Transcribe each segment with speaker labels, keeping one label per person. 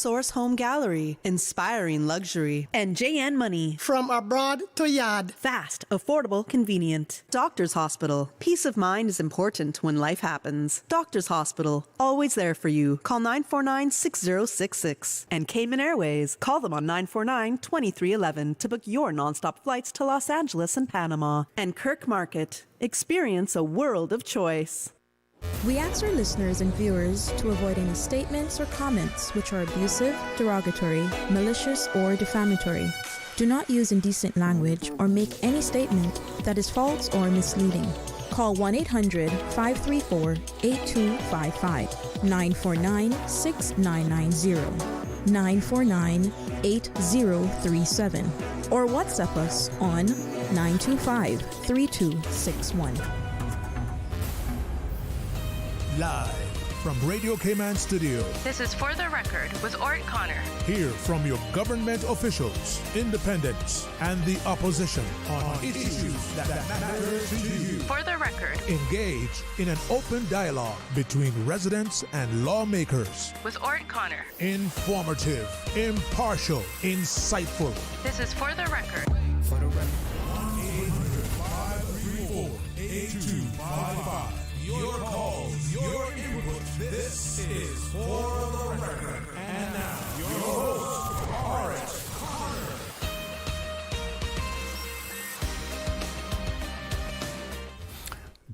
Speaker 1: Source Home Gallery, inspiring luxury. And JN Money.
Speaker 2: From abroad to yard.
Speaker 1: Fast, affordable, convenient. Doctor's Hospital. Peace of mind is important when life happens. Doctor's Hospital. Always there for you. Call 949-6066. And Cayman Airways. Call them on 949-2311 to book your nonstop flights to Los Angeles and Panama. And Kirk Market. Experience a world of choice.
Speaker 3: We ask our listeners and viewers to avoid any statements or comments which are abusive, derogatory, malicious, or defamatory. Do not use indecent language or make any statement that is false or misleading. Call 1-800-534-8255, 949-6990, 949-8037, or WhatsApp us on 925-3261.
Speaker 4: Live from Radio Cayman Studio.
Speaker 5: This is For the Record with Orrett Connor.
Speaker 4: Hear from your government officials, independents, and the opposition on issues that matter to you.
Speaker 5: For the Record.
Speaker 4: Engage in an open dialogue between residents and lawmakers.
Speaker 5: With Orrett Connor.
Speaker 4: Informative, impartial, insightful.
Speaker 5: This is For the Record.
Speaker 4: For the Record. 1-800-534-8255. Your calls, your input. This is For the Record. And now, your host, Orrett Connor.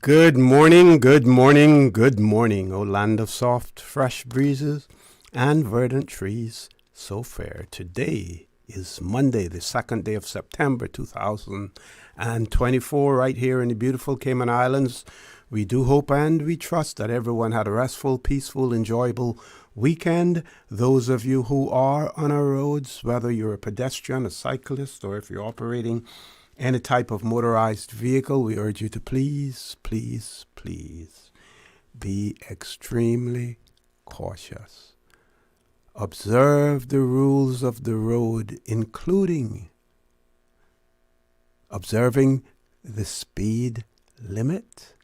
Speaker 6: Good morning, good morning, good morning, O land of soft, fresh breezes and verdant trees so fair. Today is Monday, the 2nd day of September 2024, right here in the beautiful Cayman Islands. We do hope and we trust that everyone had a restful, peaceful, enjoyable weekend. Those of you who are on our roads, whether you're a pedestrian, a cyclist, or if you're operating any type of motorized vehicle, we urge you to please, please, please be extremely cautious. Observe the rules of the road, including observing the speed limit.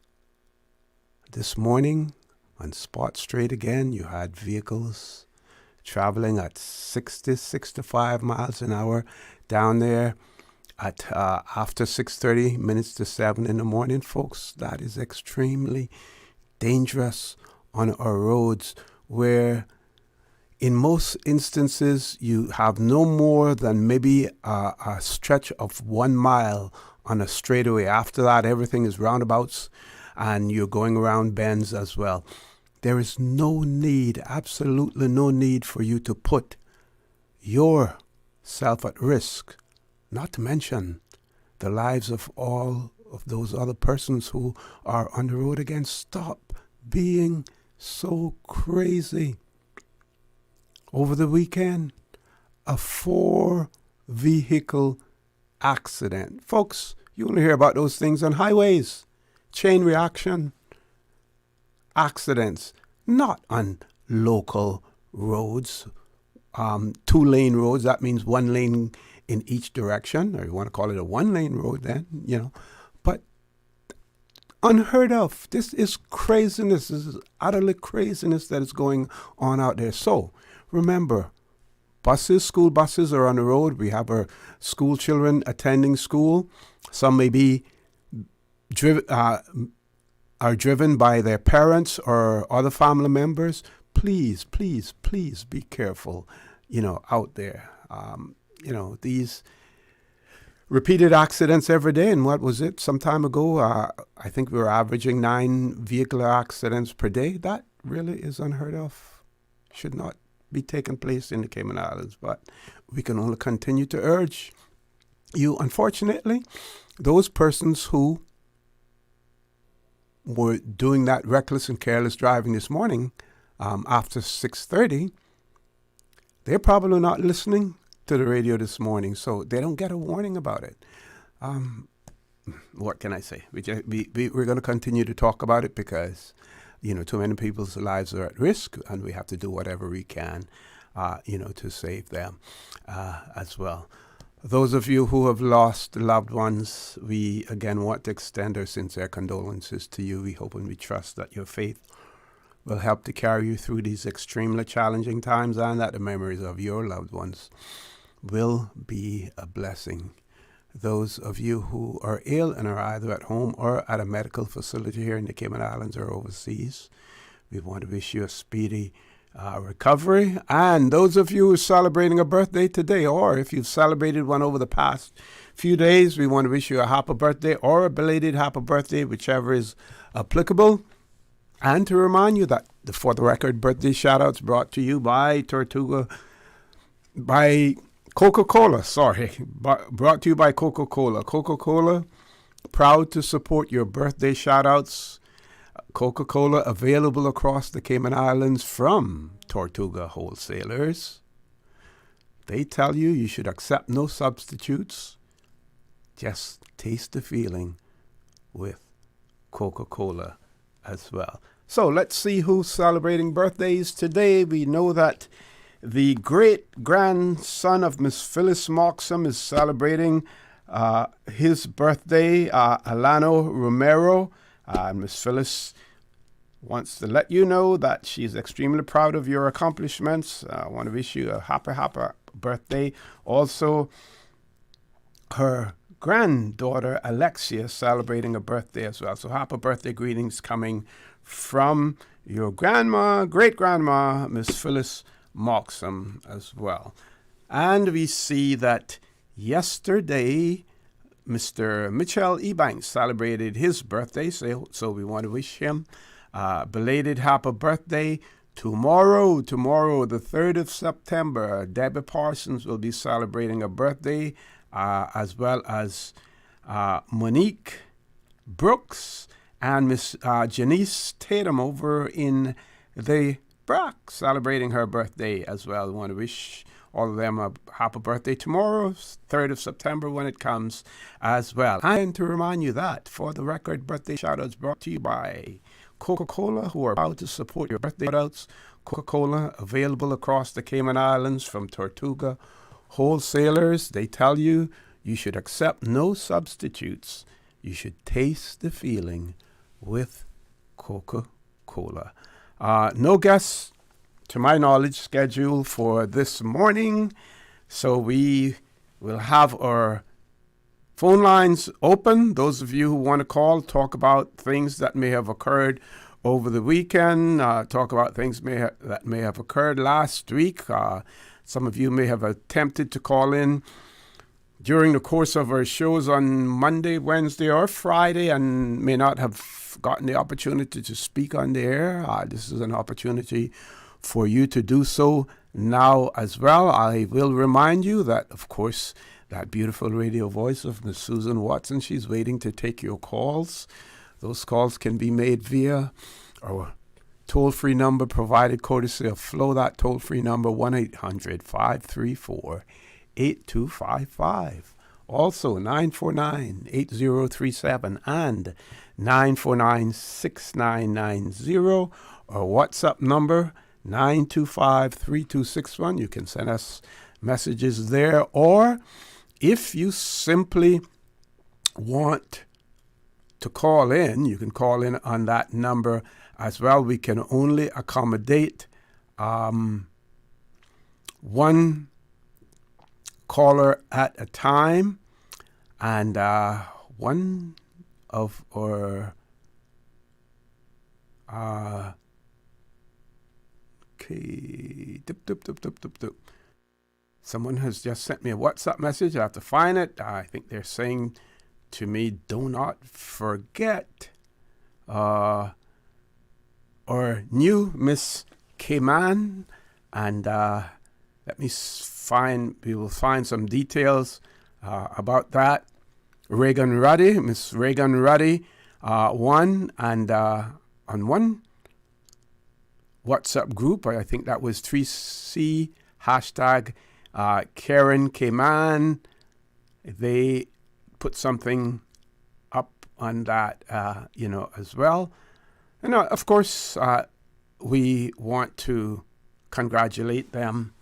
Speaker 6: This morning, on Spot Street again, you had vehicles traveling at 60, 65 miles an hour down there at after 6:30 minutes to 7 in the morning. Folks, that is extremely dangerous on our roads where in most instances you have no more than maybe a stretch of 1 mile on a straightaway. After that, everything is roundabouts, and you're going around bends as well. There is no need, absolutely no need for you to put yourself at risk, not to mention the lives of all of those other persons who are on the road again. Stop being so crazy. Over the weekend, a 4-vehicle accident. Folks, you only hear about those things on highways. Chain reaction accidents, not on local roads, 2-lane roads. That means 1 lane in each direction, or you want to call it a 1-lane road then, but unheard of. This is craziness. This is utterly craziness that is going on out there. So remember, school buses are on the road. We have our school children attending school. Some may be are driven by their parents or other family members. Please, please, please be careful, out there. These repeated accidents every day. And what was it? Some time ago, I think we were averaging 9 vehicular accidents per day. That really is unheard of. Should not be taking place in the Cayman Islands. But we can only continue to urge you. Unfortunately, those persons who were doing that reckless and careless driving this morning after 6:30, they're probably not listening to the radio this morning, so they don't get a warning about it. What can I say? We're going to continue to talk about it because, too many people's lives are at risk, and we have to do whatever we can, to save them as well. Those of you who have lost loved ones, we again want to extend our sincere condolences to you. We hope and we trust that your faith will help to carry you through these extremely challenging times, and that the memories of your loved ones will be a blessing. Those of you who are ill and are either at home or at a medical facility here in the Cayman Islands or overseas, we want to wish you a speedy recovery. And those of you who are celebrating a birthday today, or if you've celebrated one over the past few days, we want to wish you a happy birthday or a belated happy birthday, whichever is applicable. And to remind you that the For the Record birthday shout-outs brought to you by Coca-Cola, brought to you by Coca-Cola. Coca-Cola, proud to support your birthday shout-outs. Coca-Cola available across the Cayman Islands from Tortuga Wholesalers. They tell you should accept no substitutes. Just taste the feeling with Coca-Cola as well. So let's see who's celebrating birthdays today. We know that the great-grandson of Miss Phyllis Moxham is celebrating his birthday, Alano Romero. Miss Phyllis wants to let you know that she's extremely proud of your accomplishments. I want to wish you a happy birthday. Also, her granddaughter Alexia celebrating a birthday as well. So happy birthday greetings coming from your great-grandma, Miss Phyllis Moxham as well. And we see that yesterday, Mr. Mitchell Ebanks celebrated his birthday, so we want to wish him belated happy birthday. Tomorrow, the 3rd of September, Debbie Parsons will be celebrating a birthday, as well as Monique Brooks and Miss Janice Tatum over in the Brack celebrating her birthday as well. We want to wish all of them a happy birthday tomorrow, 3rd of September, when it comes as well. And to remind you that For the Record birthday shout-outs brought to you by Coca-Cola, who are proud to support your birthday shout-outs. Coca-Cola available across the Cayman Islands from Tortuga Wholesalers. They tell you should accept no substitutes. You should taste the feeling with Coca-Cola. No guests, to my knowledge, scheduled for this morning. So we will have our phone lines open. Those of you who want to call, talk about things that may have occurred over the weekend, talk about things that may have occurred last week. Some of you may have attempted to call in during the course of our shows on Monday, Wednesday, or Friday and may not have gotten the opportunity to speak on the air. This is an opportunity for you to do so now as well. I will remind you that, of course, that beautiful radio voice of Miss Susan Watson, she's waiting to take your calls. Those calls can be made via our toll-free number provided courtesy of Flow. That toll-free number, 1-800-534-8255. Also, 949-8037 and 949-6990. Our WhatsApp number, 925-3261. You can send us messages there. Or if you simply want to call in, you can call in on that number as well. We can only accommodate one caller at a time, and one of our someone has just sent me a WhatsApp message. I have to find it. I think they're saying to me, do not forget our new Miss Cayman, and we will find some details about that. Reagan Ruddy, Miss Reagan Ruddy, won, and on one WhatsApp group, I think that was 3C, hashtag Karen Cayman, they put something up on that, as well. And of course, we want to congratulate them,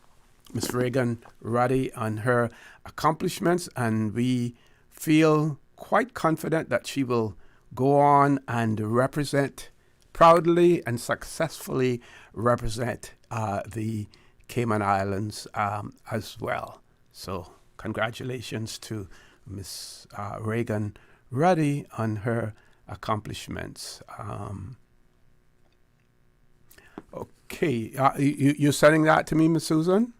Speaker 6: Miss Reagan Ruddy, on her accomplishments, and we feel quite confident that she will go on and represent proudly and successfully represent the Cayman Islands as well. So congratulations to Miss Reagan Ruddy on her accomplishments. Okay, you're sending that to me, Miss Susan?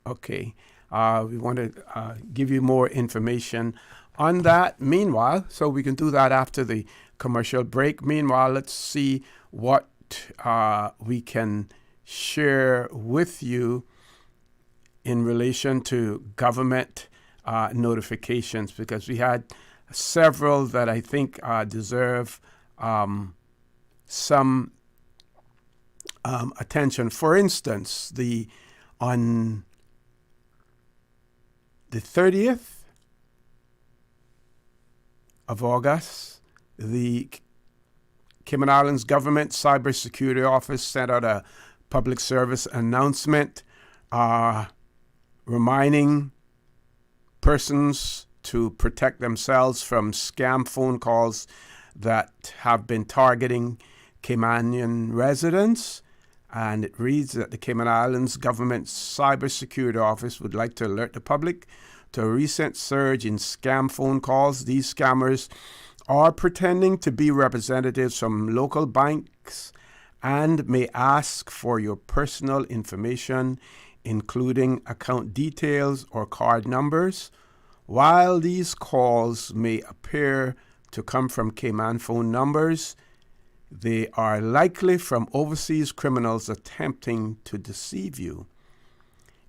Speaker 6: Okay. We want to give you more information on that. Meanwhile, so we can do that after the commercial break. Meanwhile, let's see what we can share with you in relation to government notifications, because we had several that I think deserve some attention. For instance, on the 30th of August, the Cayman Islands Government Cybersecurity Office sent out a public service announcement reminding persons to protect themselves from scam phone calls that have been targeting Caymanian residents. And it reads that the Cayman Islands Government Cybersecurity Office would like to alert the public to a recent surge in scam phone calls. These scammers are pretending to be representatives from local banks and may ask for your personal information, including account details or card numbers. While these calls may appear to come from Cayman phone numbers, they are likely from overseas criminals attempting to deceive you.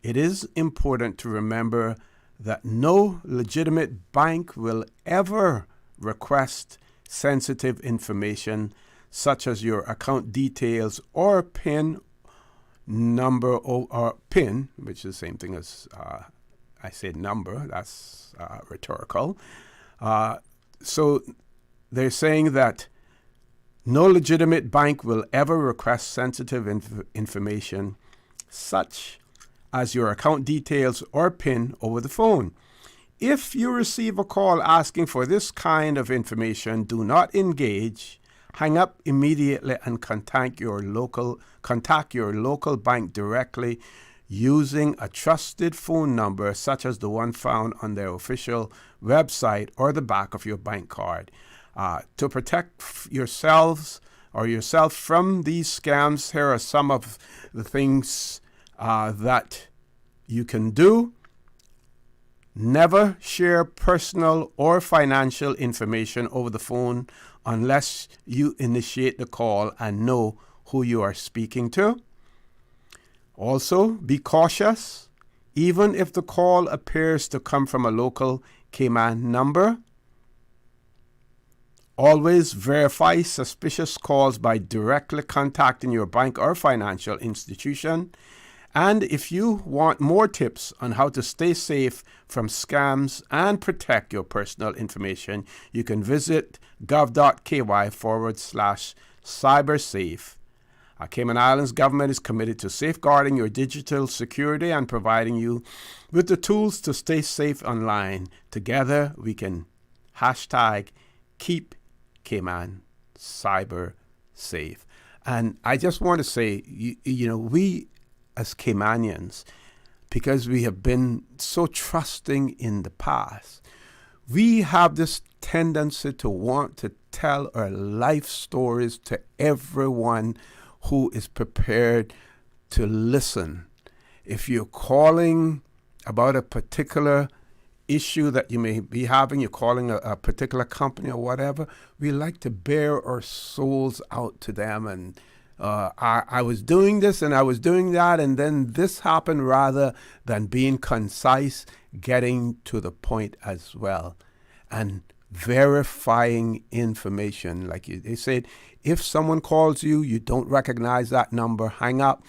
Speaker 6: It is important to remember that no legitimate bank will ever request sensitive information such as your account details or PIN number, or PIN, which is the same thing as I said number. That's rhetorical. So they're saying that no legitimate bank will ever request sensitive information such as your account details or PIN over the phone. If you receive a call asking for this kind of information, do not engage. Hang up immediately and contact your local bank directly using a trusted phone number such as the one found on their official website or the back of your bank card. To protect yourself from these scams, here are some of the things that you can do. Never share personal or financial information over the phone unless you initiate the call and know who you are speaking to. Also, be cautious, even if the call appears to come from a local Cayman number. Always verify suspicious calls by directly contacting your bank or financial institution. And if you want more tips on how to stay safe from scams and protect your personal information, you can visit gov.ky/cybersafe. Cayman Islands government is committed to safeguarding your digital security and providing you with the tools to stay safe online. Together, we can #keep Cayman cyber safe. And I just want to say, we as Caymanians, because we have been so trusting in the past, we have this tendency to want to tell our life stories to everyone who is prepared to listen. If you're calling about a particular issue that you may be having, you're calling a particular company or whatever, we like to bear our souls out to them, and I was doing this and I was doing that, and then this happened, rather than being concise, getting to the point as well, and verifying information. Like they said, if someone calls you, you don't recognize that number, hang up.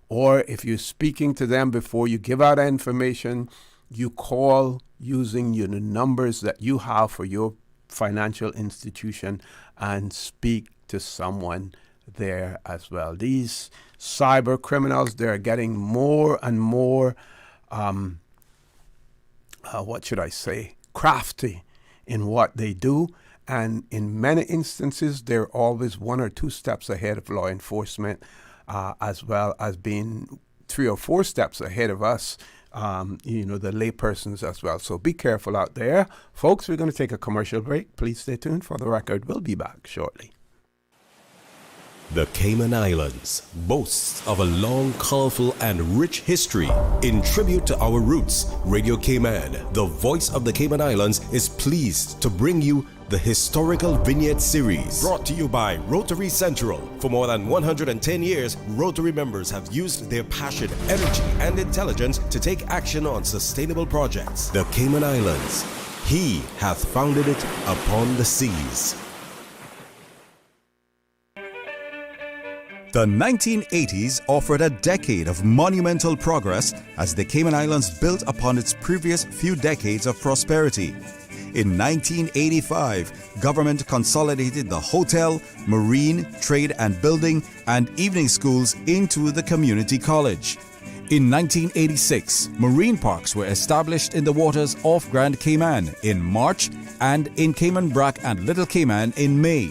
Speaker 6: Or if you're speaking to them before you give out information, you call using the numbers that you have for your financial institution and speak to someone there as well. These cyber criminals, they're getting more and more, crafty in what they do. And in many instances, they're always 1 or 2 steps ahead of law enforcement, as well as being 3 or 4 steps ahead of us, the laypersons as well. So be careful out there. Folks, we're going to take a commercial break. Please stay tuned. For the record, we'll be back shortly.
Speaker 7: The Cayman Islands boasts of a long, colorful, and rich history. In tribute to our roots, Radio Cayman, the voice of the Cayman Islands, is pleased to bring you the Historical Vignette Series, brought to you by Rotary Central. For more than 110 years, Rotary members have used their passion, energy, and intelligence to take action on sustainable projects. The Cayman Islands, He hath founded it upon the seas.
Speaker 8: The 1980s offered a decade of monumental progress as the Cayman Islands built upon its previous few decades of prosperity. In 1985, government consolidated the hotel, marine, trade and building, and evening schools into the community college. In 1986, marine parks were established in the waters off Grand Cayman in March and in Cayman Brac and Little Cayman in May.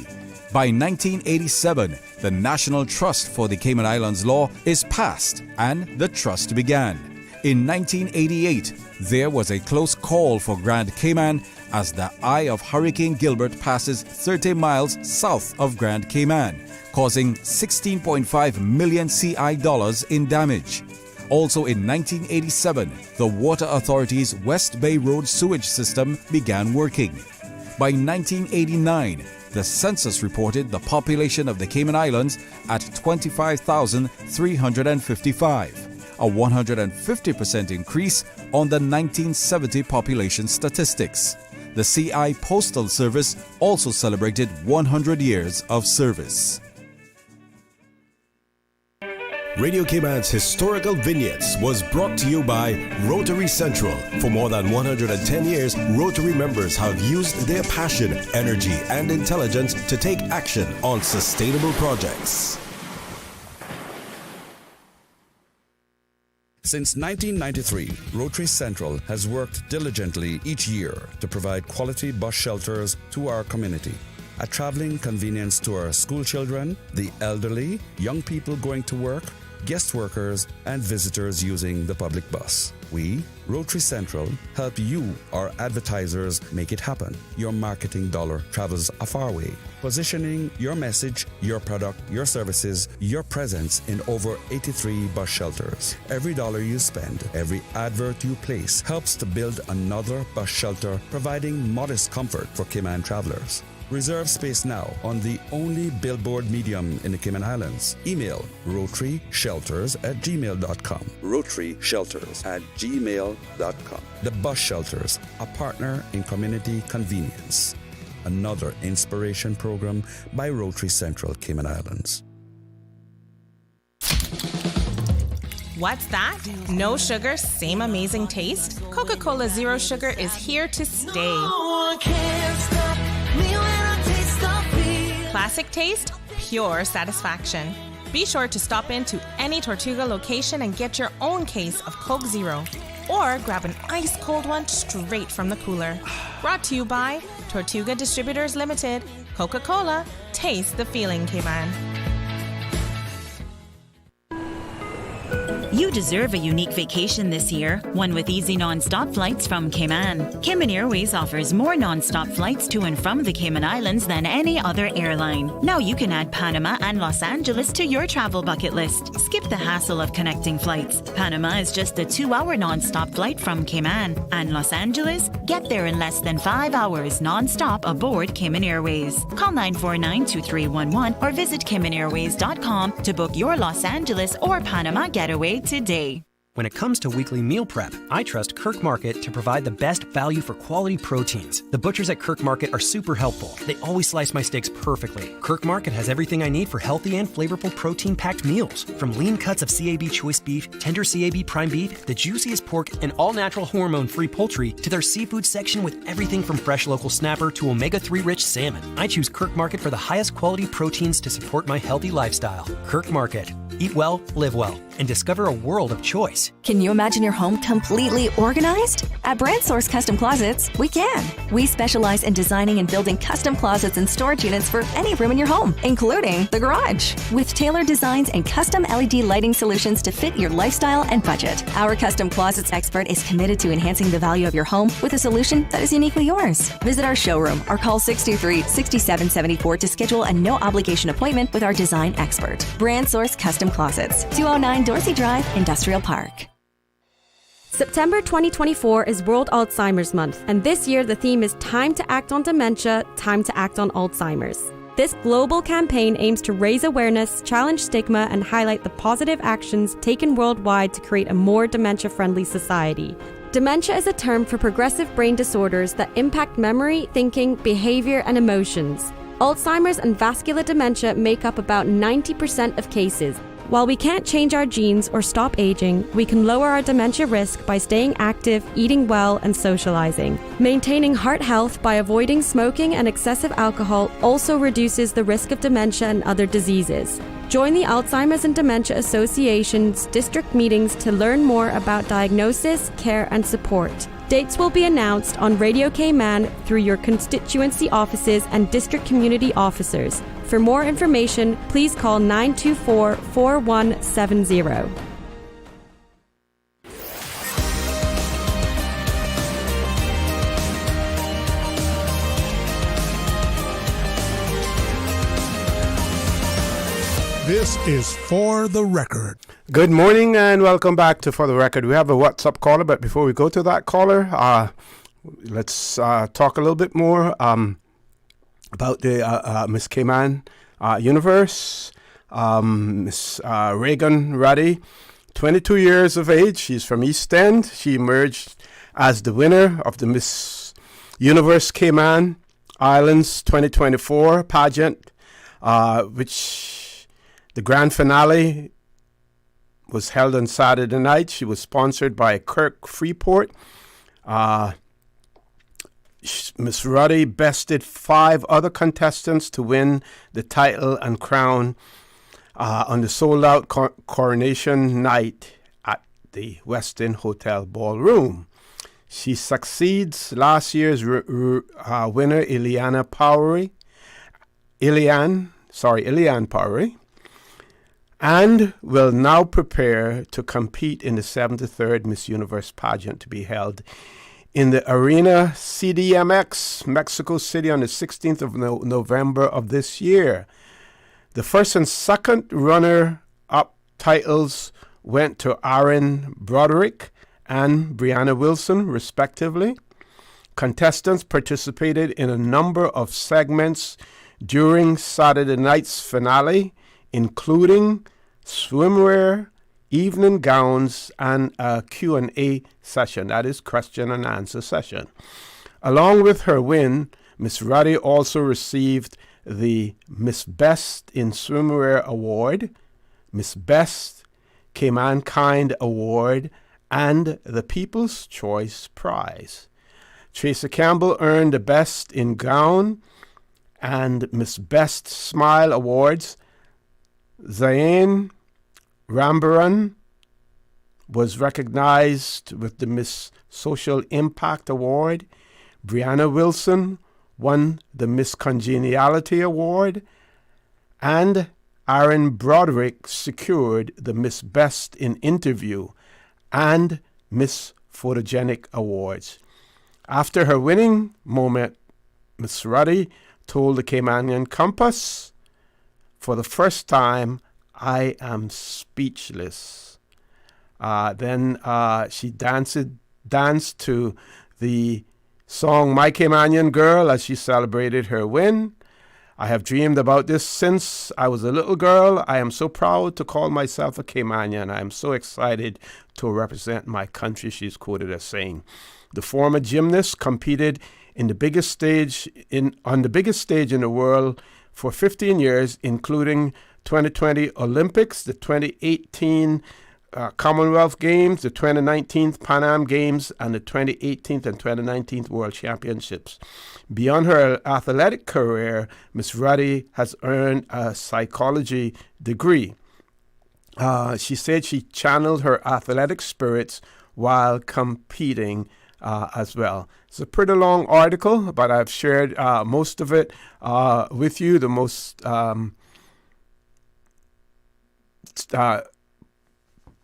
Speaker 8: By 1987, the National Trust for the Cayman Islands Law is passed and the trust began. In 1988, there was a close call for Grand Cayman as the eye of Hurricane Gilbert passes 30 miles south of Grand Cayman, causing $16.5 million CI dollars in damage. Also in 1987, the Water Authority's West Bay Road sewage system began working. By 1989, the census reported the population of the Cayman Islands at 25,355, a 150% increase on the 1970 population statistics. The CI Postal Service also celebrated 100 years of service.
Speaker 7: Radio Cayman's Historical Vignettes was brought to you by Rotary Central. For more than 110 years, Rotary members have used their passion, energy, and intelligence to take action on sustainable projects.
Speaker 9: Since 1993, Rotary Central has worked diligently each year to provide quality bus shelters to our community. A traveling convenience to our school children, the elderly, young people going to work, guest workers, and visitors using the public bus. We, Rotary Central, help you, our advertisers, make it happen. Your marketing dollar travels a far way, positioning your message, your product, your services, your presence in over 83 bus shelters. Every dollar you spend, every advert you place helps to build another bus shelter, providing modest comfort for Cayman travelers. Reserve space now on the only billboard medium in the Cayman Islands. Email rotaryshelters@gmail.com. rotaryshelters@gmail.com. The Bus Shelters, a partner in community convenience. Another inspiration program by Rotary Central Cayman Islands.
Speaker 10: What's that? No sugar, same amazing taste? Coca-Cola Zero Sugar is here to stay.
Speaker 11: No one can stop me when I taste the beer.
Speaker 10: Classic taste, pure satisfaction. Be sure to stop into any Tortuga location and get your own case of Coke Zero. Or grab an ice cold one straight from the cooler. Brought to you by Tortuga Distributors Limited. Coca-Cola, taste the feeling, Cayman.
Speaker 12: You deserve a unique vacation this year, one with easy non-stop flights from Cayman. Cayman Airways offers more non-stop flights to and from the Cayman Islands than any other airline. Now you can add Panama and Los Angeles to your travel bucket list. Skip the hassle of connecting flights. Panama is just a 2-hour non-stop flight from Cayman. And Los Angeles? Get there in less than 5 hours non-stop aboard Cayman Airways. Call 949-2311 or visit CaymanAirways.com to book your Los Angeles or Panama getaway today.
Speaker 13: When it comes to weekly meal prep, I trust Kirk Market to provide the best value for quality proteins. The butchers at Kirk Market are super helpful. They always slice my steaks perfectly. Kirk Market has everything I need for healthy and flavorful protein-packed meals. From lean cuts of CAB choice beef, tender CAB prime beef, the juiciest pork, and all-natural hormone-free poultry, to their seafood section with everything from fresh local snapper to omega-3 rich salmon. I choose Kirk Market for the highest quality proteins to support my healthy lifestyle. Kirk Market. Eat well, live well. and discover a world of choice.
Speaker 14: Can you imagine your home completely organized? At Brand Source Custom Closets, we can. We specialize in designing and building custom closets and storage units for any room in your home, including the garage. With tailored designs and custom LED lighting solutions to fit your lifestyle and budget. Our custom closets expert is committed to enhancing the value of your home with a solution that is uniquely yours. Visit our showroom or call 623-6774 to schedule a no-obligation appointment with our design expert. Brand Source Custom Closets, 209 Dorsey Drive, Industrial Park.
Speaker 15: September 2024 is World Alzheimer's Month, and this year the theme is Time to Act on Dementia, Time to Act on Alzheimer's. This global campaign aims to raise awareness, challenge stigma, and highlight the positive actions taken worldwide to create a more dementia-friendly society. Dementia is a term for progressive brain disorders that impact memory, thinking, behavior, and emotions. Alzheimer's and vascular dementia make up about 90% of cases. While we can't change our genes or stop aging, we can lower our dementia risk by staying active, eating well, and socializing. Maintaining heart health by avoiding smoking and excessive alcohol also reduces the risk of dementia and other diseases. Join the Alzheimer's and Dementia Association's district meetings to learn more about diagnosis, care, and support. Dates will be announced on Radio Cayman through your constituency offices and district community officers. For more information, please call 924-4170.
Speaker 4: This is For the Record.
Speaker 6: Good morning and welcome back to For the Record. We have a WhatsApp caller, but before we go to that caller, let's talk a little bit more about the Miss Cayman universe. Miss Reagan Ruddy, 22 years of age. She's from East End. She emerged as the winner of the Miss Universe Cayman Islands 2024 pageant, which the grand finale was held on Saturday night. She was sponsored by Kirk Freeport. Miss Ruddy bested 5 other contestants to win the title and crown on the sold-out coronation night at the Westin Hotel Ballroom. She succeeds last year's winner, Eliane Powery, and will now prepare to compete in the 73rd Miss Universe pageant to be held in the Arena CDMX, Mexico City on the 16th of November of this year. The first and second runner-up titles went to Aaron Broderick and Brianna Wilson, respectively. Contestants participated in a number of segments during Saturday night's finale, including swimwear, evening gowns, and a Q&A session, that is question and answer session. Along with her win, Miss Ruddy also received the Miss Best in Swimwear Award, Miss Best Caymankind Award, and the People's Choice Prize. Tracy Campbell earned the Best in Gown and Miss Best Smile Awards. Zayn Rambaran was recognized with the Miss Social Impact Award. Brianna Wilson won the Miss Congeniality Award. And Aaron Broderick secured the Miss Best in Interview and Miss Photogenic Awards. After her winning moment, Miss Ruddy told the Caymanian Compass, "For the first time, I am speechless." Then she danced to the song My Caymanian Girl as she celebrated her win. "I have dreamed about this since I was a little girl. I am so proud to call myself a Caymanian. I am so excited to represent my country," she's quoted as saying. The former gymnast competed on the biggest stage in the world for 15 years, including 2020 Olympics, the 2018 Commonwealth Games, the 2019 Pan Am Games, and the 2018 and 2019 World Championships. Beyond her athletic career, Miss Ruddy has earned a psychology degree. She said she channeled her athletic spirits while competing as well. It's a pretty long article, but I've shared most of it with you, the most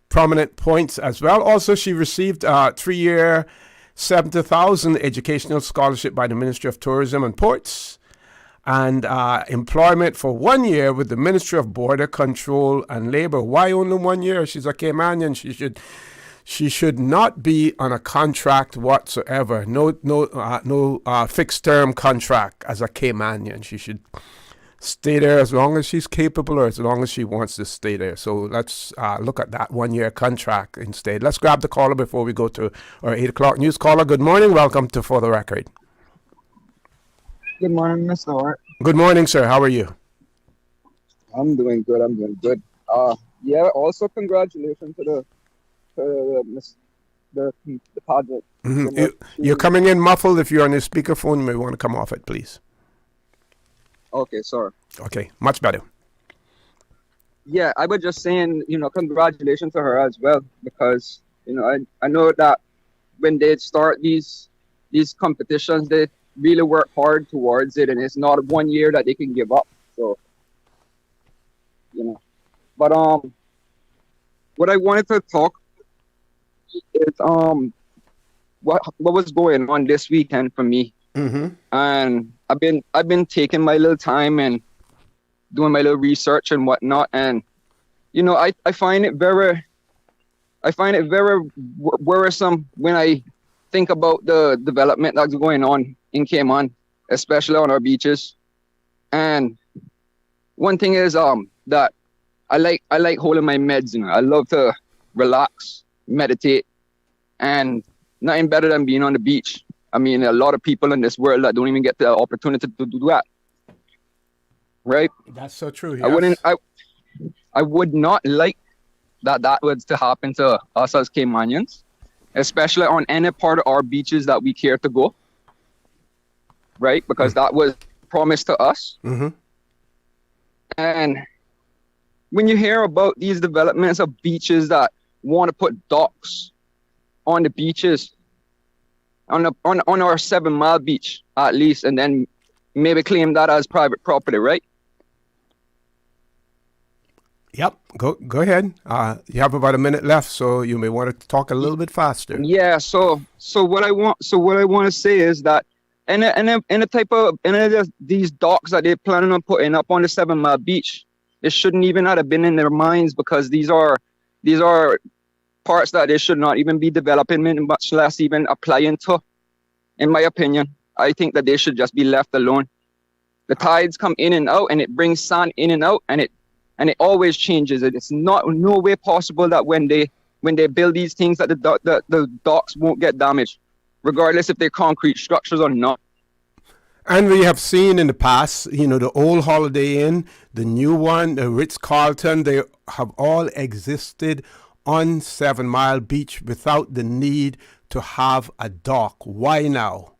Speaker 6: prominent points as well. Also, she received a 3-year, 70,000 educational scholarship by the Ministry of Tourism and Ports, and employment for 1 year with the Ministry of Border Control and Labor. Why only 1 year? She's a Caymanian. She should not be on a contract whatsoever. No fixed term contract as a Caymanian. She should stay there as long as she's capable or as long as she wants to stay there. So let's look at that 1 year contract instead. Let's grab the caller before we go to our 8 o'clock news. Caller, good morning. Welcome to For the Record.
Speaker 16: Good morning, Mr. Orrett.
Speaker 6: Good morning, sir. How are you?
Speaker 16: I'm doing good. Also congratulations to the project.
Speaker 6: Mm-hmm. You're coming in muffled. If you're on your speakerphone, you may want to come off it, please.
Speaker 16: Okay, sorry.
Speaker 6: Okay, much better.
Speaker 16: Yeah, I was just saying, congratulations to her as well, because, I know that when they start these competitions, they really work hard towards it, and it's not 1 year that they can give up. So, but what I wanted to talk is what was going on this weekend for me.
Speaker 6: Mm-hmm.
Speaker 16: And I've been taking my little time and doing my little research and whatnot, and I find it very worrisome when I think about the development that's going on in Cayman, especially on our beaches. And one thing is that I like holding my meds. I love to relax, meditate, and nothing better than being on the beach. I mean, a lot of people in this world that don't even get the opportunity to do that. Right?
Speaker 6: That's so true.
Speaker 16: Yes. I would not like that was to happen to us as Caymanians, especially on any part of our beaches that we care to go. Right? Because that was promised to us.
Speaker 6: Mm-hmm.
Speaker 16: And when you hear about these developments of beaches that want to put docks on the beaches, on our 7 Mile beach at least, and then maybe claim that as private property, right?
Speaker 6: Yep. Go ahead. You have about a minute left, so you may want to talk a little bit faster.
Speaker 16: Yeah. So what I want to say is that these docks that they're planning on putting up on the 7 Mile beach, it shouldn't even have been in their minds, because these are parts that they should not even be developing, much less even applying to. In my opinion, I think that they should just be left alone. The tides come in and out, and it brings sand in and out, and it always changes. It's no way possible that when they build these things that the docks won't get damaged, regardless if they're concrete structures or not.
Speaker 6: And we have seen in the past, the old Holiday Inn, the new one, the Ritz-Carlton, they have all existed on 7 Mile Beach without the need to have a dock. Why now?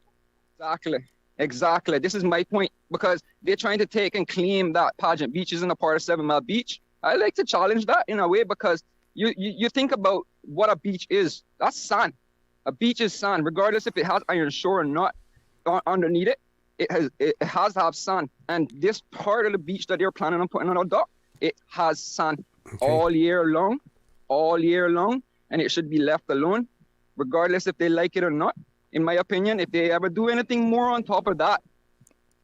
Speaker 16: Exactly. This is my point, because they're trying to take and claim that Pageant Beach isn't a part of 7 Mile Beach. I like to challenge that in a way, because you think about what a beach is. That's sand. A beach is sand, regardless if it has iron shore or not. Underneath it, it has to have sand. And this part of the beach that they're planning on putting on a dock, it has sand all year long, and it should be left alone, regardless if they like it or not. In my opinion, if they ever do anything more on top of that,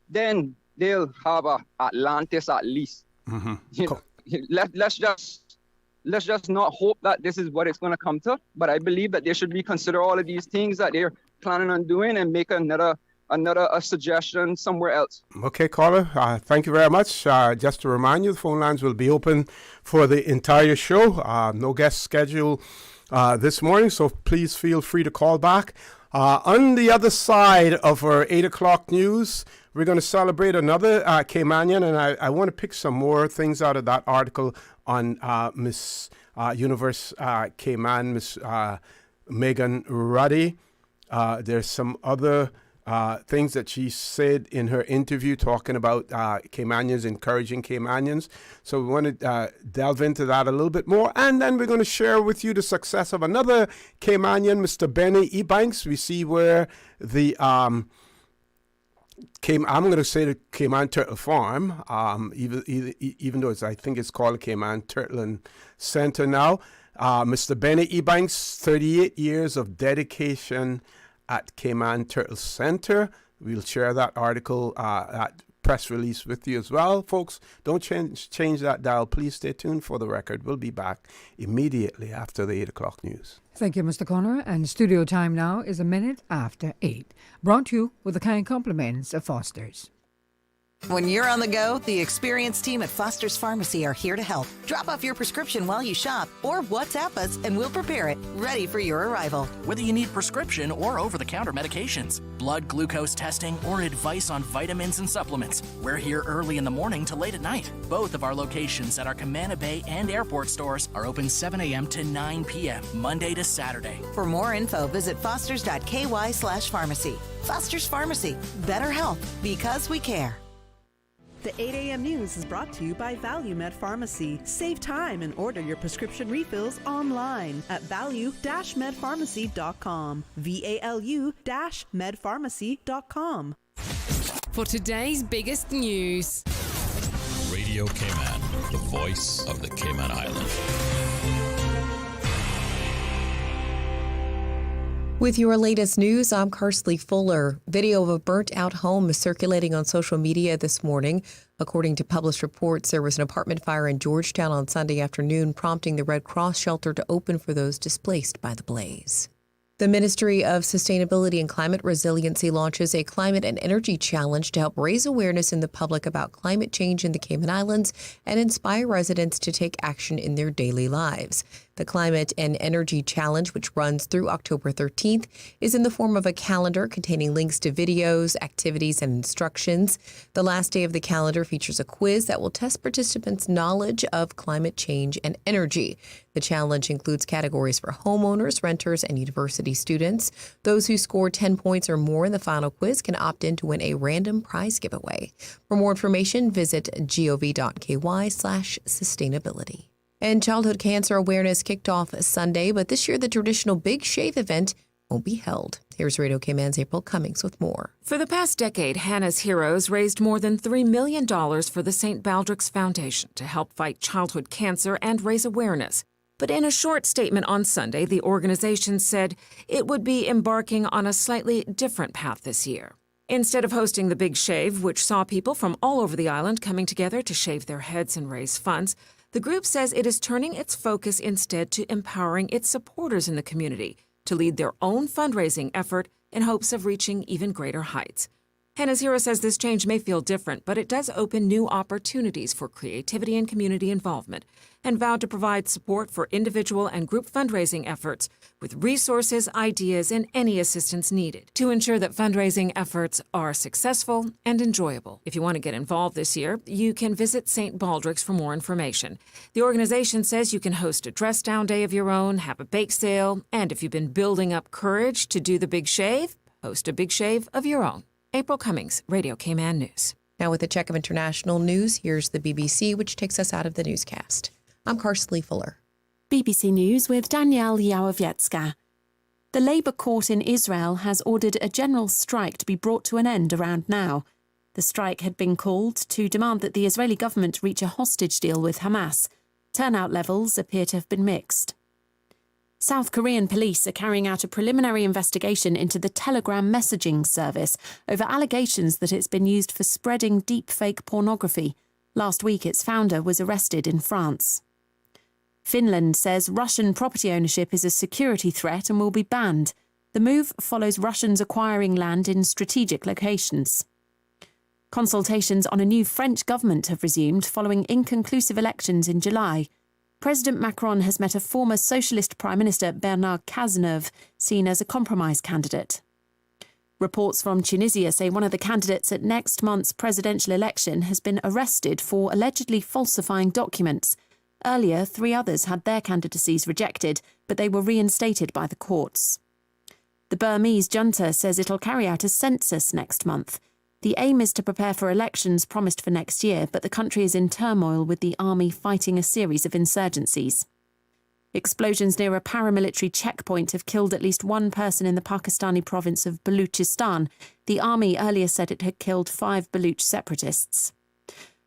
Speaker 16: then they'll have a Atlantis at least.
Speaker 6: Mm-hmm.
Speaker 16: Cool. Let's just not hope that this is what it's going to come to. But I believe that they should reconsider all of these things that they're planning on doing and make another suggestion somewhere else.
Speaker 6: Okay, caller. Thank you very much. Just to remind you, the phone lines will be open for the entire show. No guest schedule this morning, so please feel free to call back. On the other side of our 8 o'clock news, we're going to celebrate another Caymanian, and I want to pick some more things out of that article on Miss Universe Cayman, Miss Megan Ruddy. There's some other things that she said in her interview talking about Caymanians, encouraging Caymanians. So we want to delve into that a little bit more. And then we're going to share with you the success of another Caymanian, Mr. Benny Ebanks. We see where the I'm going to say the Cayman Turtle Farm, even though I think it's called the Cayman Turtle Center now. Mr. Benny Ebanks, 38 years of dedication at Cayman Turtle Center. We'll share that article, that press release with you as well. Folks, don't change that dial. Please stay tuned for the record. We'll be back immediately after the 8 o'clock news.
Speaker 17: Thank you, Mr. Connor. And studio time now is a minute after 8. Brought to you with the kind compliments of Foster's.
Speaker 18: When you're on the go, the experienced team at Foster's Pharmacy are here to help. Drop off your prescription while you shop or WhatsApp us and we'll prepare it, ready for your arrival.
Speaker 19: Whether you need prescription or over-the-counter medications, blood glucose testing, or advice on vitamins and supplements, we're here early in the morning to late at night. Both of our locations at our Camana Bay and airport stores are open 7 a.m. to 9 p.m., Monday to Saturday.
Speaker 18: For more info, visit fosters.ky/pharmacy. Foster's Pharmacy. Better health because we care.
Speaker 1: The 8 a.m. news is brought to you by ValueMed Pharmacy. Save time and order your prescription refills online at value-medpharmacy.com. VALU-medpharmacy.com.
Speaker 20: For today's biggest news.
Speaker 4: Radio Cayman, the voice of the Cayman Islands.
Speaker 21: With your latest news, I'm Karsley Fuller. Video of a burnt-out home is circulating on social media this morning. According to published reports, there was an apartment fire in Georgetown on Sunday afternoon, prompting the Red Cross shelter to open for those displaced by the blaze. The Ministry of Sustainability and Climate Resiliency launches a climate and energy challenge to help raise awareness in the public about climate change in the Cayman Islands and inspire residents to take action in their daily lives. The Climate and Energy Challenge, which runs through October 13th, is in the form of a calendar containing links to videos, activities, and instructions. The last day of the calendar features a quiz that will test participants' knowledge of climate change and energy. The challenge includes categories for homeowners, renters, and university students. Those who score 10 points or more in the final quiz can opt in to win a random prize giveaway. For more information, visit gov.ky/sustainability. And childhood cancer awareness kicked off Sunday, but this year the traditional Big Shave event won't be held. Here's Radio Cayman's April Cummings with more.
Speaker 22: For the past decade, Hannah's Heroes raised more than $3 million for the St. Baldrick's Foundation to help fight childhood cancer and raise awareness. But in a short statement on Sunday, the organization said it would be embarking on a slightly different path this year. Instead of hosting the Big Shave, which saw people from all over the island coming together to shave their heads and raise funds, the group says it is turning its focus instead to empowering its supporters in the community to lead their own fundraising effort in hopes of reaching even greater heights. Hannah's Hero says this change may feel different, but it does open new opportunities for creativity and community involvement, and vowed to provide support for individual and group fundraising efforts with resources, ideas, and any assistance needed to ensure that fundraising efforts are successful and enjoyable. If you want to get involved this year, you can visit St. Baldrick's for more information. The organization says you can host a dress down day of your own, have a bake sale, and if you've been building up courage to do the Big Shave, host a Big Shave of your own. April Cummings, Radio Cayman News.
Speaker 21: Now with a check of international news, here's the BBC, which takes us out of the newscast. I'm Karsley Fuller.
Speaker 23: BBC News with Danielle Yałowiecka. The Labour Court in Israel has ordered a general strike to be brought to an end around now. The strike had been called to demand that the Israeli government reach a hostage deal with Hamas. Turnout levels appear to have been mixed. South Korean police are carrying out a preliminary investigation into the Telegram messaging service over allegations that it's been used for spreading deepfake pornography. Last week, its founder was arrested in France. Finland says Russian property ownership is a security threat and will be banned. The move follows Russians acquiring land in strategic locations. Consultations on a new French government have resumed following inconclusive elections in July. President Macron has met a former socialist Prime Minister Bernard Cazeneuve, seen as a compromise candidate. Reports from Tunisia say one of the candidates at next month's presidential election has been arrested for allegedly falsifying documents. Earlier, 3 others had their candidacies rejected, but they were reinstated by the courts. The Burmese junta says it'll carry out a census next month. The aim is to prepare for elections promised for next year, but the country is in turmoil with the army fighting a series of insurgencies. Explosions near a paramilitary checkpoint have killed at least one person in the Pakistani province of Baluchistan. The army earlier said it had killed 5 Baluch separatists.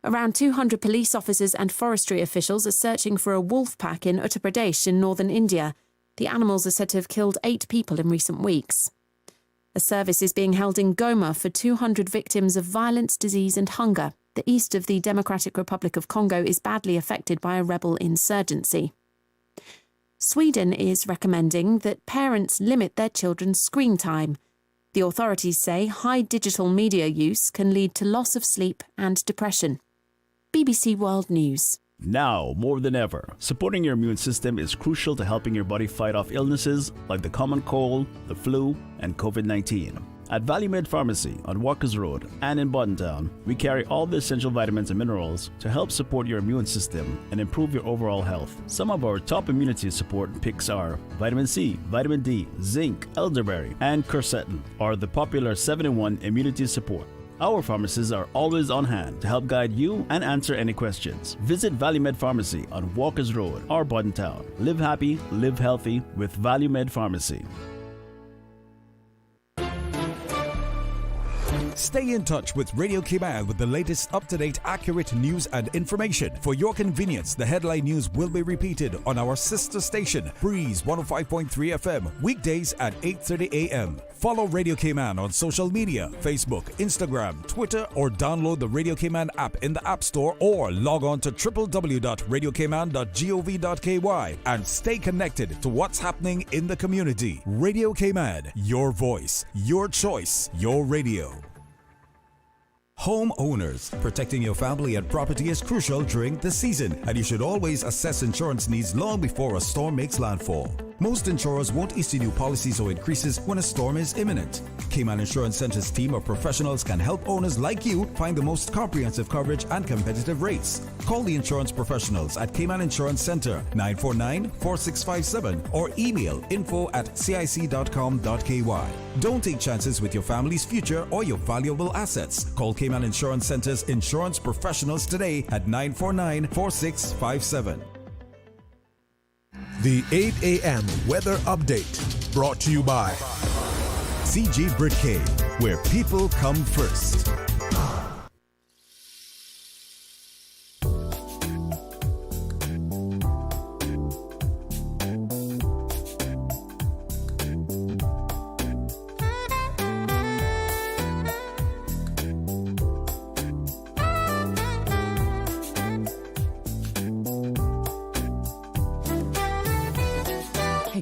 Speaker 23: Around 200 police officers and forestry officials are searching for a wolf pack in Uttar Pradesh in northern India. The animals are said to have killed 8 people in recent weeks. A service is being held in Goma for 200 victims of violence, disease and hunger. The east of the Democratic Republic of Congo is badly affected by a rebel insurgency. Sweden is recommending that parents limit their children's screen time. The authorities say high digital media use can lead to loss of sleep and depression. BBC World News.
Speaker 2: Now, more than ever, supporting your immune system is crucial to helping your body fight off illnesses like the common cold, the flu, and COVID-19. At ValueMed Pharmacy on Walkers Road and in Buttontown, we carry all the essential vitamins and minerals to help support your immune system and improve your overall health. Some of our top immunity support picks are vitamin C, vitamin D, zinc, elderberry, and quercetin, or the popular 7-in-1 immunity support. Our pharmacists are always on hand to help guide you and answer any questions. Visit ValueMed Pharmacy on Walkers Road or Buttontown. Live happy, live healthy with ValueMed Pharmacy.
Speaker 8: Stay in touch with Radio Cayman with the latest up-to-date, accurate news and information. For your convenience, the headline news will be repeated on our sister station, Breeze 105.3 FM, weekdays at 8:30 a.m. Follow Radio Cayman on social media, Facebook, Instagram, Twitter, or download the Radio Cayman app in the App Store or log on to www.radiocayman.gov.ky and stay connected to what's happening in the community. Radio Cayman, your voice, your choice, your radio. Homeowners, protecting your family and property is crucial during the season, and you should always assess insurance needs long before a storm makes landfall. Most insurers won't issue new policies or increases when a storm is imminent. Cayman Insurance Center's team of professionals can help owners like you find the most comprehensive coverage and competitive rates. Call the insurance professionals at Cayman Insurance Center 949-4657 or email info@cic.com.ky. Don't take chances with your family's future or your valuable assets. Call Cayman Insurance Center's insurance professionals today at 949-4657.
Speaker 4: The 8 a.m. weather update brought to you by
Speaker 8: CG Britcay, where people come first.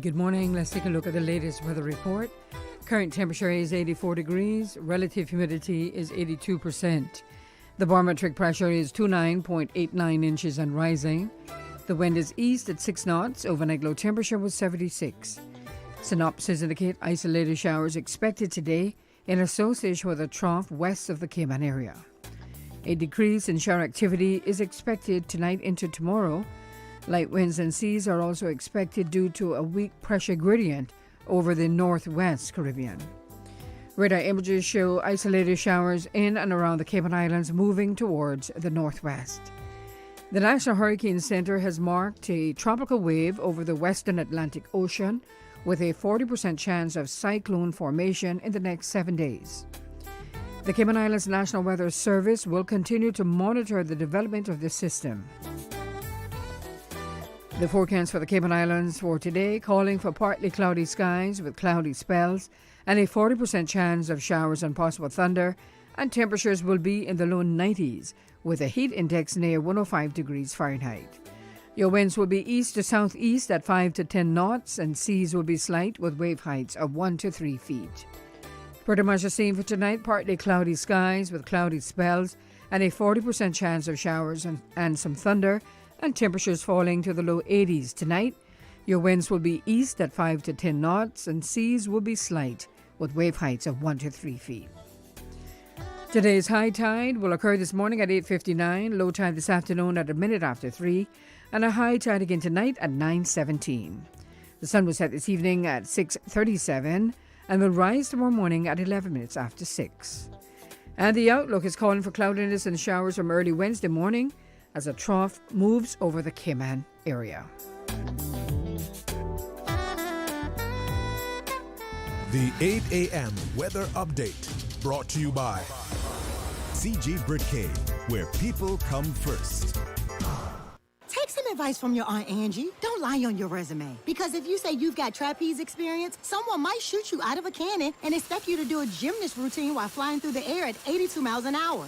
Speaker 17: Good morning. Let's take a look at the latest weather report. Current temperature is 84 degrees. Relative humidity is 82%. The barometric pressure is 29.89 inches and rising. The wind is east at 6 knots. Overnight low temperature was 76. Synopsis indicate isolated showers expected today in association with a trough west of the Cayman area. A decrease in shower activity is expected tonight into tomorrow. Light winds and seas are also expected due to a weak pressure gradient over the northwest Caribbean. Radar images show isolated showers in and around the Cayman Islands moving towards the northwest. The National Hurricane Center has marked a tropical wave over the western Atlantic Ocean with a 40% chance of cyclone formation in the next 7 days. The Cayman Islands National Weather Service will continue to monitor the development of this system. The forecast for the Cayman Islands for today calling for partly cloudy skies with cloudy spells and a 40% chance of showers and possible thunder, and temperatures will be in the low 90s with a heat index near 105 degrees Fahrenheit. Your winds will be east to southeast at 5 to 10 knots and seas will be slight with wave heights of 1 to 3 feet. Pretty much the same for tonight, partly cloudy skies with cloudy spells and a 40% chance of showers and some thunder, and temperatures falling to the low 80s tonight. Your winds will be east at 5 to 10 knots and seas will be slight with wave heights of 1 to 3 feet. Today's high tide will occur this morning at 8:59, low tide this afternoon at a minute after 3, and a high tide again tonight at 9:17. The sun will set this evening at 6:37 and will rise tomorrow morning at 11 minutes after 6. And the outlook is calling for cloudiness and showers from early Wednesday morning as a trough moves over the Cayman area.
Speaker 4: The 8 a.m. weather update brought to you by
Speaker 3: CG Britcay, where people come first.
Speaker 5: Take some advice from your Aunt Angie. Don't lie on your resume. Because if you say you've got trapeze experience, someone might shoot you out of a cannon and expect you to do a gymnast routine while flying through the air at 82 miles an hour.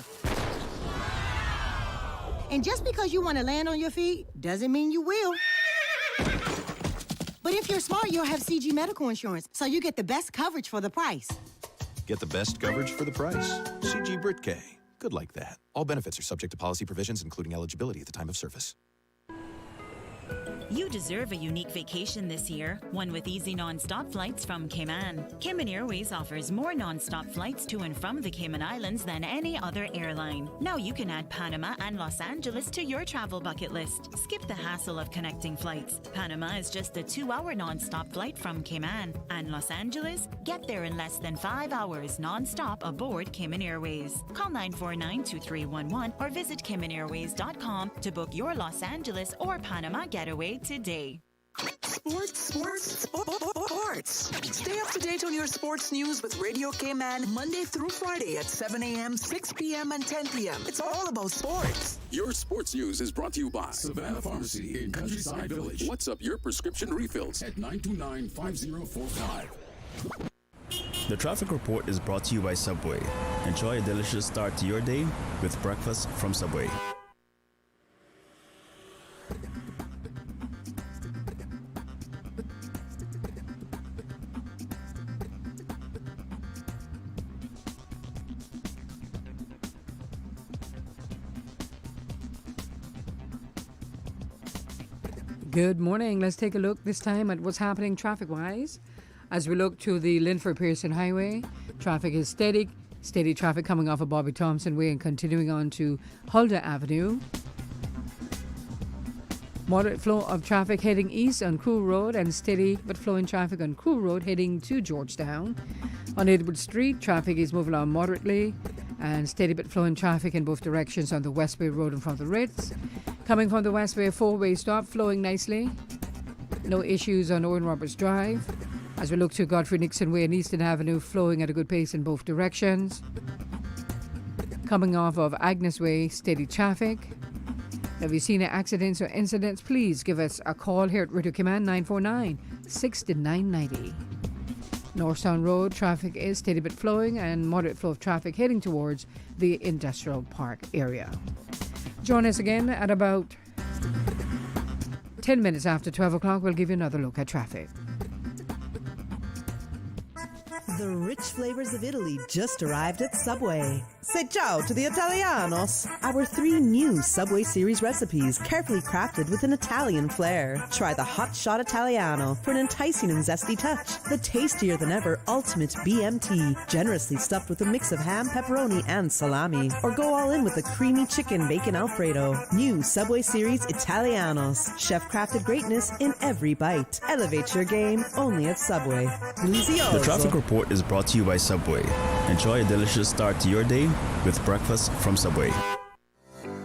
Speaker 5: And just because you want to land on your feet doesn't mean you will. But if you're smart, you'll have CG medical insurance, so you get the best coverage for the price.
Speaker 7: Get the best coverage for the price. CG Britcay. Good like that. All benefits are subject to policy provisions, including eligibility at the time of service.
Speaker 12: You deserve a unique vacation this year, one with easy non-stop flights from Cayman. Cayman Airways offers more non-stop flights to and from the Cayman Islands than any other airline. Now you can add Panama and Los Angeles to your travel bucket list. Skip the hassle of connecting flights. Panama is just a 2-hour non-stop flight from Cayman. And Los Angeles? Get there in less than 5 hours non-stop aboard Cayman Airways. Call 949-2311 or visit CaymanAirways.com to book your Los Angeles or Panama getaway today.
Speaker 24: Sports. Stay up to date on your sports news with Radio Cayman Monday through Friday at 7 a.m., 6 p.m., and 10 p.m. It's all about sports.
Speaker 25: Your sports news is brought to you by Savannah Pharmacy in Countryside Village. What's up your prescription refills at 929-5045.
Speaker 2: The traffic report is brought to you by Subway. Enjoy a delicious start to your day with breakfast from Subway.
Speaker 17: Good morning. Let's take a look this time at what's happening traffic-wise. As we look to the Linford-Pearson Highway, traffic is steady. Steady traffic coming off of Bobby Thompson Way and continuing on to Huldah Avenue. Moderate flow of traffic heading east on Crew Road and steady but flowing traffic on Crew Road heading to Georgetown. On Edward Street, traffic is moving along moderately and steady but flowing traffic in both directions on the Westway Road in front of the Ritz. Coming from the Westway, 4-way stop flowing nicely. No issues on Owen Roberts Drive. As we look to Godfrey Nixon Way and Eastern Avenue, flowing at a good pace in both directions. Coming off of Agnes Way, steady traffic. If you've seen accidents or incidents, please give us a call here at Radio Cayman 949-6990. Northtown Road, traffic is steady but flowing and moderate flow of traffic heading towards the Industrial Park area. Join us again at about 10 minutes after 12 o'clock. We'll give you another look at traffic.
Speaker 1: The rich flavors of Italy just arrived at Subway. Say ciao to the Italianos. Our 3 new Subway series recipes, carefully crafted with an Italian flair. Try the Hot Shot Italiano for an enticing and zesty touch. The tastier than ever Ultimate BMT, generously stuffed with a mix of ham, pepperoni, and salami. Or go all in with the creamy chicken bacon Alfredo. New Subway series Italianos. Chef-crafted greatness in every bite. Elevate your game only at Subway.
Speaker 2: The traffic report is brought to you by Subway. Enjoy a delicious start to your day with breakfast from Subway.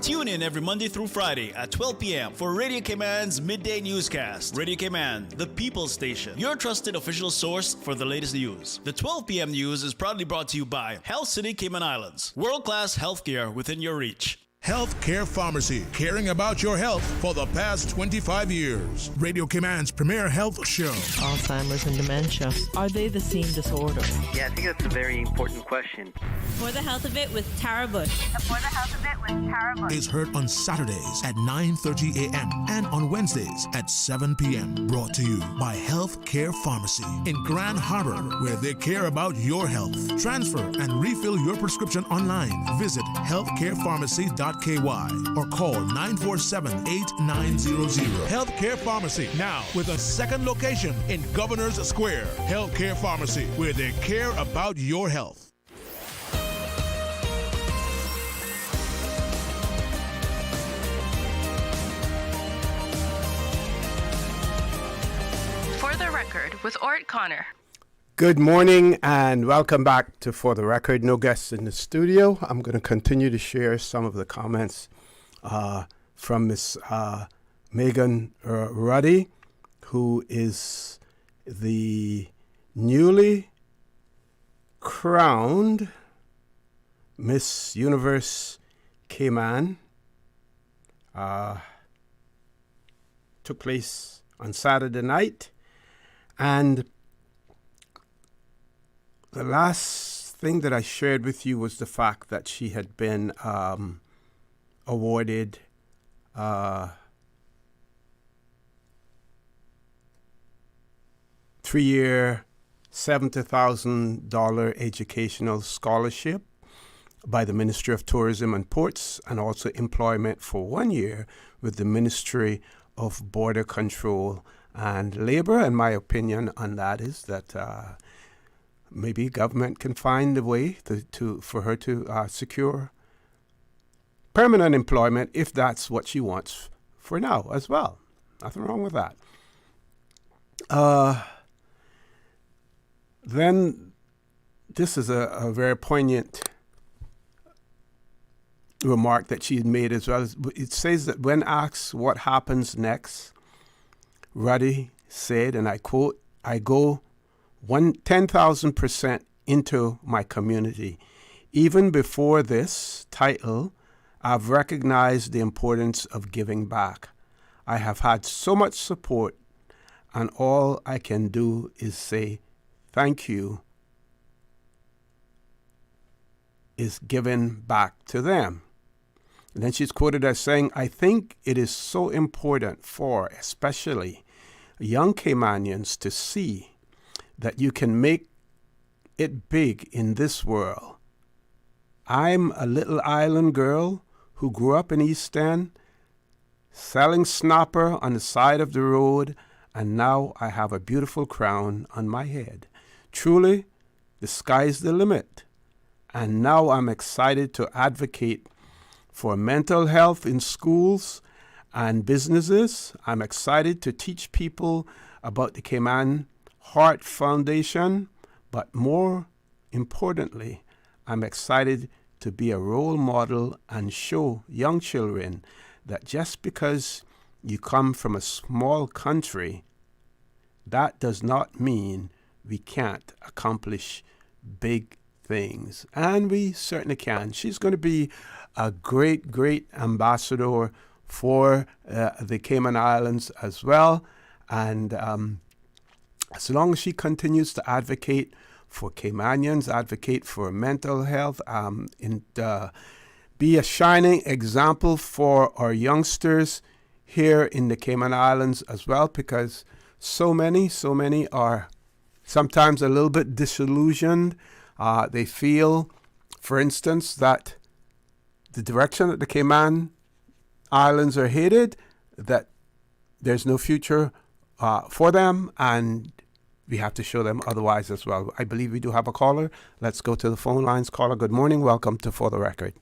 Speaker 26: Tune in every Monday through Friday at 12 p.m. for Radio Cayman's Midday Newscast. Radio Cayman, the people's station, your trusted official source for the latest news. The 12 p.m. news is proudly brought to you by Health City Cayman Islands. World-class healthcare within your reach.
Speaker 4: Healthcare Pharmacy, caring about your health for the past 25 years. Radio Cayman's premier health show.
Speaker 27: Alzheimer's and dementia, are they the same disorder?
Speaker 28: Yeah, I think that's a very important question.
Speaker 29: For the Health of It with Tara Bush.
Speaker 28: For the Health of It with Tara Bush.
Speaker 4: Is heard on Saturdays at 9:30 a.m. and on Wednesdays at 7 p.m. Brought to you by Healthcare Pharmacy in Grand Harbor, where they care about your health. Transfer and refill your prescription online. Visit healthcarepharmacy.ky or call 947-8900. Healthcare Pharmacy, now with a second location in Governor's Square. Healthcare Pharmacy, where they care about your health.
Speaker 30: For the record, with Orrett Connor.
Speaker 6: Good morning and welcome back to For the Record. No guests in the studio. I'm going to continue to share some of the comments from Miss Megan Ruddy, who is the newly crowned Miss Universe Cayman. Took place on Saturday night, and the last thing that I shared with you was the fact that she had been awarded three-year, $70,000 educational scholarship by the Ministry of Tourism and Ports, and also employment for 1 year with the Ministry of Border Control and Labor. And my opinion on that is that maybe government can find a way for her to secure permanent employment if that's what she wants for now as well. Nothing wrong with that. Then this is a very poignant remark that she had made as well. It says that when asked what happens next, Ruddy said, and I quote, "I go 10,000% into my community. Even before this title, I've recognized the importance of giving back. I have had so much support, and all I can do is say thank you, is giving back to them." And then she's quoted as saying, "I think it is so important for especially young Caymanians to see that you can make it big in this world. I'm a little island girl who grew up in East End, selling snapper on the side of the road, and now I have a beautiful crown on my head. Truly, the sky's the limit. And now I'm excited to advocate for mental health in schools and businesses. I'm excited to teach people about the Cayman Heart Foundation, but more importantly, I'm excited to be a role model and show young children that just because you come from a small country, that does not mean we can't accomplish big things. And we certainly can. She's going to be a great, great ambassador for the Cayman Islands as well. And as long as she continues to advocate for Caymanians, advocate for mental health, and be a shining example for our youngsters here in the Cayman Islands as well, because so many are sometimes a little bit disillusioned. They feel, for instance, that the direction that the Cayman Islands are headed, that there's no future for them, and we have to show them otherwise as well. I believe we do have a caller. Let's go to the phone lines. Caller, good morning. Welcome to For the Record.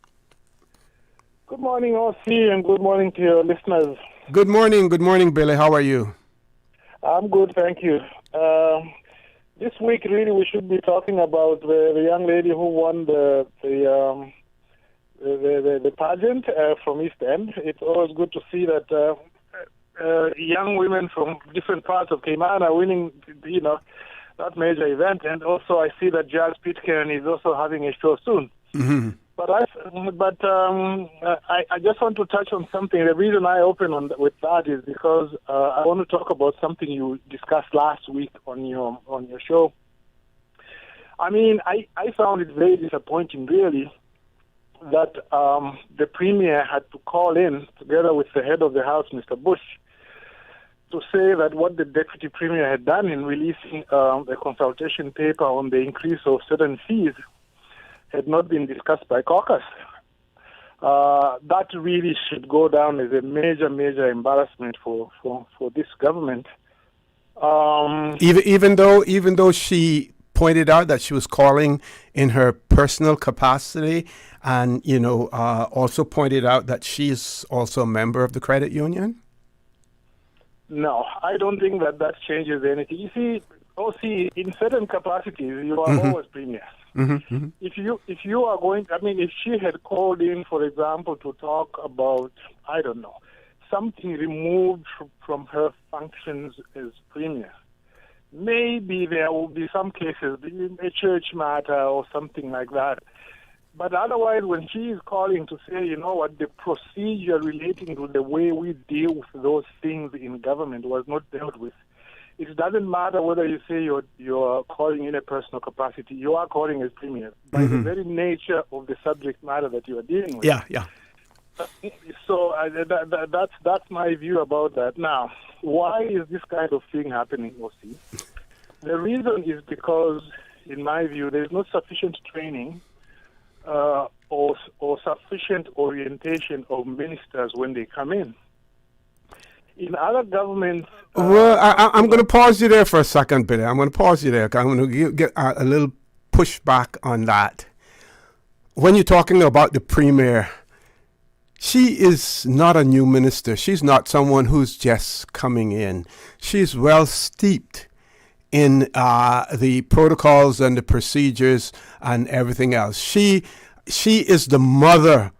Speaker 9: Good morning, OC, and good morning to your listeners.
Speaker 6: Good morning, Billy. How are you?
Speaker 9: I'm good, thank you. This week, really, we should be talking about the young lady who won the pageant from East End. It's always good to see that young women from different parts of Cayman are winning, that major event. And also, I see that Jazz Pitcairn is also having a show soon.
Speaker 6: Mm-hmm.
Speaker 9: But I just want to touch on something. The reason I open with that is because I want to talk about something you discussed last week on your show. I mean, I found it very disappointing, really, that the Premier had to call in together with the head of the House, Mr. Bush, to say that what the Deputy Premier had done in releasing a consultation paper on the increase of certain fees had not been discussed by caucus. That really should go down as a major embarrassment for this government.
Speaker 6: Even though she pointed out that she was calling in her personal capacity, and also pointed out that she's also a member of the credit union.
Speaker 9: No, I don't think that changes anything. You see, Oh, see, in certain capacities, you are always premier. If you are going, I mean, if she had called in, for example, to talk about, I don't know, something removed from her functions as premier, maybe there will be some cases, a church matter or something like that. But otherwise, when she is calling to say, you know what, the procedure relating to the way we deal with those things in government was not dealt with, it doesn't matter whether you say you're calling in a personal capacity. You are calling as premier by the very nature of the subject matter that you are dealing with.
Speaker 6: Yeah.
Speaker 9: So that's my view about that. Now, why is this kind of thing happening, OC? The reason is because, in my view, there's not sufficient training or sufficient orientation of ministers when they come in. In other governments...
Speaker 6: well, I'm going to pause you there for a second, Billy. I'm going to pause you there. I'm going to get a little pushback on that. When you're talking about the premier, she is not a new minister. She's not someone who's just coming in. She's well steeped in the protocols and the procedures and everything else. She is the mother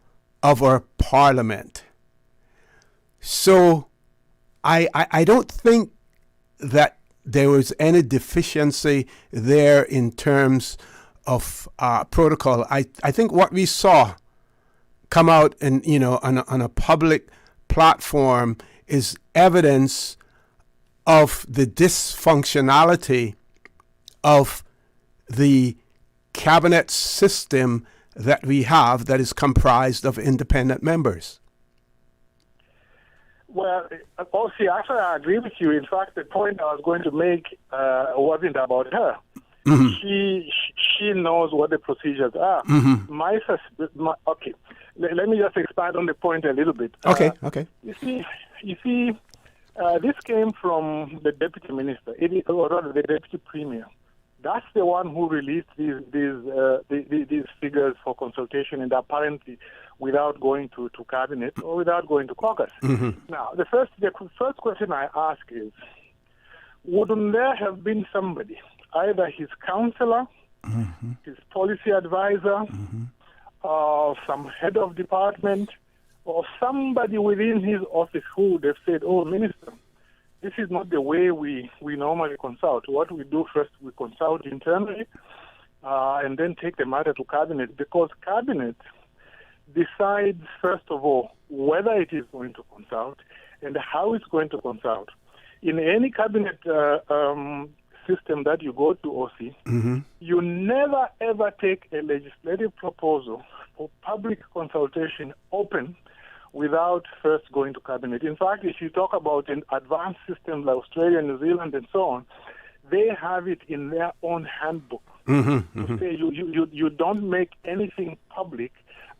Speaker 6: of our parliament. So I don't think that there was any deficiency there in terms of protocol. I think what we saw come out and on a public platform is evidence of the dysfunctionality of the cabinet system that we have that is comprised of independent members.
Speaker 9: Well, actually, I agree with you. In fact, the point I was going to make wasn't about her. She knows what the procedures are. Okay, let me just expand on the point a little bit.
Speaker 6: Okay.
Speaker 9: You see, this came from the deputy minister, or rather the deputy premier. That's the one who released these figures for consultation, and apparently without going to cabinet or without going to caucus. Now, the first question I ask is, wouldn't there have been somebody, either his counselor, his policy advisor, some head of department, or somebody within his office who would have said, "Oh, Minister, this is not the way we normally consult. What we do first, we consult internally and then take the matter to cabinet," because cabinet decides, first of all, whether it is going to consult and how it's going to consult. In any cabinet system that you go to, OC, you never ever take a legislative proposal for public consultation open without first going to cabinet. In fact, if you talk about an advanced system like Australia, New Zealand, and so on, they have it in their own handbook. To say you don't make anything public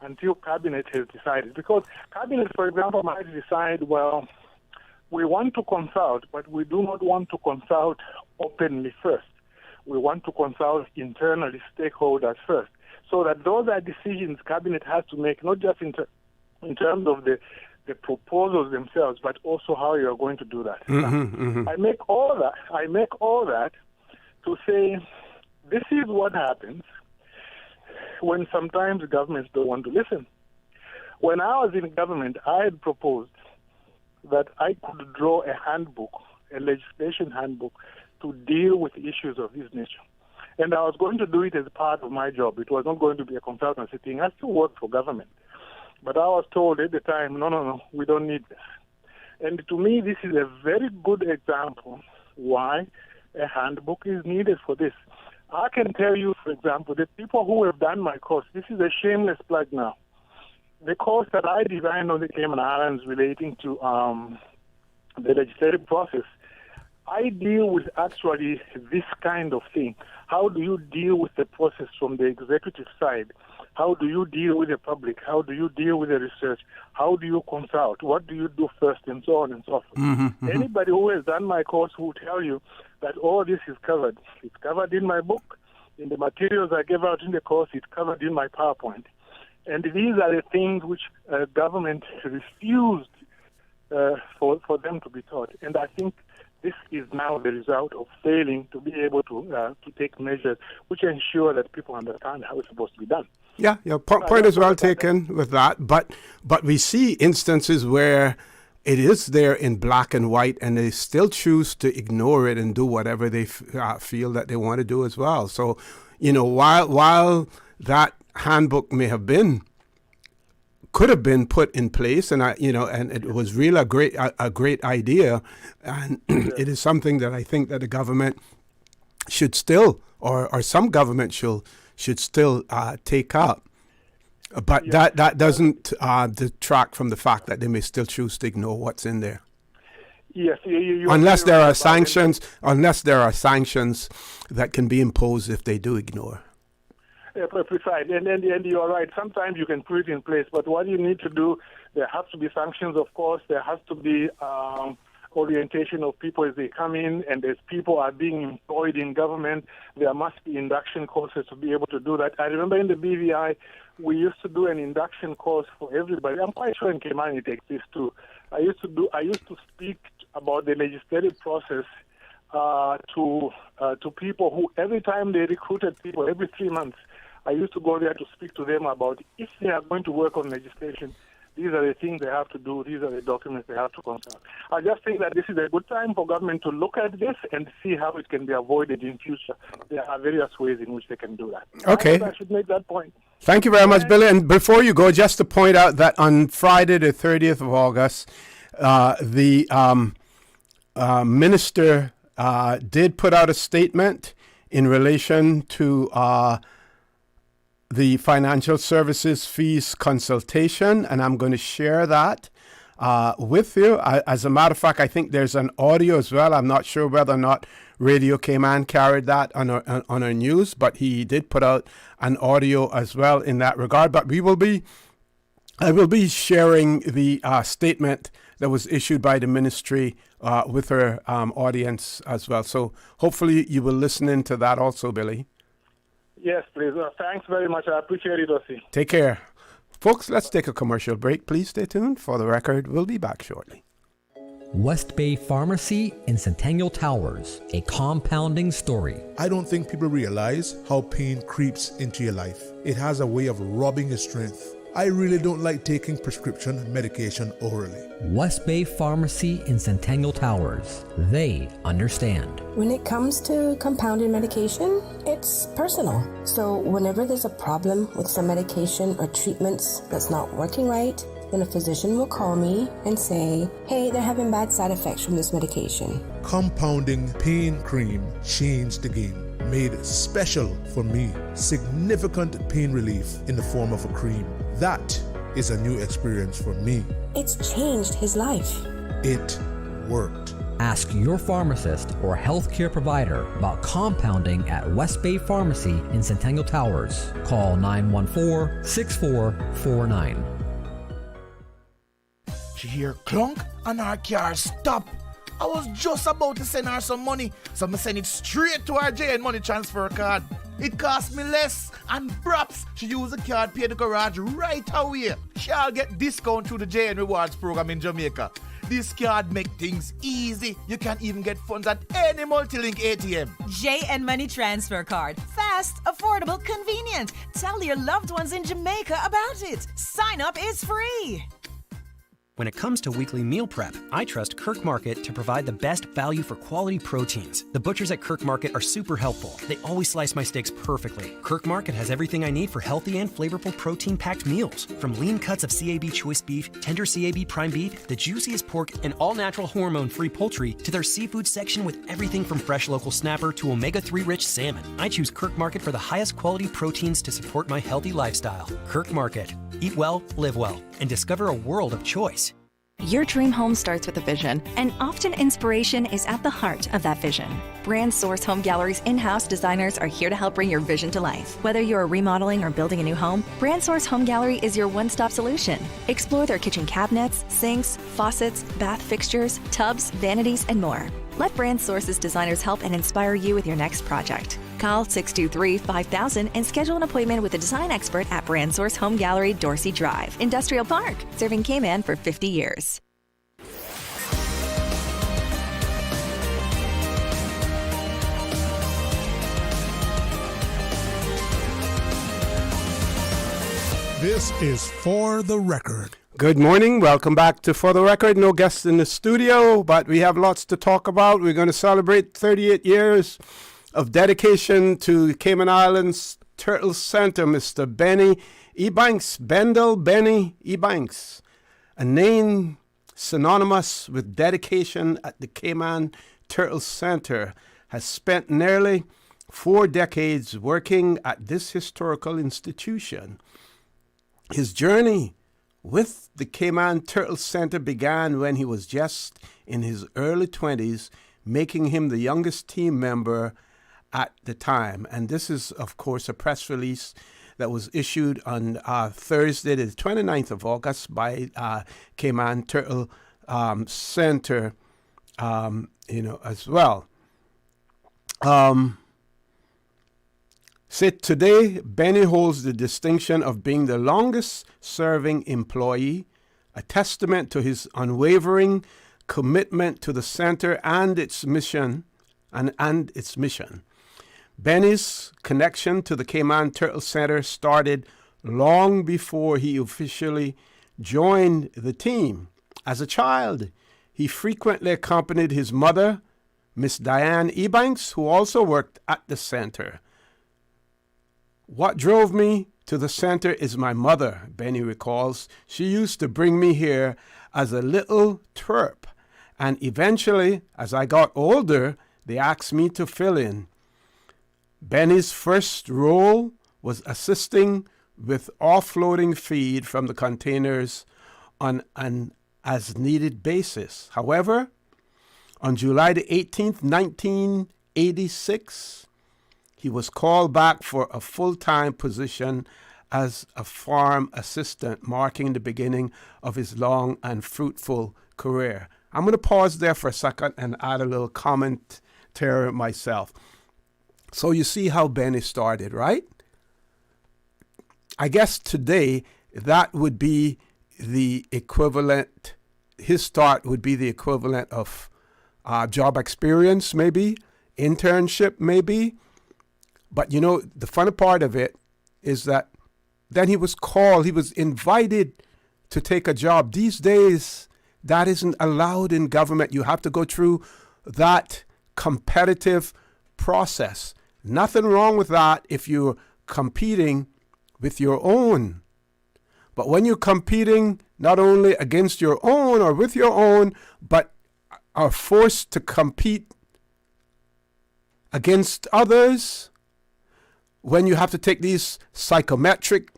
Speaker 9: until cabinet has decided. Because cabinet, for example, might decide, well, we want to consult, but we do not want to consult openly first. We want to consult internally stakeholders first. So that those are decisions cabinet has to make, not just in terms of the proposals themselves, but also how you are going to do that. I make all that to say this is what happens when sometimes governments don't want to listen. When I was in government, I had proposed that I could draw a handbook, a legislation handbook, to deal with issues of this nature. And I was going to do it as part of my job. It was not going to be a consultancy thing. I still work for government. But I was told at the time, no, we don't need this. And to me, this is a very good example why a handbook is needed for this. I can tell you, for example, the people who have done my course, this is a shameless plug now. The course that I designed on the Cayman Islands relating to the legislative process, I deal with actually this kind of thing. How do you deal with the process from the executive side? How do you deal with the public? How do you deal with the research? How do you consult? What do you do first? And so on and so forth. Anybody who has done my course will tell you that all this is covered. It's covered in my book, in the materials I gave out in the course, it's covered in my PowerPoint. And these are the things which government refused for them to be taught. And I think this is now the result of failing to be able to take measures which ensure that people understand how it's supposed to be done.
Speaker 6: Yeah, point is well taken with that. But we see instances where it is there in black and white, and they still choose to ignore it and do whatever they feel that they want to do as well. So, while that handbook could have been put in place, and and it was really a great idea, and it is something that I think that the government should still, or some government should still take up. But that doesn't detract from the fact that they may still choose to ignore what's in there.
Speaker 9: Yes,
Speaker 6: unless there are sanctions, that can be imposed if they do ignore.
Speaker 9: Precisely, and you're right. Sometimes you can put it in place, but what you need to do, there has to be sanctions, of course. There has to be orientation of people as they come in, and as people are being employed in government, there must be induction courses to be able to do that. I remember in the BVI, we used to do an induction course for everybody. I'm quite sure in Kimani it exists too. I used to speak about the legislative process to people who, every time they recruited people, every 3 months, I used to go there to speak to them about if they are going to work on legislation, these are the things they have to do, these are the documents they have to consult. I just think that this is a good time for government to look at this and see how it can be avoided in future. There are various ways in which they can do that.
Speaker 6: Okay.
Speaker 9: I should make that point.
Speaker 6: Thank you very much, Billy. And before you go, just to point out that on Friday, the 30th of August, the minister did put out a statement in relation to the financial services fees consultation, and I'm going to share that with you. As a matter of fact, I think there's an audio as well. I'm not sure whether or not Radio Cayman carried that on our news, but he did put out an audio as well in that regard. But I will be sharing the statement that was issued by the ministry with our audience as well. So hopefully you will listen into that also, Billy.
Speaker 9: Yes, please. Thanks very much. I appreciate it, Ossie.
Speaker 6: Take care. Folks, let's take a commercial break. Please stay tuned. For the record, we'll be back shortly.
Speaker 10: West Bay Pharmacy in Centennial Towers, a compounding story.
Speaker 4: I don't think people realize how pain creeps into your life. It has a way of robbing your strength. I really don't like taking prescription medication orally.
Speaker 10: West Bay Pharmacy in Centennial Towers. They understand.
Speaker 11: When it comes to compounded medication, it's personal. So whenever there's a problem with some medication or treatments that's not working right, then a physician will call me and say, hey, they're having bad side effects from this medication.
Speaker 4: Compounding pain cream changed the game. Made special for me. Significant pain relief in the form of a cream. That is a new experience for me.
Speaker 11: It's changed his life.
Speaker 4: It worked.
Speaker 10: Ask your pharmacist or healthcare provider about compounding at West Bay Pharmacy in Centennial Towers. Call 914-6449.
Speaker 13: She hear clunk and her car stop. I was just about to send her some money, so I send it straight to her JN Money Transfer card. It cost me less, and perhaps she use the card, pay the garage right away. She'll get discount through the JN Rewards program in Jamaica. This card make things easy. You can even get funds at any multi-link ATM.
Speaker 14: JN Money Transfer Card. Fast, affordable, convenient. Tell your loved ones in Jamaica about it. Sign up is free.
Speaker 15: When it comes to weekly meal prep, I trust Kirk Market to provide the best value for quality proteins. The butchers at Kirk Market are super helpful. They always slice my steaks perfectly. Kirk Market has everything I need for healthy and flavorful protein-packed meals. From lean cuts of CAB choice beef, tender CAB prime beef, the juiciest pork, and all-natural hormone-free poultry, to their seafood section with everything from fresh local snapper to omega-3 rich salmon. I choose Kirk Market for the highest quality proteins to support my healthy lifestyle. Kirk Market. Eat well, live well, and discover a world of choice.
Speaker 16: Your dream home starts with a vision, and often inspiration is at the heart of that vision. Brand Source Home Gallery's in-house designers are here to help bring your vision to life. Whether you're remodeling or building a new home, Brand Source Home Gallery is your one-stop solution. Explore their kitchen cabinets, sinks, faucets, bath fixtures, tubs, vanities, and more. Let Brand Source's designers help and inspire you with your next project. Call 623-5000 and schedule an appointment with a design expert at Brand Source Home Gallery, Dorsey Drive, Industrial Park, serving Cayman for 50 years.
Speaker 4: This is For the Record.
Speaker 6: Good morning. Welcome back to For the Record. No guests in the studio, but we have lots to talk about. We're going to celebrate 38 years of dedication to Cayman Islands Turtle Center. Mr. Benny Ebanks, Benny Ebanks, a name synonymous with dedication at the Cayman Turtle Center, has spent nearly 4 decades working at this historical institution. His journey with the Cayman Turtle Center began when he was just in his early 20s, making him the youngest team member at the time. And this is, of course, a press release that was issued on Thursday, the 29th of August by Cayman Turtle Center, as well. Said today, Benny holds the distinction of being the longest-serving employee, a testament to his unwavering commitment to the center and its mission. Benny's connection to the Cayman Turtle Center started long before he officially joined the team. As a child, he frequently accompanied his mother, Miss Diane Ebanks, who also worked at the center. What drove me to the center is my mother, Benny recalls. She used to bring me here as a little twerp, and eventually, as I got older, they asked me to fill in. Benny's first role was assisting with offloading feed from the containers on an as-needed basis. However, on July the 18th, 1986, he was called back for a full-time position as a farm assistant, marking the beginning of his long and fruitful career. I'm going to pause there for a second and add a little commentary myself. So you see how Benny started, right? I guess today that would be the equivalent, his start would be the equivalent of job experience, maybe, internship, maybe. But, the funny part of it is that then he was called, he was invited to take a job. These days, that isn't allowed in government. You have to go through that competitive process. Nothing wrong with that if you're competing with your own. But when you're competing not only against your own or with your own, but are forced to compete against others, when you have to take these psychometric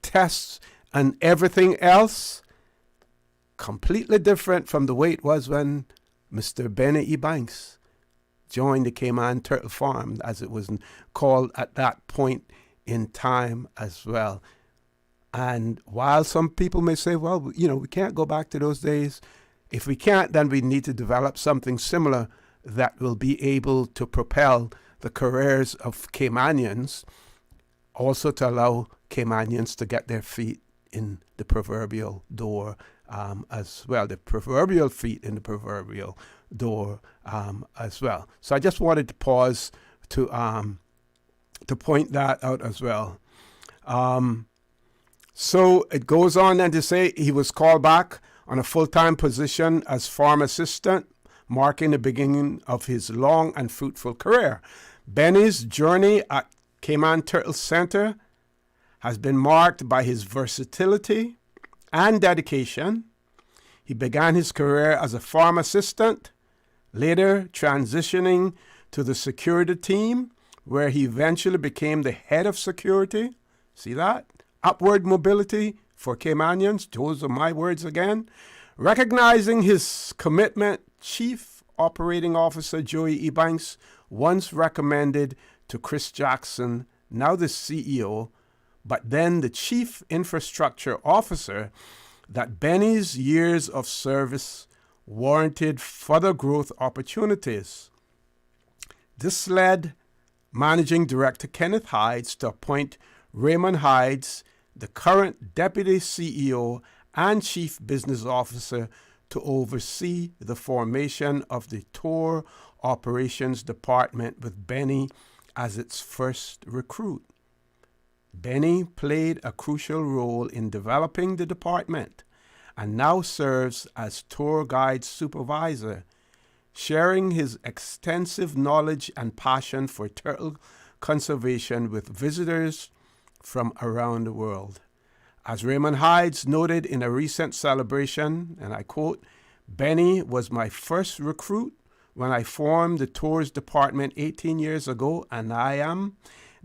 Speaker 6: tests and everything else, completely different from the way it was when Mr. Benny Ebanks joined the Cayman Turtle Farm, as it was called at that point in time as well. And while some people may say, well, we can't go back to those days, if we can't, then we need to develop something similar that will be able to propel the careers of Caymanians, also to allow Caymanians to get their feet in the proverbial door as well, the proverbial feet in the proverbial door as well. So I just wanted to pause to point that out as well. So it goes on then to say he was called back on a full-time position as farm assistant, marking the beginning of his long and fruitful career. Benny's journey at Cayman Turtle Center has been marked by his versatility and dedication. He began his career as a farm assistant, later transitioning to the security team, where he eventually became the head of security. See that? Upward mobility for Caymanians. Those are my words again. Recognizing his commitment, Chief Operating Officer Joey Ebanks once recommended to Chris Jackson, now the CEO, but then the Chief Infrastructure Officer, that Benny's years of service warranted further growth opportunities. This led Managing Director Kenneth Hides to appoint Raymond Hides, the current Deputy CEO and Chief Business Officer, to oversee the formation of the Tour Operations Department with Benny as its first recruit. Benny played a crucial role in developing the department and now serves as tour guide supervisor, sharing his extensive knowledge and passion for turtle conservation with visitors from around the world. As Raymond Hides noted in a recent celebration, and I quote, "Benny was my first recruit when I formed the tours department 18 years ago, and I am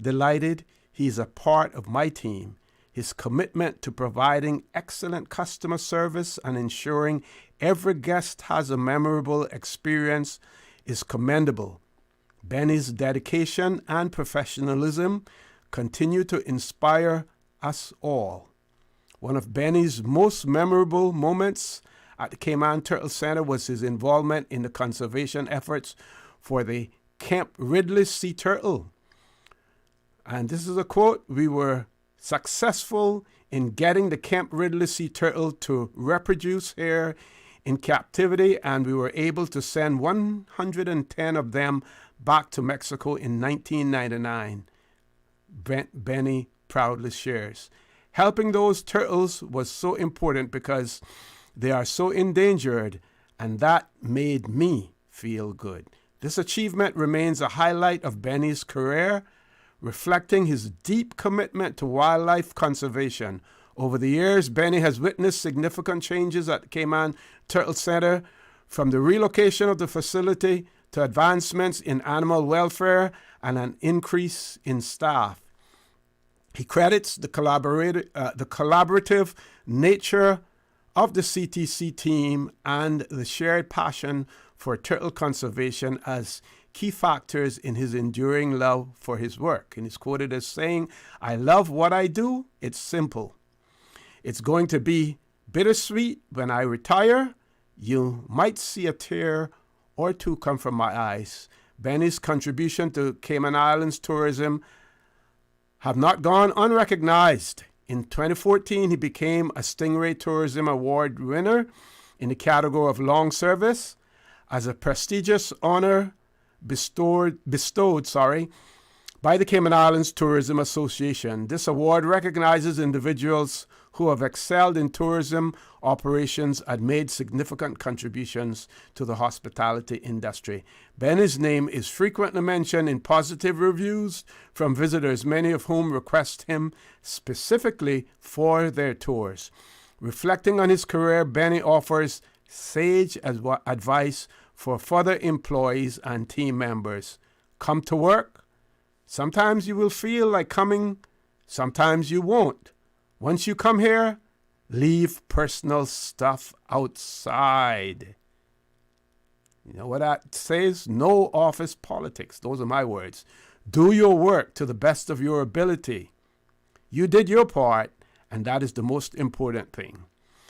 Speaker 6: delighted he's a part of my team. His commitment to providing excellent customer service and ensuring every guest has a memorable experience is commendable. Benny's dedication and professionalism continue to inspire us all." One of Benny's most memorable moments at the Cayman Turtle Center was his involvement in the conservation efforts for the Camp Ridley sea turtle. And this is a quote, "We were successful in getting the Camp Ridley sea turtle to reproduce here in captivity, and we were able to send 110 of them back to Mexico in 1999. Benny proudly shares. Helping those turtles was so important because they are so endangered, and that made me feel good. This achievement remains a highlight of Benny's career, reflecting his deep commitment to wildlife conservation. Over the years, Benny has witnessed significant changes at the Cayman Turtle Center, from the relocation of the facility to advancements in animal welfare and an increase in staff. He credits the collaborative nature of the CTC team and the shared passion for turtle conservation as key factors in his enduring love for his work. And he's quoted as saying, "I love what I do. It's simple. It's going to be bittersweet when I retire. You might see a tear or two come from my eyes." Benny's contribution to Cayman Islands tourism have not gone unrecognized. In 2014, he became a Stingray Tourism Award winner in the category of long service, as a prestigious honor bestowed by the Cayman Islands Tourism Association. This award recognizes individuals who have excelled in tourism operations and made significant contributions to the hospitality industry. Benny's name is frequently mentioned in positive reviews from visitors, many of whom request him specifically for their tours. Reflecting on his career, Benny offers sage advice for further employees and team members. Come to work. Sometimes you will feel like coming, sometimes you won't. Once you come here, leave personal stuff outside. You know what that says? No office politics. Those are my words. Do your work to the best of your ability. You did your part, and that is the most important thing.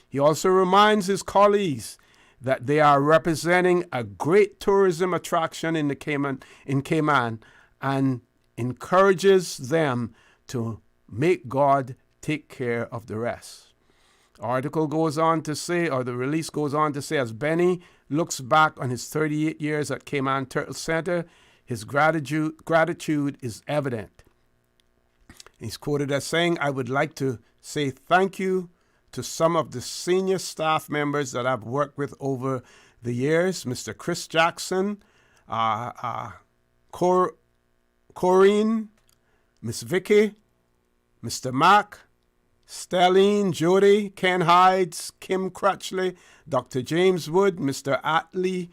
Speaker 6: He also reminds his colleagues that they are representing a great tourism attraction in Cayman, and encourages them to make God take care of the rest. The article goes on to say, or the release goes on to say, as Benny looks back on his 38 years at Cayman Turtle Center, his gratitude is evident. He's quoted as saying, "I would like to say thank you to some of the senior staff members that I've worked with over the years, Mr. Chris Jackson, Corinne, Miss Vicky, Mr. Mack, Stelline, Jody, Ken Hides, Kim Crutchley, Dr. James Wood, Mr. Atley,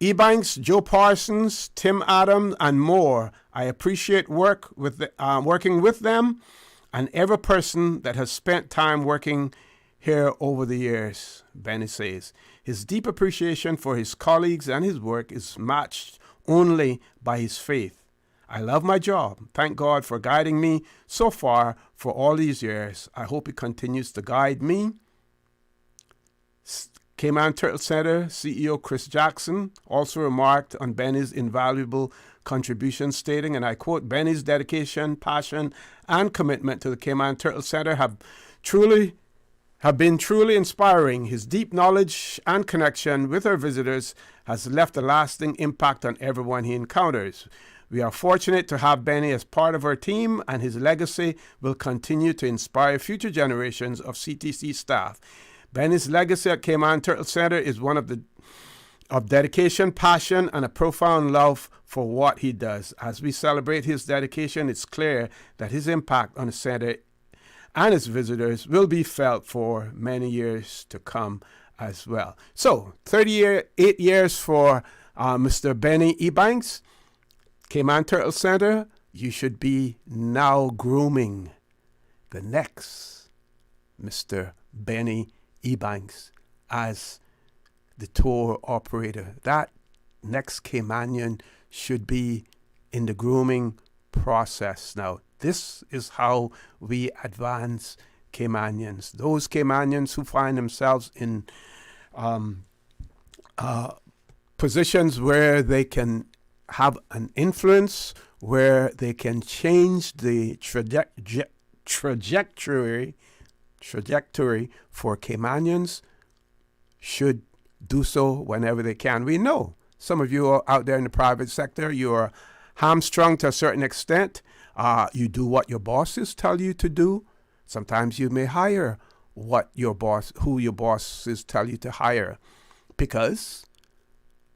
Speaker 6: Ebanks, Joe Parsons, Tim Adams, and more. I appreciate working with them and every person that has spent time working here over the years," Benny says. His deep appreciation for his colleagues and his work is matched only by his faith. "I love my job. Thank God for guiding me so far for all these years. I hope he continues to guide me." Cayman Turtle Center CEO Chris Jackson also remarked on Benny's invaluable contribution, stating, and I quote, "Benny's dedication, passion, and commitment to the Cayman Turtle Center have been truly inspiring. His deep knowledge and connection with our visitors has left a lasting impact on everyone he encounters. We are fortunate to have Benny as part of our team, and his legacy will continue to inspire future generations of CTC staff. Benny's legacy at Cayman Turtle Center is one of dedication, passion, and a profound love for what he does. As we celebrate his dedication, it's clear that his impact on the center and its visitors will be felt for many years to come as well. So, 38 years for Mr. Benny Ebanks. Cayman Turtle Center, you should be now grooming the next Mr. Benny Ebanks as the tour operator. That next Caymanian should be in the grooming process. Now, this is how we advance Caymanians. Those Caymanians who find themselves in positions where they can have an influence, where they can change the trajectory for Caymanians, should do so whenever they can. We know some of you are out there in the private sector, you are hamstrung to a certain extent. You do what your bosses tell you to do. Sometimes you may hire who your bosses tell you to hire, because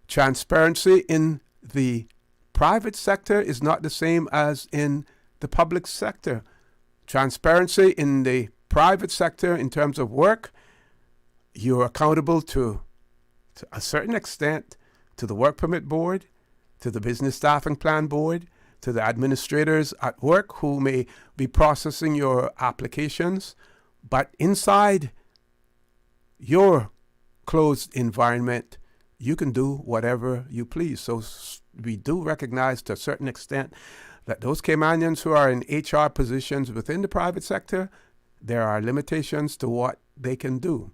Speaker 6: transparency in the private sector is not the same as in the public sector. Transparency in the private sector in terms of work, you're accountable to a certain extent to the work permit board, to the business staffing plan board, to the administrators at work who may be processing your applications. But inside your closed environment, you can do whatever you please. So we do recognize to a certain extent that those Caymanians who are in HR positions within the private sector, there are limitations to what they can do.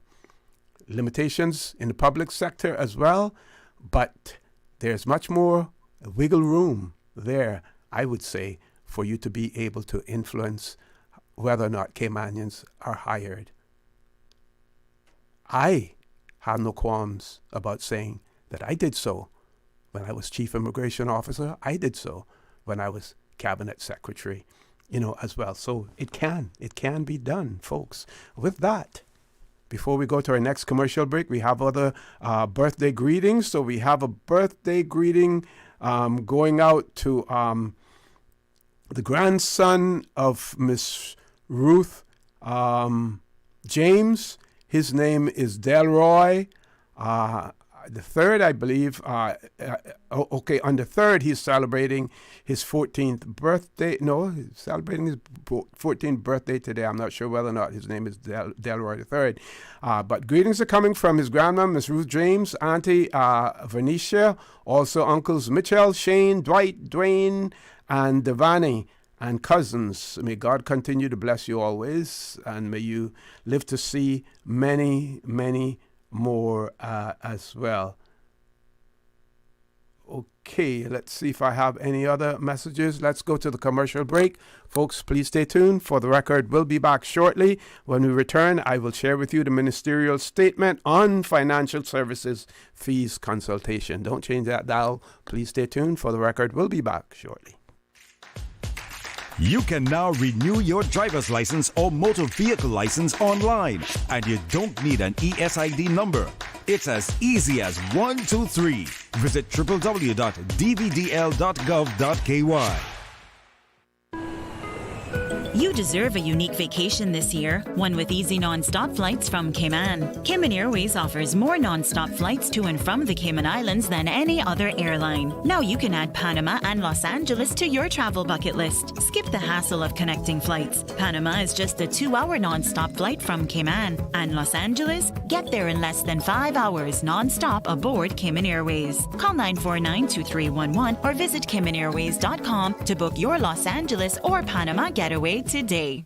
Speaker 6: Limitations in the public sector as well, but there's much more wiggle room there, I would say, for you to be able to influence whether or not Caymanians are hired. I have no qualms about saying that I did so when I was Chief Immigration Officer. I did so when I was Cabinet Secretary, as well. So it can be done, folks. With that, before we go to our next commercial break, we have other birthday greetings. So we have a birthday greeting going out to the grandson of Miss Ruth James. His name is Delroy. The third, I believe. On the third, he's celebrating his 14th birthday. No, he's celebrating his 14th birthday today. I'm not sure whether or not his name is Delroy the third. But greetings are coming from his grandma, Miss Ruth James, Auntie Venetia, also uncles Mitchell, Shane, Dwight, Dwayne, and Devani, and cousins. May God continue to bless you always, and may you live to see many, many more as well. Okay, let's see if I have any other messages. Let's go to the commercial break. Folks, please stay tuned. For the record, we'll be back shortly. When we return, I will share with you the ministerial statement on financial services fees consultation. Don't change that dial. Please stay tuned. For the record, we'll be back shortly.
Speaker 3: You can now renew your driver's license or motor vehicle license online, and you don't need an ESID number. It's as easy as 1, 2, 3. Visit www.dvdl.gov.ky.
Speaker 12: You deserve a unique vacation this year, one with easy non-stop flights from Cayman. Cayman Airways offers more non-stop flights to and from the Cayman Islands than any other airline. Now you can add Panama and Los Angeles to your travel bucket list. Skip the hassle of connecting flights. Panama is just a 2-hour non-stop flight from Cayman. And Los Angeles? Get there in less than 5 hours non-stop aboard Cayman Airways. Call 949-2311 or visit CaymanAirways.com to book your Los Angeles or Panama getaway today.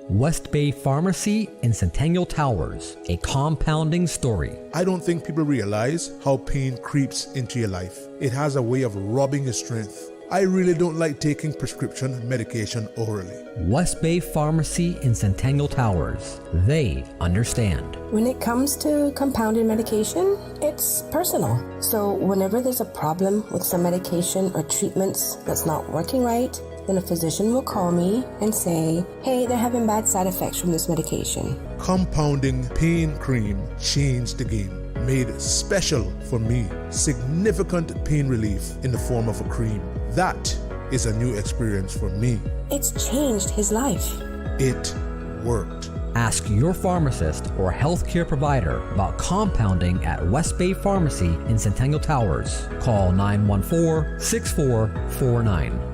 Speaker 10: West Bay Pharmacy in Centennial Towers, a compounding story.
Speaker 4: I don't think people realize how pain creeps into your life. It has a way of robbing your strength, I really don't like taking prescription medication orally.
Speaker 10: West Bay Pharmacy in Centennial Towers. They understand.
Speaker 11: When it comes to compounded medication, it's personal. So whenever there's a problem with some medication or treatments that's not working right, then a physician will call me and say, hey, they're having bad side effects from this medication.
Speaker 4: Compounding pain cream changed the game. Made special for me. Significant pain relief in the form of a cream. That is a new experience for me.
Speaker 11: It's changed his life.
Speaker 4: It worked.
Speaker 10: Ask your pharmacist or healthcare provider about compounding at West Bay Pharmacy in Centennial Towers. Call 914-6449.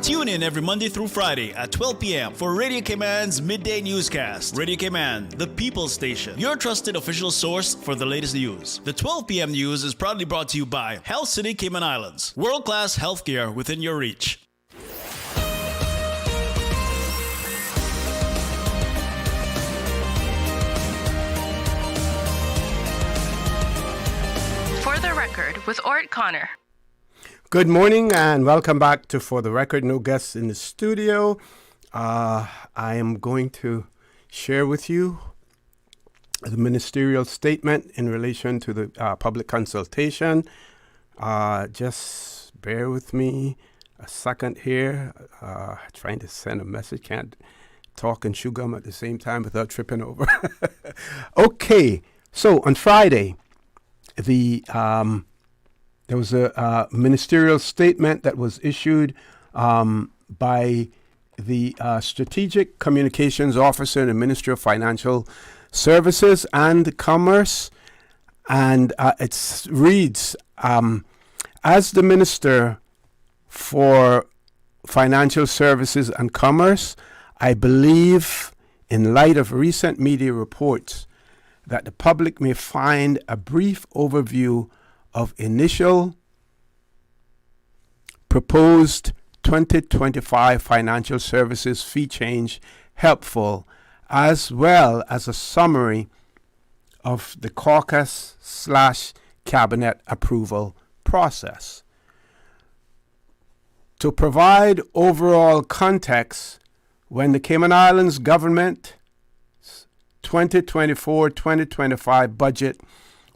Speaker 26: Tune in every Monday through Friday at 12 p.m. for Radio Cayman's Midday Newscast. Radio Cayman, the people's station. Your trusted official source for the latest news. The 12 p.m. news is proudly brought to you by Health City Cayman Islands. World-class healthcare within your reach.
Speaker 5: For the Record with Orrett Connor.
Speaker 6: Good morning and welcome back to For the Record. No guests in the studio. I am going to share with you the ministerial statement in relation to the public consultation. Just bear with me a second here. Trying to send a message. Can't talk and chew gum at the same time without tripping over. Okay, so on Friday, there was a ministerial statement that was issued by the Strategic Communications Officer in the Ministry of Financial Services and Commerce. And it reads, as the Minister for Financial Services and Commerce, I believe, in light of recent media reports, that the public may find a brief overview of initial proposed 2025 financial services fee change helpful, as well as a summary of the caucus/cabinet approval process. To provide overall context, when the Cayman Islands government 2024-2025 budget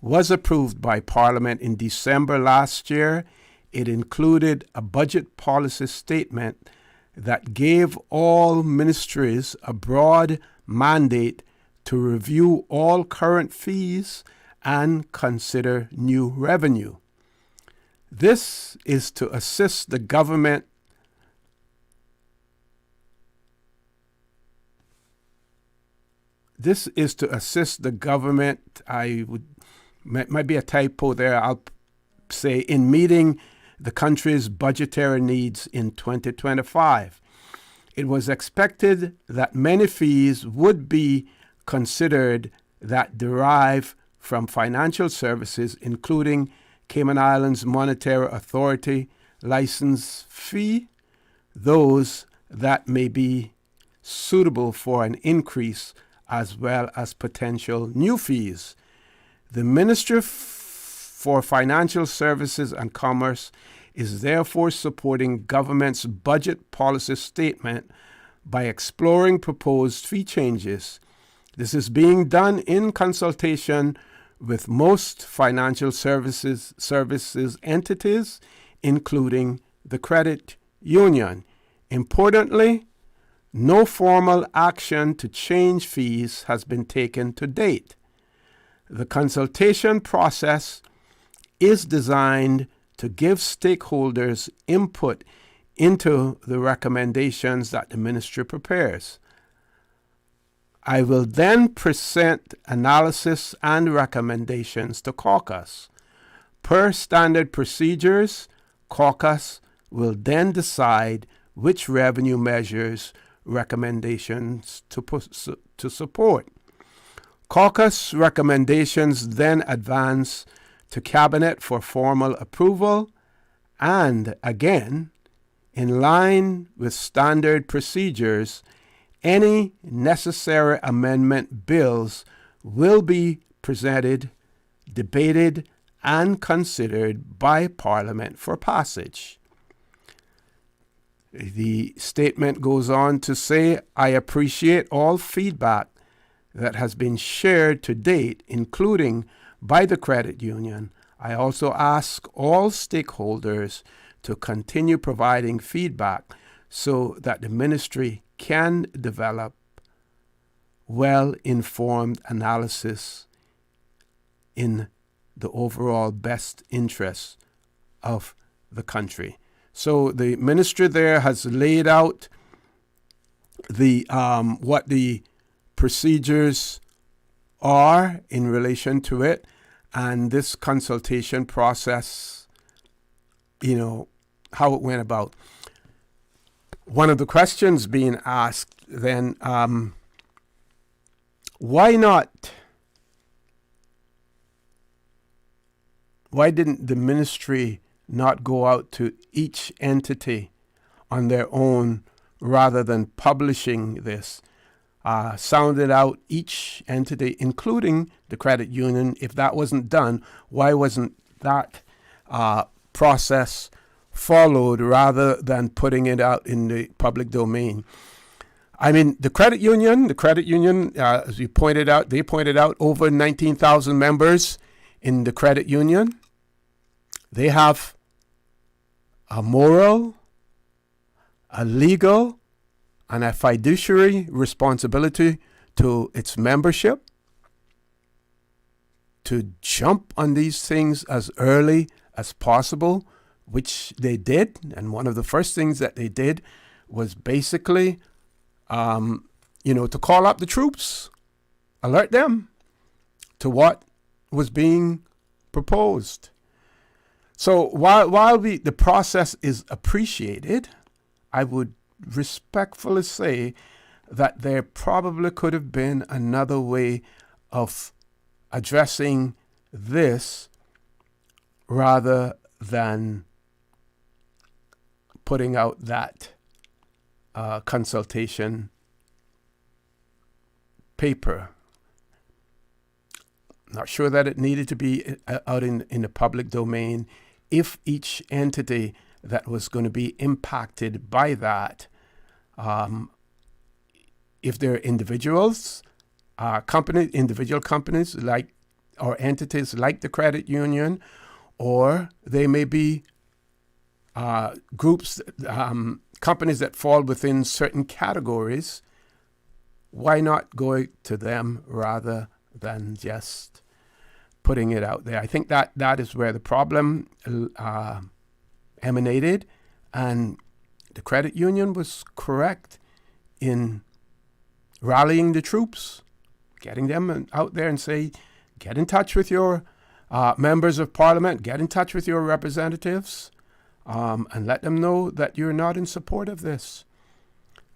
Speaker 6: was approved by Parliament in December last year, it included a budget policy statement that gave all ministries a broad mandate to review all current fees and consider new revenue. This is to assist the government might be a typo there. I'll say in meeting the country's budgetary needs in 2025. It was expected that many fees would be considered that derive from financial services, including Cayman Islands Monetary Authority license fee, those that may be suitable for an increase, as well as potential new fees. The Ministry for Financial Services and Commerce is therefore supporting government's budget policy statement by exploring proposed fee changes. This is being done in consultation with most financial services entities, including the credit union. Importantly, no formal action to change fees has been taken to date. The consultation process is designed to give stakeholders input into the recommendations that the ministry prepares. I will then present analysis and recommendations to caucus. Per standard procedures, caucus will then decide which revenue measures recommendations to support. Caucus recommendations then advance to Cabinet for formal approval, and again, in line with standard procedures, any necessary amendment bills will be presented, debated, and considered by Parliament for passage. The statement goes on to say, I appreciate all feedback that has been shared to date, including by the credit union. I also ask all stakeholders to continue providing feedback so that the ministry can develop well-informed analysis in the overall best interests of the country. So the minister there has laid out the what the procedures are in relation to it, and this consultation process, how it went about. One of the questions being asked then, why didn't the ministry not go out to each entity on their own rather than publishing this? Sounded out each entity, including the credit union. If that wasn't done, why wasn't that process followed rather than putting it out in the public domain? I mean, the credit union, as you pointed out, they pointed out over 19,000 members in the credit union. They have a moral, a legal, and a fiduciary responsibility to its membership to jump on these things as early as possible, which they did. And one of the first things that they did was basically, to call up the troops, alert them to what was being proposed. So while the process is appreciated, I would respectfully say that there probably could have been another way of addressing this rather than putting out that consultation paper. Not sure that it needed to be out in the public domain if each entity that was going to be impacted by that, if they're individuals, individual companies like or entities like the credit union, or they may be groups, companies that fall within certain categories. Why not go to them rather than just putting it out there? I think that is where the problem emanated, and the credit union was correct in rallying the troops, getting them out there and say, get in touch with your members of parliament, get in touch with your representatives, and let them know that you're not in support of this.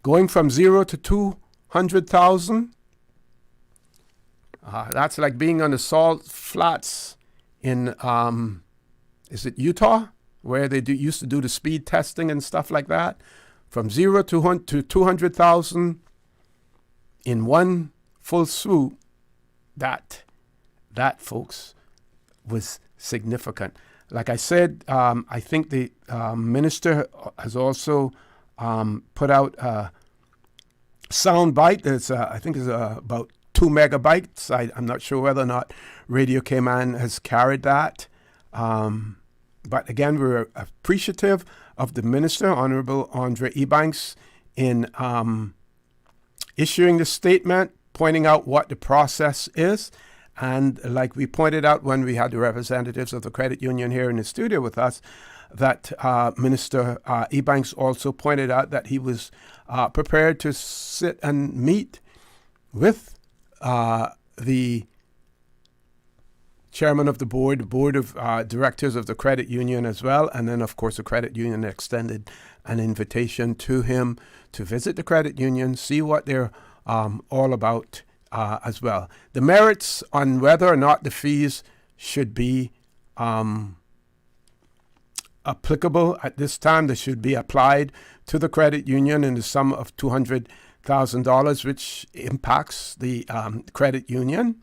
Speaker 6: Going from 0 to 200,000, that's like being on the salt flats in, is it Utah, where they used to do the speed testing and stuff like that. From 0 to 200,000 in one full swoop, that folks, was significant. Like I said, I think the minister has also put out a sound bite that's I think is about 2 megabytes. I'm not sure whether or not Radio Cayman has carried that. But again, we're appreciative of the minister, Honorable Andre Ebanks, in issuing the statement, pointing out what the process is. And like we pointed out when we had the representatives of the credit union here in the studio with us, that Minister Ebanks also pointed out that he was prepared to sit and meet with the chairman of the board of directors of the credit union as well. And then, of course, the credit union extended an invitation to him to visit the credit union, see what they're all about as well. The merits on whether or not the fees should be applicable at this time, they should be applied to the credit union in the sum of $200,000, which impacts the credit union.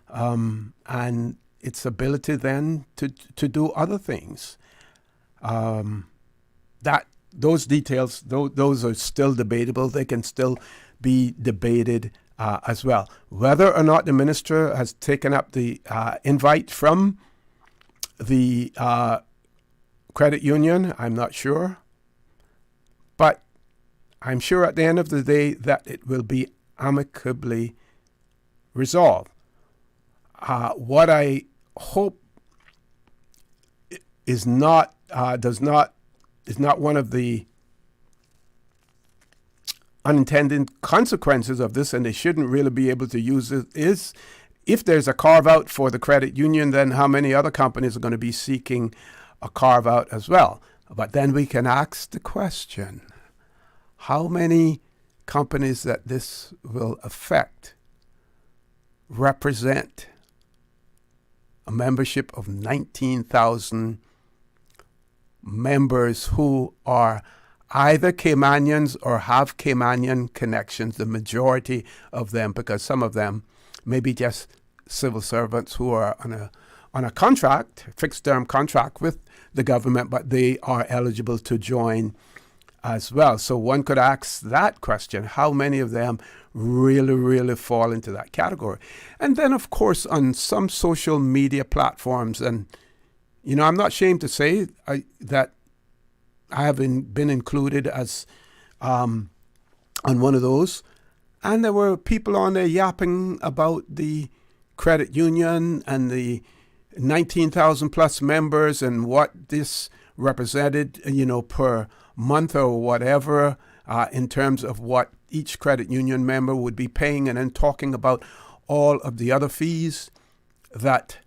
Speaker 6: And its ability then to do other things. Those details, those are still debatable. They can still be debated as well. Whether or not the minister has taken up the invite from the credit union, I'm not sure. But I'm sure at the end of the day that it will be amicably resolved. What I hope is not one of the unintended consequences of this, and they shouldn't really be able to use it, is if there's a carve-out for the credit union, then how many other companies are going to be seeking a carve-out as well? But then we can ask the question, how many companies that this will affect represent a membership of 19,000 members who are either Caymanians or have Caymanian connections, the majority of them, because some of them may be just civil servants who are on a contract, fixed-term contract with the government, but they are eligible to join as well. So one could ask that question, how many of them really fall into that category? And then, of course, on some social media platforms, and, you know, I'm not ashamed to say that I have been included as on one of those, and there were people on there yapping about the credit union and the 19,000 plus members and what this represented, you know, per month or whatever, in terms of what each credit union member would be paying, and then talking about all of the other fees that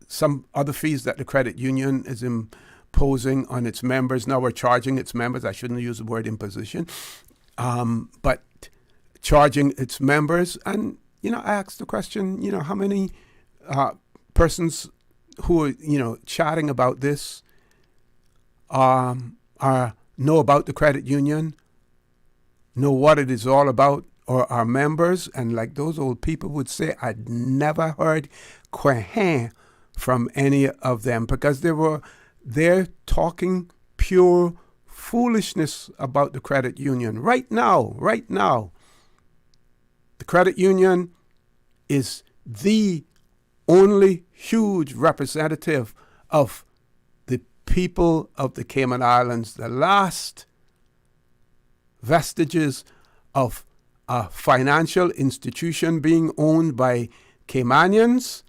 Speaker 6: some other fees that the credit union is imposing on its members. Now we're charging its members. I shouldn't use the word imposition, but charging its members. And, you know, I asked the question, you know, how many persons who are, you know, chatting about this know about the credit union, know what it is all about, or are members. And like those old people would say, I'd never heard quahin from any of them, because they're talking pure foolishness about the credit union. Right now, the credit union is the only huge representative of the people of the Cayman Islands, the last vestiges of a financial institution being owned by Caymanians.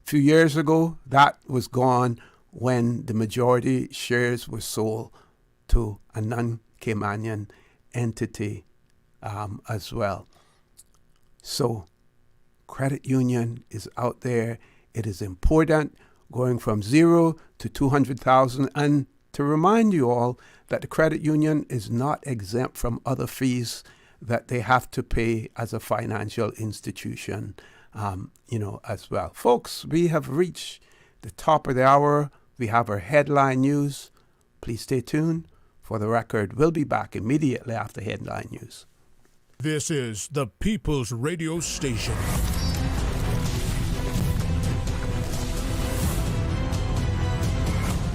Speaker 6: A few years ago, that was gone when the majority shares were sold to a non-Caymanian entity as well. So credit union is out there. It is important, going from 0 to 200,000. And to remind you all that the credit union is not exempt from other fees that they have to pay as a financial institution, you know, as well. Folks, we have reached the top of the hour. We have our headline news. Please stay tuned. For the record, we'll be back immediately after headline news.
Speaker 4: This is the People's Radio Station.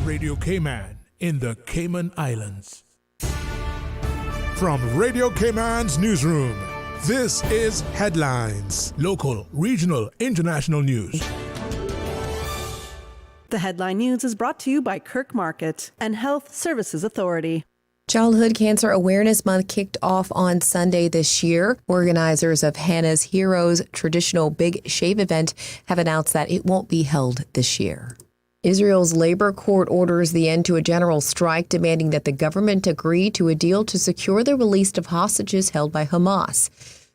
Speaker 4: Radio Cayman in the Cayman Islands. From Radio Cayman's newsroom, this is Headlines. Local, regional, international news.
Speaker 1: The headline news is brought to you by Kirk Market and Health Services Authority.
Speaker 7: Childhood Cancer Awareness Month kicked off on Sunday this year. Organizers of Hannah's Heroes traditional Big Shave event have announced that it won't be held this year. Israel's labor court orders the end to a general strike, demanding that the government agree to a deal to secure the release of hostages held by Hamas.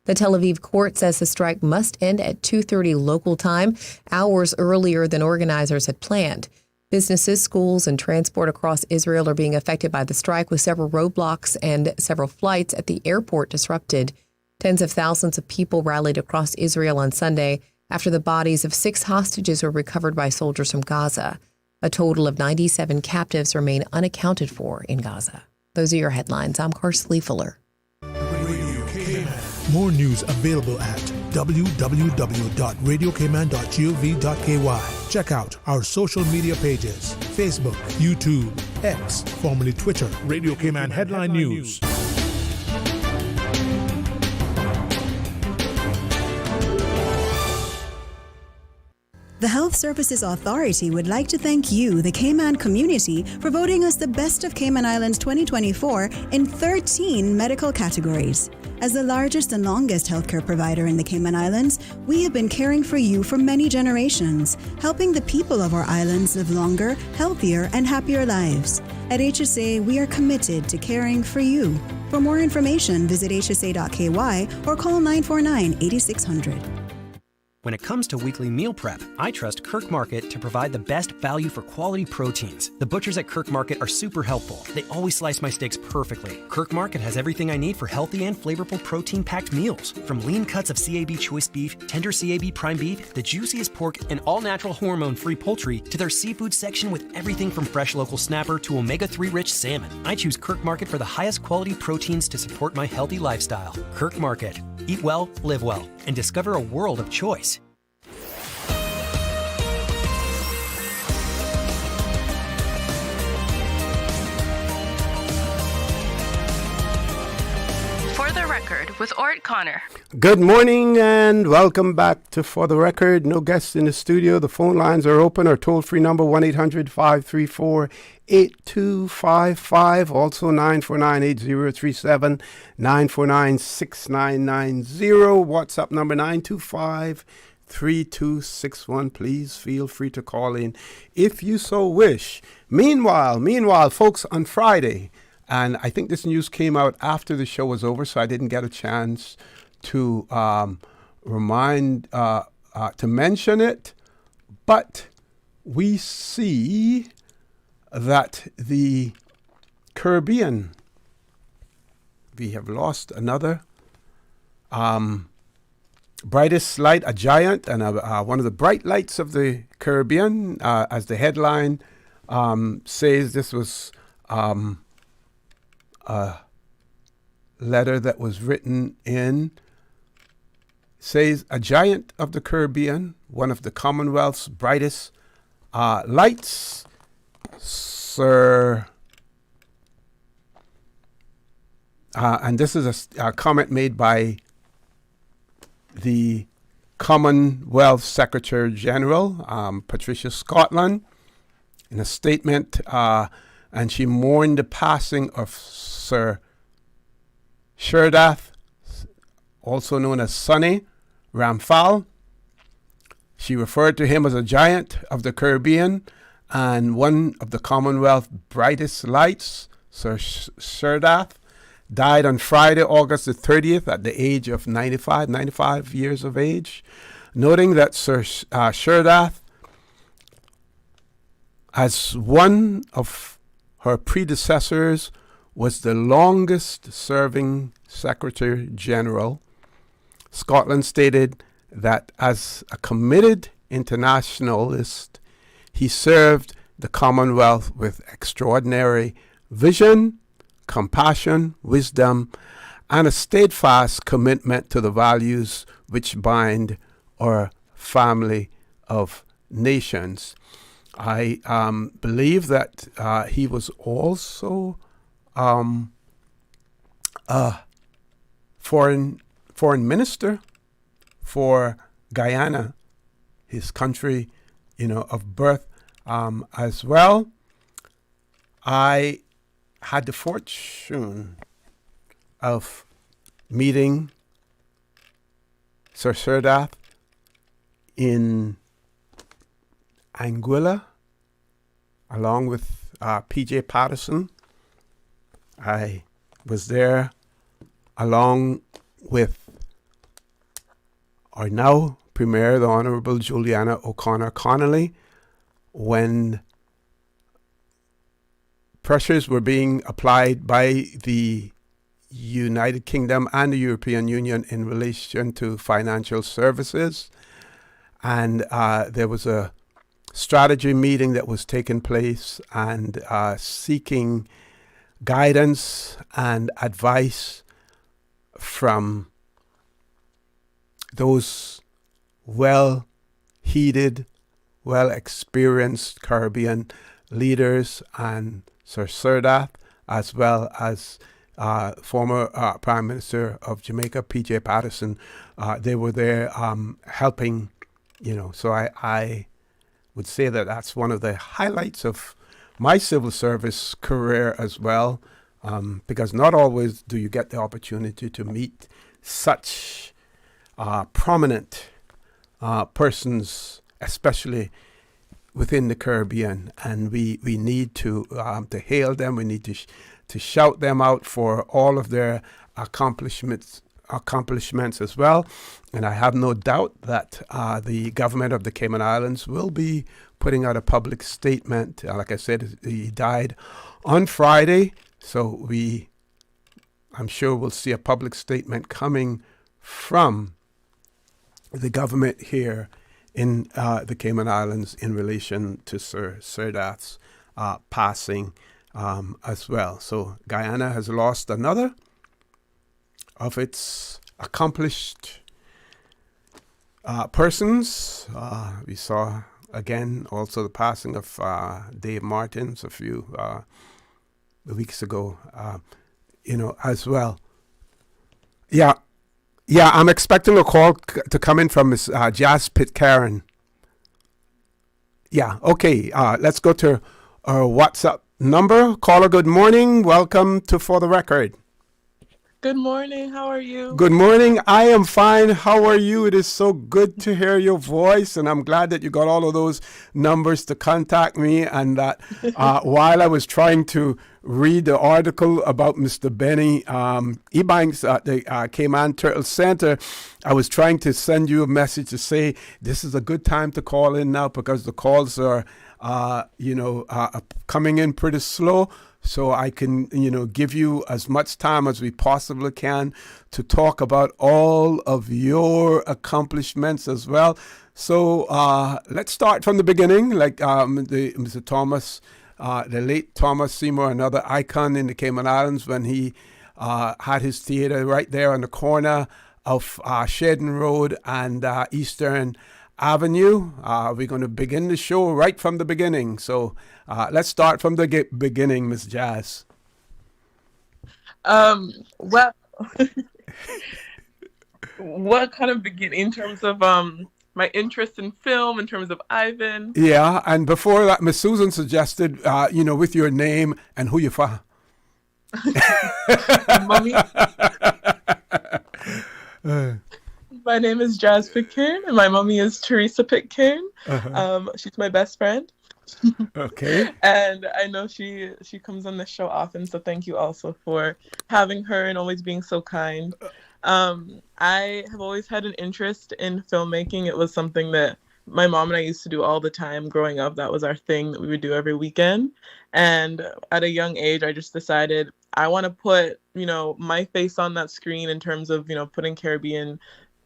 Speaker 7: The Tel Aviv court says the strike must end at 2:30 local time, hours earlier than organizers had planned. Businesses, schools, and transport across Israel are being affected by the strike, with several roadblocks and several flights at the airport disrupted. Tens of thousands of people rallied across Israel on Sunday after the bodies of 6 hostages were recovered by soldiers from Gaza. A total of 97 captives remain unaccounted for in Gaza. Those are your headlines. I'm Carsley Fuller.
Speaker 4: More news available at www.radiocayman.gov.ky. Check out our social media pages: Facebook, YouTube, X, formerly Twitter, Radio Cayman Headline News.
Speaker 8: The Health Services Authority would like to thank you, the Cayman community, for voting us the Best of Cayman Islands 2024 in 13 medical categories. As the largest and longest healthcare provider in the Cayman Islands, we have been caring for you for many generations, helping the people of our islands live longer, healthier, and happier lives. At HSA, we are committed to caring for you. For more information, visit hsa.ky or call 949-8600.
Speaker 15: When it comes to weekly meal prep, I trust Kirk Market to provide the best value for quality proteins. The butchers at Kirk Market are super helpful. They always slice my steaks perfectly. Kirk Market has everything I need for healthy and flavorful protein-packed meals. From lean cuts of CAB choice beef, tender CAB prime beef, the juiciest pork, and all-natural hormone-free poultry, to their seafood section with everything from fresh local snapper to omega-3 rich salmon. I choose Kirk Market for the highest quality proteins to support my healthy lifestyle. Kirk Market. Eat well, live well, and discover a world of choice.
Speaker 5: For the Record with Orrett Connor.
Speaker 6: Good morning and welcome back to For the Record. No guests in the studio. The phone lines are open. Our toll-free number 1-800-534-8255. Also 949-8037, 949-6990. WhatsApp number 925-3261. Please feel free to call in if you so wish. Meanwhile, folks, on Friday, and I think this news came out after the show was over, so I didn't get a chance to mention it. But we see that the Caribbean, we have lost another brightest light, a giant, and one of the bright lights of the Caribbean, as the headline says. This was a letter that was written in, says, a giant of the Caribbean, one of the Commonwealth's brightest lights, Sir, and this is a comment made by the Commonwealth Secretary General, Patricia Scotland, in a statement, and she mourned the passing of Sir Sherdath, also known as Sonny Ramphal. She referred to him as a giant of the Caribbean and one of the Commonwealth's brightest lights. Sir Sherdath died on Friday, August the 30th at the age of 95 years of age, noting that Sir Sherdath, as one of her predecessors, was the longest serving Secretary General. Scotland stated that as a committed internationalist, he served the Commonwealth with extraordinary vision, compassion, wisdom, and a steadfast commitment to the values which bind our family of nations. I believe that he was also foreign minister for Guyana, his country, of birth, as well. I had the fortune of meeting Sir Sherdath in Anguilla, along with P.J. Patterson. I was there along with our now Premier, the Honourable Juliana O'Connor Connolly, when pressures were being applied by the United Kingdom and the European Union in relation to financial services. And there was a strategy meeting that was taking place, and seeking guidance and advice from those well-heeded, well-experienced Caribbean leaders and Sir Sirdath, as well as former Prime Minister of Jamaica, P.J. Patterson. They were there helping, so I would say that that's one of the highlights of my civil service career as well, because not always do you get the opportunity to meet such prominent persons, especially within the Caribbean, and we need to hail them. We need to shout them out for all of their accomplishments as well. And I have no doubt that the government of the Cayman Islands will be putting out a public statement. Like I said, he died on Friday, so I'm sure we'll see a public statement coming from the government here in the Cayman Islands in relation to Sir Sirdath's passing as well. So Guyana has lost another of its accomplished persons. We saw again also the passing of Dave Martins a few weeks ago, as well. Yeah, I'm expecting a call to come in from Miss Jazz Pitcairn. Yeah, okay. Let's go to our WhatsApp number. Caller, good morning. Welcome to For the Record.
Speaker 17: Good morning. How are you?
Speaker 6: Good morning. I am fine. How are you? It is so good to hear your voice, and I'm glad that you got all of those numbers to contact me, and that while I was trying to read the article about Mr. Benny Ebanks at the Cayman Turtle Center, I was trying to send you a message to say this is a good time to call in now because the calls are, coming in pretty slow. So I can, give you as much time as we possibly can to talk about all of your accomplishments as well. So let's start from the beginning, like Mr. Thomas, the late Thomas Seymour, another icon in the Cayman Islands, when he had his theater right there on the corner of Shedden Road and Eastern Avenue. We're going to begin the show right from the beginning. So let's start from the beginning, Miss Jazz.
Speaker 17: Well, what kind of begin in terms of my interest in film, in terms of Ivan?
Speaker 6: Yeah, and before that, Miss Susan suggested, with your name and who you for.
Speaker 17: Mommy. My name is Jazz Pitcairn, and my mommy is Teresa Pitcairn. She's my best friend.
Speaker 6: Okay.
Speaker 17: And I know she comes on this show often, so thank you also for having her and always being so kind. I have always had an interest in filmmaking. It was something that my mom and I used to do all the time growing up. That was our thing that we would do every weekend. And at a young age, I just decided I want to put, my face on that screen in terms of, putting Caribbean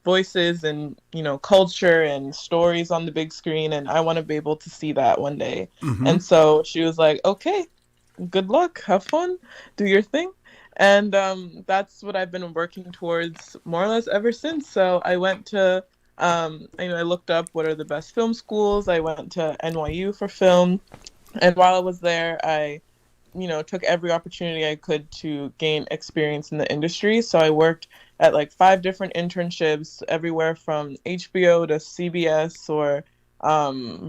Speaker 17: voices and, culture and stories on the big screen. And I want to be able to see that one day. Mm-hmm. And so she was like, okay, good luck, have fun, do your thing. And that's what I've been working towards more or less ever since. So I went to, I looked up what are the best film schools. I went to NYU for film. And while I was there, I, took every opportunity I could to gain experience in the industry. So I worked at like 5 different internships, everywhere from HBO to CBS or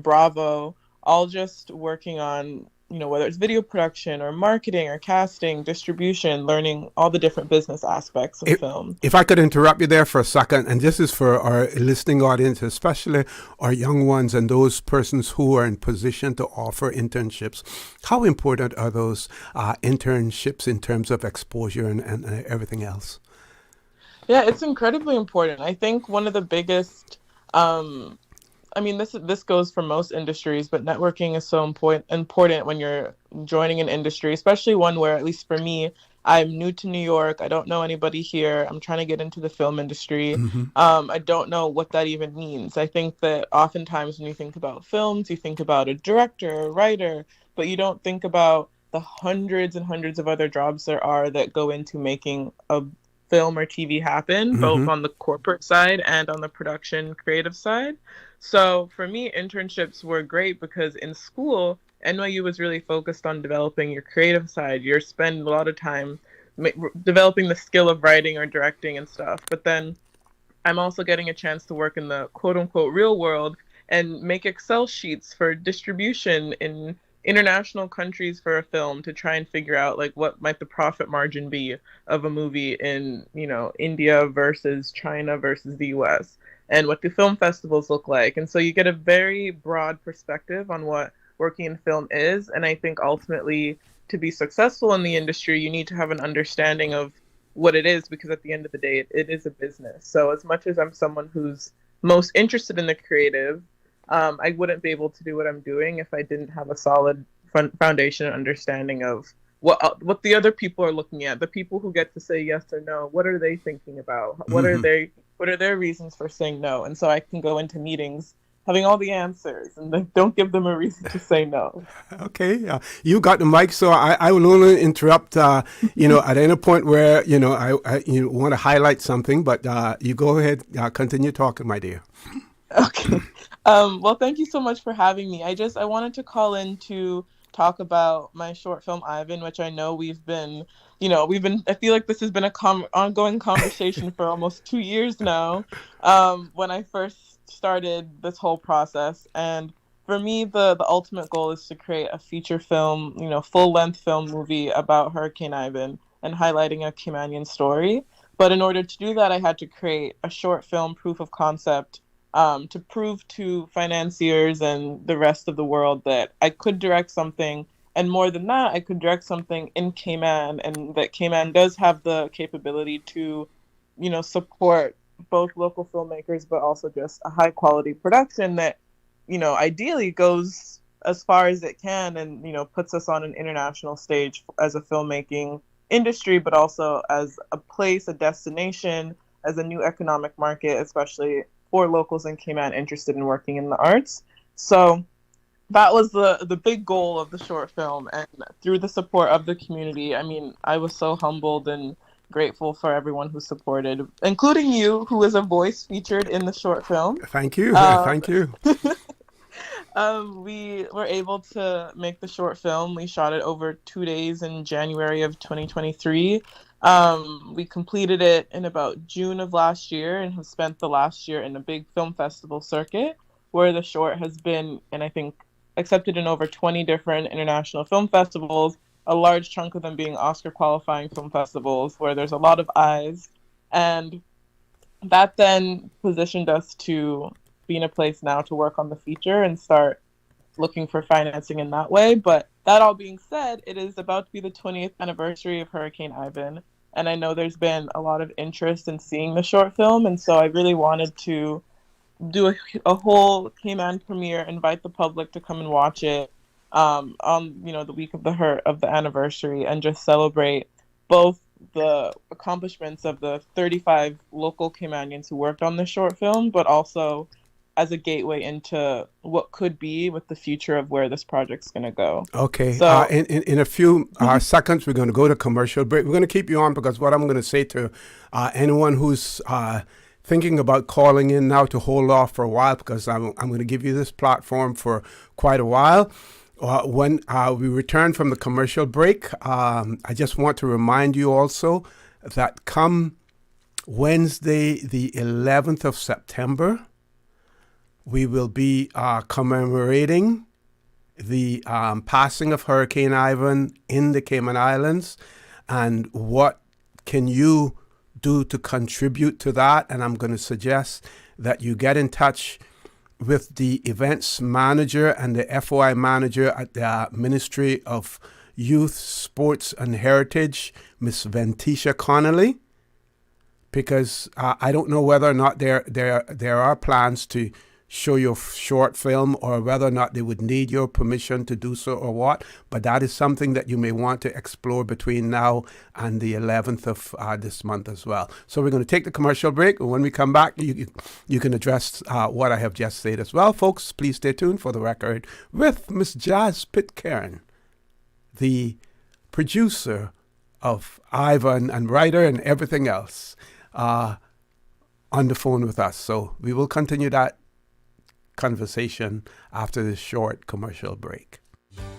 Speaker 17: Bravo, all just working on, whether it's video production or marketing or casting, distribution, learning all the different business aspects of film.
Speaker 6: If I could interrupt you there for a second, and this is for our listening audience, especially our young ones and those persons who are in position to offer internships. How important are those internships in terms of exposure and everything else?
Speaker 17: Yeah, it's incredibly important. I think one of the biggest, this goes for most industries, but networking is so important when you're joining an industry, especially one where, at least for me, I'm new to New York. I don't know anybody here. I'm trying to get into the film industry. Mm-hmm. I don't know what that even means. I think that oftentimes when you think about films, you think about a director, a writer, but you don't think about the hundreds and hundreds of other jobs there are that go into making a film or TV happen, both on the corporate side and on the production creative side. So for me, internships were great because in school, NYU was really focused on developing your creative side. You're spending a lot of time developing the skill of writing or directing and stuff. But then I'm also getting a chance to work in the quote unquote real world and make Excel sheets for distribution in international countries for a film to try and figure out like what might the profit margin be of a movie in, India versus China versus the US, and what the film festivals look like. And so you get a very broad perspective on what working in film is. And I think ultimately to be successful in the industry, you need to have an understanding of what it is, because at the end of the day, it is a business. So as much as I'm someone who's most interested in the creative, I wouldn't be able to do what I'm doing if I didn't have a solid foundation and understanding of what the other people are looking at, the people who get to say yes or no. What are they thinking about? What are their reasons for saying no? And so I can go into meetings having all the answers, and then don't give them a reason to say no.
Speaker 6: Okay, you got the mic, so I will only interrupt, at any point where, I want to highlight something, but you go ahead, continue talking, my dear.
Speaker 17: Okay. Well, thank you so much for having me. I wanted to call in to talk about my short film, Ivan, which I know I feel like this has been ongoing conversation for almost 2 years now, when I first started this whole process. And for me, the ultimate goal is to create a feature film, full-length film movie about Hurricane Ivan and highlighting a Caymanian story. But in order to do that, I had to create a short film proof of concept to prove to financiers and the rest of the world that I could direct something. And more than that, I could direct something in Cayman, and that Cayman does have the capability to, support both local filmmakers, but also just a high quality production that, ideally goes as far as it can and, puts us on an international stage as a filmmaking industry, but also as a place, a destination, as a new economic market, especially for locals in Cayman interested in working in the arts. So that was the big goal of the short film. And through the support of the community, I was so humbled and grateful for everyone who supported, including you, who is a voice featured in the short film.
Speaker 6: Thank you. Thank you.
Speaker 17: We were able to make the short film. We shot it over 2 days in January of 2023. We completed it in about June of last year and have spent the last year in a big film festival circuit where the short has been, and I think, accepted in over 20 different international film festivals, a large chunk of them being Oscar qualifying film festivals where there's a lot of eyes. And that then positioned us to be in a place now to work on the feature and start looking for financing in that way. But that all being said, it is about to be the 20th anniversary of Hurricane Ivan. And I know there's been a lot of interest in seeing the short film. And so I really wanted to do a whole Cayman premiere, invite the public to come and watch it on the week of the anniversary, and just celebrate both the accomplishments of the 35 local Caymanians who worked on the short film, but also as a gateway into what could be with the future of where this project's going to go.
Speaker 6: Okay.
Speaker 17: So,
Speaker 6: in a few seconds, we're going to go to commercial break. We're going to keep you on because what I'm going to say to anyone who's thinking about calling in now to hold off for a while, because I'm going to give you this platform for quite a while. When we return from the commercial break, I just want to remind you also that come Wednesday, the 11th of September, we will be commemorating the passing of Hurricane Ivan in the Cayman Islands, and what can you do to contribute to that. And I'm going to suggest that you get in touch with the events manager and the FOI manager at the Ministry of Youth, Sports and Heritage, Miss Ventisha Connolly, because I don't know whether or not there are plans to show your short film, or whether or not they would need your permission to do so or what. But that is something that you may want to explore between now and the 11th of this month as well. So we're going to take the commercial break. And when we come back, you can address what I have just said as well. Folks, please stay tuned for the record with Miss Jazz Pitcairn, the producer of Ivan and Ryder and everything else on the phone with us. So we will continue that conversation after this short commercial break.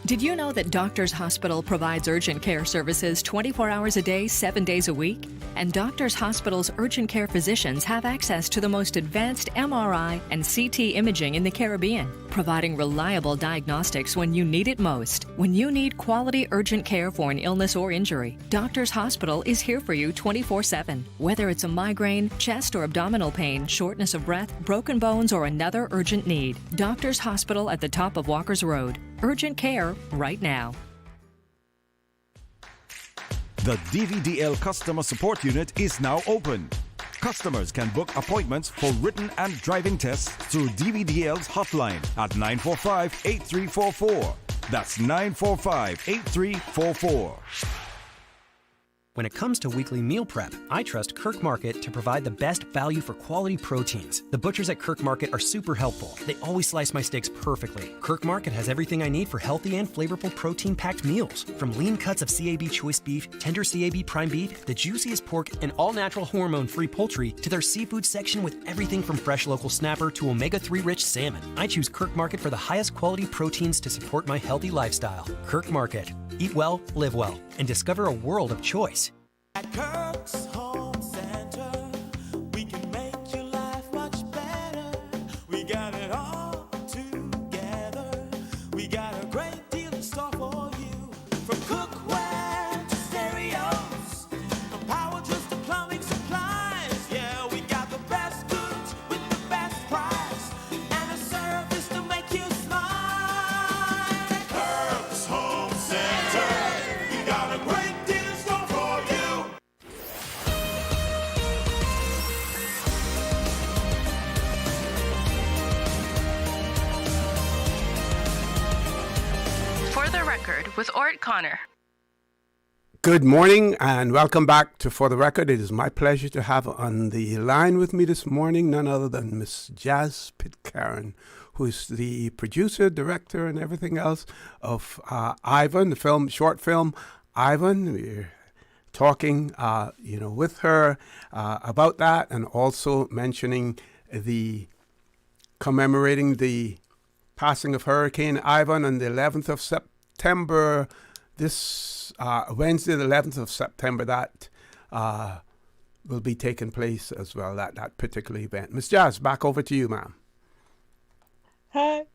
Speaker 2: Did you know that Doctors Hospital provides urgent care services 24 hours a day, 7 days a week? And Doctors Hospital's urgent care physicians have access to the most advanced MRI and CT imaging in the Caribbean, providing reliable diagnostics when you need it most. When you need quality urgent care for an illness or injury, Doctors Hospital is here for you 24/7. Whether it's a migraine, chest or abdominal pain, shortness of breath, broken bones, or another urgent need, Doctors Hospital at the top of Walker's Road. Urgent care right now.
Speaker 3: The DVDL Customer Support Unit is now open. Customers can book appointments for written and driving tests through DVDL's hotline at 945-8344. That's 945-8344.
Speaker 15: When it comes to weekly meal prep, I trust Kirk Market to provide the best value for quality proteins. The butchers at Kirk Market are super helpful. They always slice my steaks perfectly. Kirk Market has everything I need for healthy and flavorful protein-packed meals. From lean cuts of CAB choice beef, tender CAB prime beef, the juiciest pork, and all-natural hormone-free poultry, to their seafood section with everything from fresh local snapper to omega-3 rich salmon. I choose Kirk Market for the highest quality proteins to support my healthy lifestyle. Kirk Market. Eat well, live well, and discover a world of choice.
Speaker 18: At Kirk's Home Center, we can make your life much better. We got it all together. We got a great deal in store for you. From cookware to stereos, from power tools to plumbing supplies. Yeah, we got the best goods with the best price, and a service to make you smile. At Kirk's Home Center, we got a great deal in store for you.
Speaker 5: For the Record with Orrett Connor.
Speaker 6: Good morning and welcome back to For the Record. It is my pleasure to have on the line with me this morning none other than Miss Jazz Pitcairn, who is the producer, director, and everything else of Ivan, the short film Ivan. We're talking, with her about that, and also mentioning commemorating the passing of Hurricane Ivan on the 11th of September, this Wednesday, the 11th of September, that will be taking place as well, that particular event. Miss Jazz, back over to you, ma'am.
Speaker 17: Hi.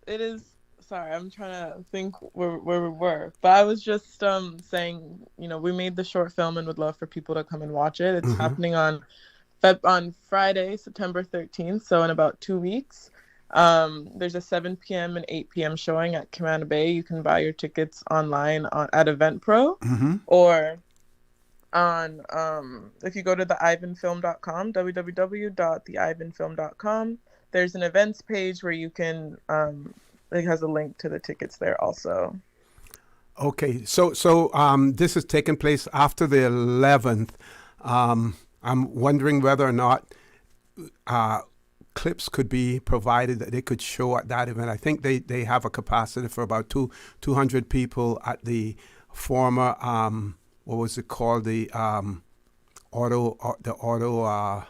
Speaker 17: It is, sorry, I'm trying to think where we were. But I was just saying, we made the short film and would love for people to come and watch it. It's happening on Friday, September 13th, so in about 2 weeks. There's a 7 p.m. and 8 p.m. showing at Camana Bay. You can buy your tickets online at Eventpro, or on if you go to theivanfilm.com, www.theivanfilm.com, there's an events page where you can it has a link to the tickets there also.
Speaker 6: Okay, so this is taking place after the 11th. I'm wondering whether or not clips could be provided that they could show at that event. I think they have a capacity for about 200 people at the former, what was it called? The auto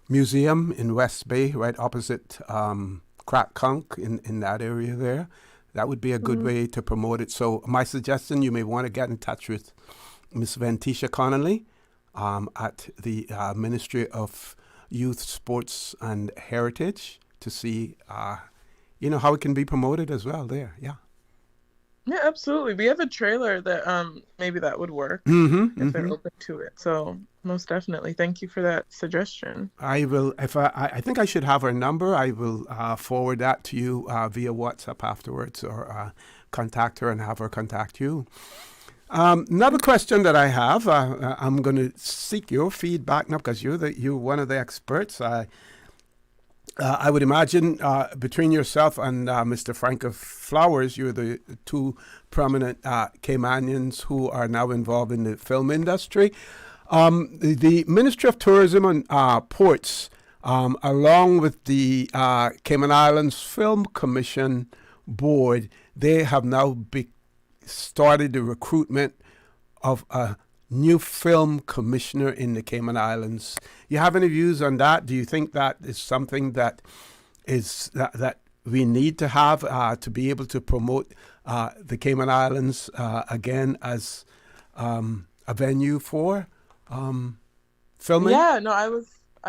Speaker 6: museum in West Bay, right opposite Crack Conch in that area there. That would be a good way to promote it. So my suggestion, you may want to get in touch with Miss Ventisha Connolly at the Ministry of Youth, Sports and Heritage to see, how it can be promoted as well there. Yeah.
Speaker 17: Yeah, absolutely. We have a trailer that maybe that would work if they're open to it. So most definitely. Thank you for that suggestion.
Speaker 6: I will, if I think I should have her number. I will forward that to you via WhatsApp afterwards, or contact her and have her contact you. Another question that I have, I'm going to seek your feedback now because you're one of the experts. I would imagine between yourself and Mr. Frank of Flowers, you're the two prominent Caymanians who are now involved in the film industry. The Ministry of Tourism and Ports, along with the Cayman Islands Film Commission Board, they have now started the recruitment of a new film commissioner in the Cayman Islands. You have any views on that? Do you think that is something that that we need to have to be able to promote the Cayman Islands again as a venue for filming?
Speaker 17: Yeah, no, I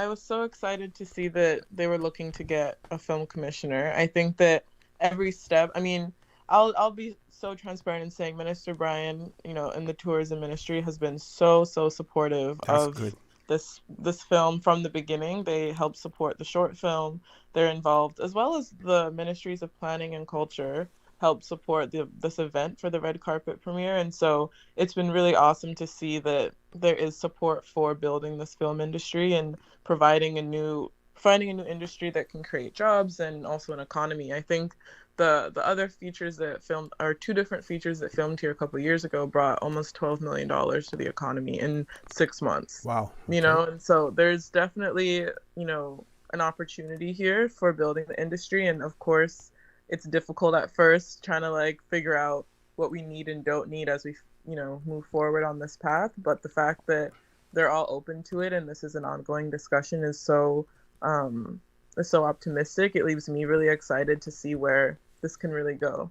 Speaker 17: was so excited to see that they were looking to get a film commissioner. I think that every step, I mean, I'll be so transparent in saying Minister Brian, in the tourism ministry has been so supportive of
Speaker 6: good.
Speaker 17: this film from the beginning. They help support the short film. They're involved, as well as the ministries of planning and culture help support this event for the red carpet premiere. And so it's been really awesome to see that there is support for building this film industry and finding a new industry that can create jobs and also an economy. I think the other features that filmed are two different features that filmed here a couple of years ago brought almost $12 million to the economy in 6 months.
Speaker 6: Wow.
Speaker 17: And so there's definitely, an opportunity here for building the industry. And of course, it's difficult at first trying to figure out what we need and don't need as we, move forward on this path. But the fact that they're all open to it and this is an ongoing discussion is so optimistic. It leaves me really excited to see where this can really go.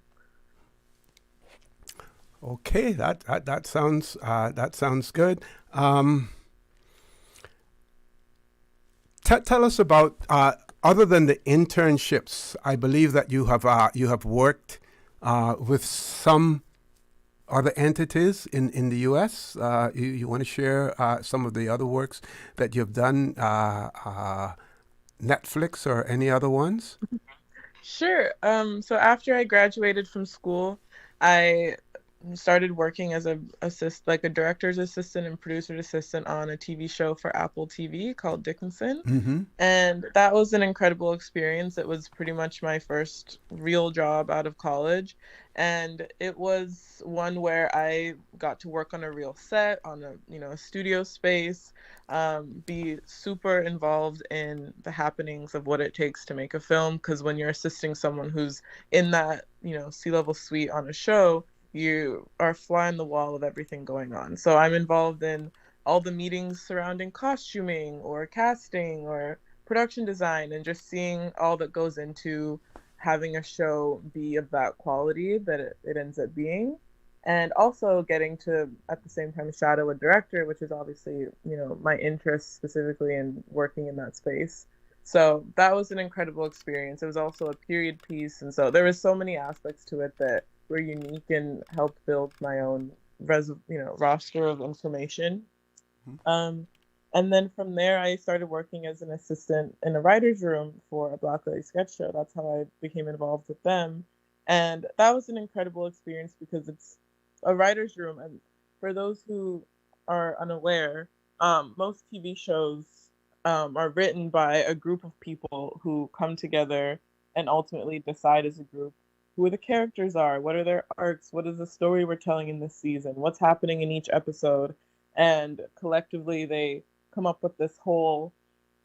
Speaker 6: Okay, that sounds good. Tell us about other than the internships. I believe that you have worked with some other entities in the U.S. You want to share some of the other works that you've done, Netflix or any other ones?
Speaker 17: Sure. So after I graduated from school, I started working as a director's assistant and producer's assistant on a TV show for Apple TV called Dickinson.
Speaker 6: Mm-hmm.
Speaker 17: And that was an incredible experience. It was pretty much my first real job out of college. And it was one where I got to work on a real set, on a studio space, be super involved in the happenings of what it takes to make a film. Because when you're assisting someone who's in that, C-level suite on a show, you are fly on the wall of everything going on. So I'm involved in all the meetings surrounding costuming or casting or production design and just seeing all that goes into having a show be of that quality that it ends up being. And also getting to, at the same time, shadow a director, which is obviously, my interest specifically in working in that space. So that was an incredible experience. It was also a period piece. And so there was so many aspects to it that were unique and helped build my own roster of information. And then from there, I started working as an assistant in a writer's room for a Black Lady sketch show. That's how I became involved with them. And that was an incredible experience because it's a writer's room. And for those who are unaware, most TV shows are written by a group of people who come together and ultimately decide as a group who the characters are, what are their arcs, what is the story we're telling in this season, what's happening in each episode. And collectively they come up with this whole,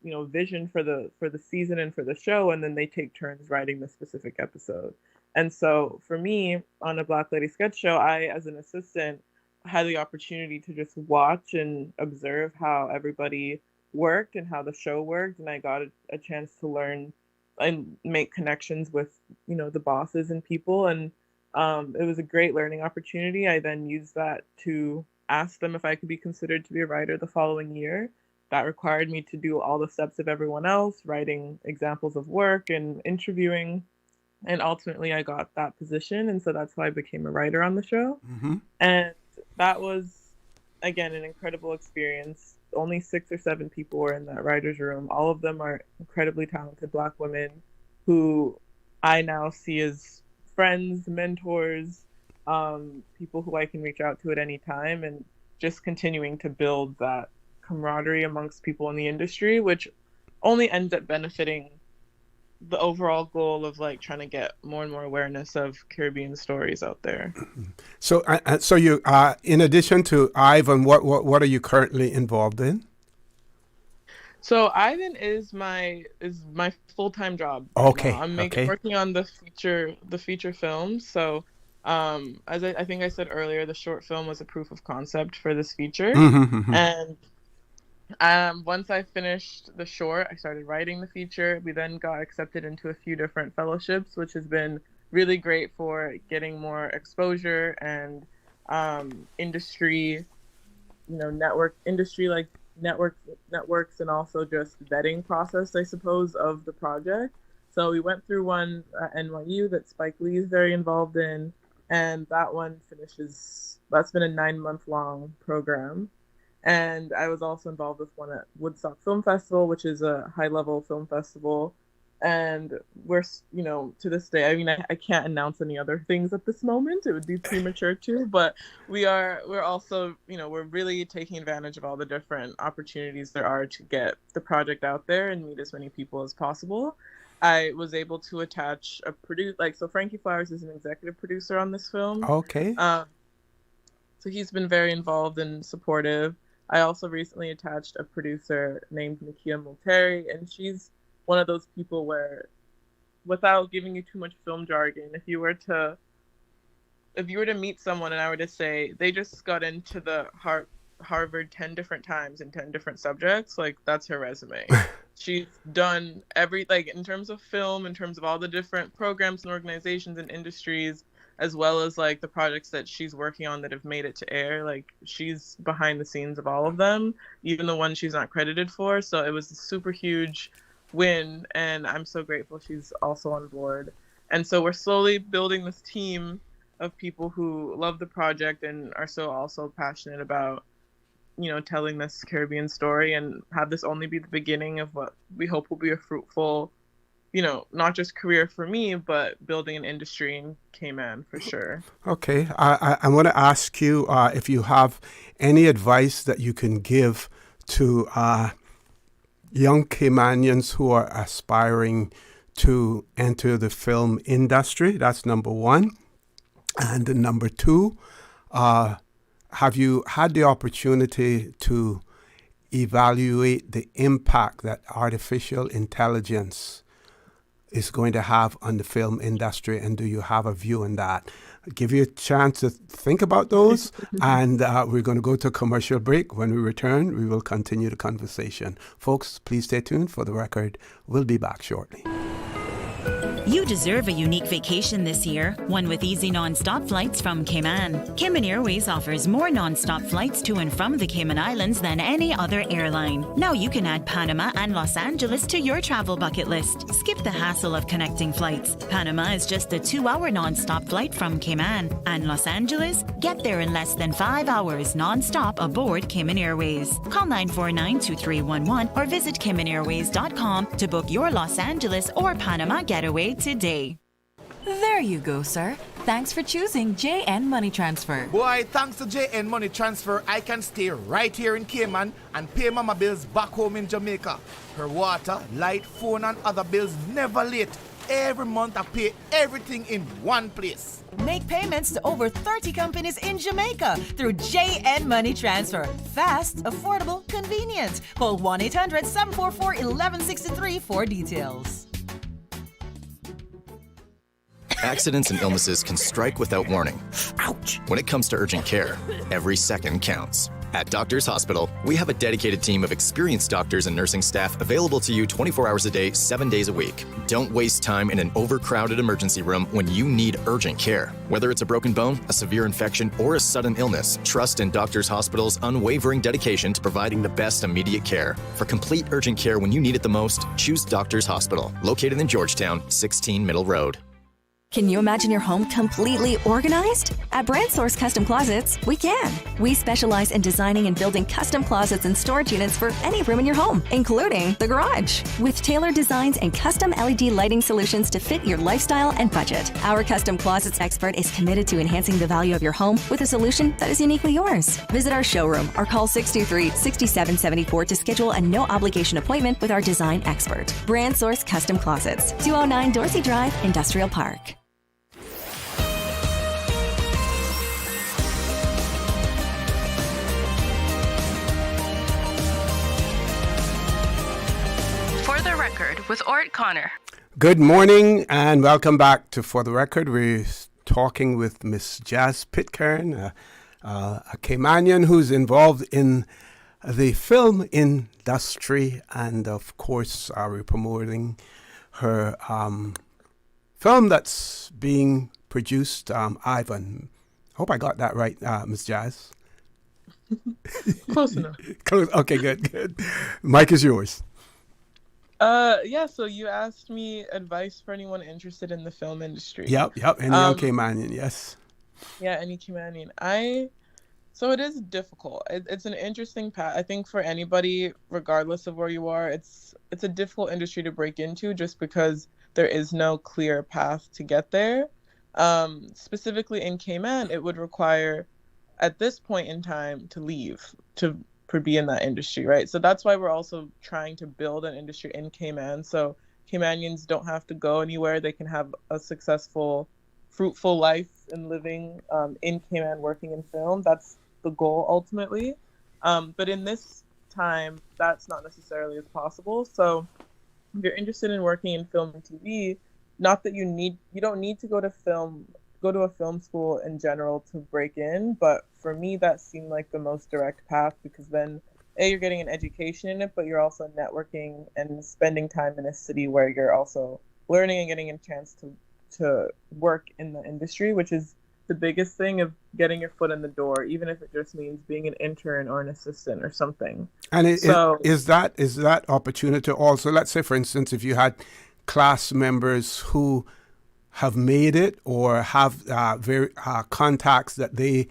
Speaker 17: vision for the season and for the show, and then they take turns writing the specific episode. And so for me, on a Black Lady sketch show, I, as an assistant, had the opportunity to just watch and observe how everybody worked and how the show worked, and I got a chance to learn and make connections with, the bosses and people. And it was a great learning opportunity. I then used that to ask them if I could be considered to be a writer the following year. That required me to do all the steps of everyone else, writing examples of work and interviewing. And ultimately I got that position. And so that's how I became a writer on the show.
Speaker 6: Mm-hmm.
Speaker 17: And that was, again, an incredible experience. Only 6 or 7 people were in that writer's room. All of them are incredibly talented Black women who I now see as friends, mentors, people who I can reach out to at any time, and just continuing to build that camaraderie amongst people in the industry, which only ends up benefiting the overall goal of trying to get more and more awareness of Caribbean stories out there.
Speaker 6: So you, in addition to Ivan, what are you currently involved in?
Speaker 17: So Ivan is my full-time job.
Speaker 6: Okay.
Speaker 17: I'm working on the feature films. So As I think I said earlier, the short film was a proof of concept for this feature. And once I finished the short, I started writing the feature. We then got accepted into a few different fellowships, which has been really great for getting more exposure and industry, networks, and also just vetting process, I suppose, of the project. So we went through one at NYU that Spike Lee is very involved in, and that one that's been a 9-month-long program. And I was also involved with one at Woodstock Film Festival, which is a high-level film festival. And we're, to this day, I mean, I can't announce any other things at this moment. It would be premature to, but we're also, we're really taking advantage of all the different opportunities there are to get the project out there and meet as many people as possible. I was able to attach so Frankie Flowers is an executive producer on this film.
Speaker 6: Okay.
Speaker 17: So he's been very involved and supportive. I also recently attached a producer named Nakia Multeri, and she's one of those people where, without giving you too much film jargon, if you were to meet someone and I were to say they just got into the Harvard 10 different times in 10 different subjects, like, that's her resume. She's done in terms of film, in terms of all the different programs and organizations and industries, as well as like the projects that she's working on that have made it to air. Like, she's behind the scenes of all of them, even the ones she's not credited for. So it was a super huge win, and I'm so grateful she's also on board. And so we're slowly building this team of people who love the project and are so also passionate about, telling this Caribbean story, and have this only be the beginning of what we hope will be a fruitful, not just career for me, but building an industry in Cayman for sure.
Speaker 6: Okay. I want to ask you if you have any advice that you can give to young Caymanians who are aspiring to enter the film industry. That's number one. And number two, have you had the opportunity to evaluate the impact that artificial intelligence is going to have on the film industry, and do you have a view on that? I'll give you a chance to think about those, and we're going to go to a commercial break. When we return, we will continue the conversation. Folks, please stay tuned. For the record, we'll be back shortly.
Speaker 12: You deserve a unique vacation this year, one with easy non-stop flights from Cayman. Cayman Airways offers more non-stop flights to and from the Cayman Islands than any other airline. Now you can add Panama and Los Angeles to your travel bucket list. Skip the hassle of connecting flights. Panama is just a 2-hour non-stop flight from Cayman. And Los Angeles? Get there in less than 5 hours non-stop aboard Cayman Airways. Call 949-2311 or visit CaymanAirways.com to book your Los Angeles or Panama getaway today.
Speaker 19: There you go, sir. Thanks for choosing JN Money Transfer.
Speaker 13: Boy, thanks to JN Money Transfer, I can stay right here in Cayman and pay mama bills back home in Jamaica. Her water, light, phone and other bills never late. Every month I pay everything in one place.
Speaker 14: Make payments to over 30 companies in Jamaica through JN Money Transfer. Fast, affordable, convenient. Call 1-800-744-1163 for details.
Speaker 20: Accidents and illnesses can strike without warning. Ouch! When it comes to urgent care, every second counts. At Doctors Hospital, we have a dedicated team of experienced doctors and nursing staff available to you 24 hours a day, 7 days a week. Don't waste time in an overcrowded emergency room when you need urgent care. Whether it's a broken bone, a severe infection, or a sudden illness, trust in Doctors Hospital's unwavering dedication to providing the best immediate care. For complete urgent care when you need it the most, choose Doctors Hospital, located in Georgetown, 16 Middle Road.
Speaker 16: Can you imagine your home completely organized? At Brand Source Custom Closets, we can. We specialize in designing and building custom closets and storage units for any room in your home, including the garage. With tailored designs and custom LED lighting solutions to fit your lifestyle and budget. Our custom closets expert is committed to enhancing the value of your home with a solution that is uniquely yours. Visit our showroom or call 623-6774 to schedule a no-obligation appointment with our design expert. Brand Source Custom Closets, 209 Dorsey Drive, Industrial Park.
Speaker 5: For the Record with Orrett Connor.
Speaker 6: Good morning and welcome back to For the Record. We're talking with Miss Jazz Pitcairn, a Caymanian who's involved in the film industry, and of course we're promoting her film that's being produced, Ivan. Hope I got that right, Miss Jazz.
Speaker 17: Close enough.
Speaker 6: Close. Okay, good. Mike is yours.
Speaker 17: Yeah, so you asked me advice for anyone interested in the film industry.
Speaker 6: Yep. Any young Caymanian, yes.
Speaker 17: Yeah, any Caymanian. So it is difficult. It's an interesting path. I think for anybody, regardless of where you are, it's a difficult industry to break into just because there is no clear path to get there. Specifically in Cayman, it would require, at this point in time, to leave to be in that industry, right? So that's why we're also trying to build an industry in Cayman. So Caymanians don't have to go anywhere. They can have a successful, fruitful life and living in Cayman working in film. That's the goal ultimately. But in this time, that's not necessarily as possible. So if you're interested in working in film and TV, not that you don't need to go to a film school in general to break in, but for me that seemed like the most direct path, because then you're getting an education in it, but you're also networking and spending time in a city where you're also learning and getting a chance to work in the industry, which is the biggest thing of getting your foot in the door, even if it just means being an intern or an assistant or something. And
Speaker 6: is that opportunity also, let's say for instance, if you had class members who have made it or have contacts that they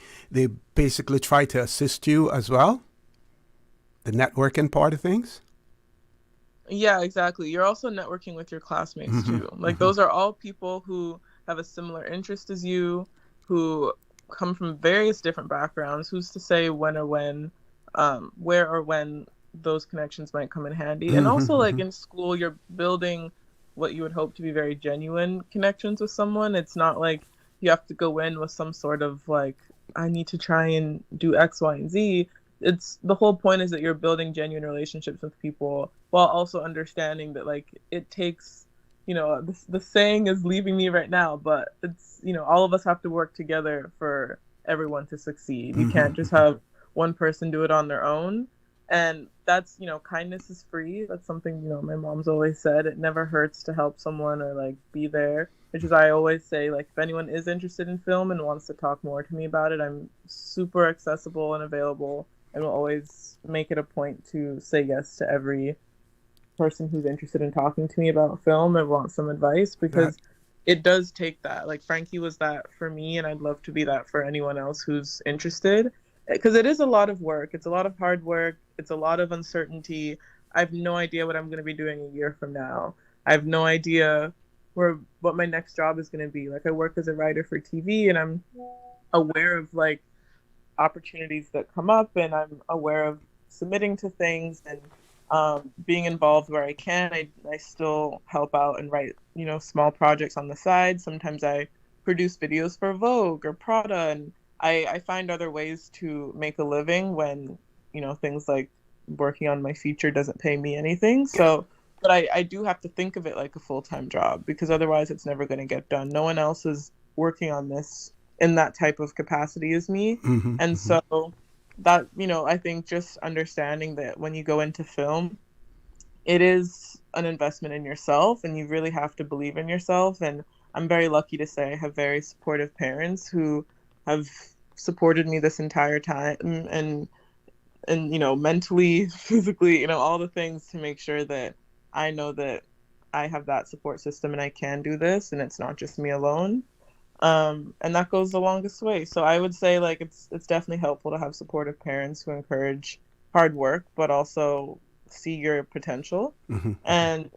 Speaker 6: basically try to assist you as well? The networking part of things?
Speaker 17: Yeah, exactly. You're also networking with your classmates too. Like those are all people who have a similar interest as you, who come from various different backgrounds. Who's to say where or when those connections might come in handy. And also like in school, you're building what you would hope to be very genuine connections with someone. It's not like you have to go in with some sort of like, I need to try and do X, Y, and Z. It's the whole point is that you're building genuine relationships with people while also understanding that like it takes, the saying is leaving me right now, but it's, all of us have to work together for everyone to succeed. You can't just have one person do it on their own. And that's, kindness is free. That's something, my mom's always said. It never hurts to help someone or like be there, which is I always say, like, if anyone is interested in film and wants to talk more to me about it, I'm super accessible and available, and will always make it a point to say yes to every person who's interested in talking to me about film and wants some advice, because it does take that. Like Frankie was that for me, and I'd love to be that for anyone else who's interested. Because it is a lot of work. It's a lot of hard work. It's a lot of uncertainty. I have no idea what I'm going to be doing a year from now. I have no idea what my next job is going to be. Like I work as a writer for TV, and I'm aware of like opportunities that come up, and I'm aware of submitting to things and being involved where I can. I still help out and write, small projects on the side. Sometimes I produce videos for Vogue or Prada, and I find other ways to make a living when, things like working on my feature doesn't pay me anything. So, but I do have to think of it like a full-time job, because otherwise it's never going to get done. No one else is working on this in that type of capacity as me. And so that, I think just understanding that when you go into film, it is an investment in yourself, and you really have to believe in yourself. And I'm very lucky to say I have very supportive parents who have supported me this entire time, and mentally, physically, all the things to make sure that I know that I have that support system and I can do this, and it's not just me alone. And that goes the longest way. So I would say like it's definitely helpful to have supportive parents who encourage hard work, but also see your potential. And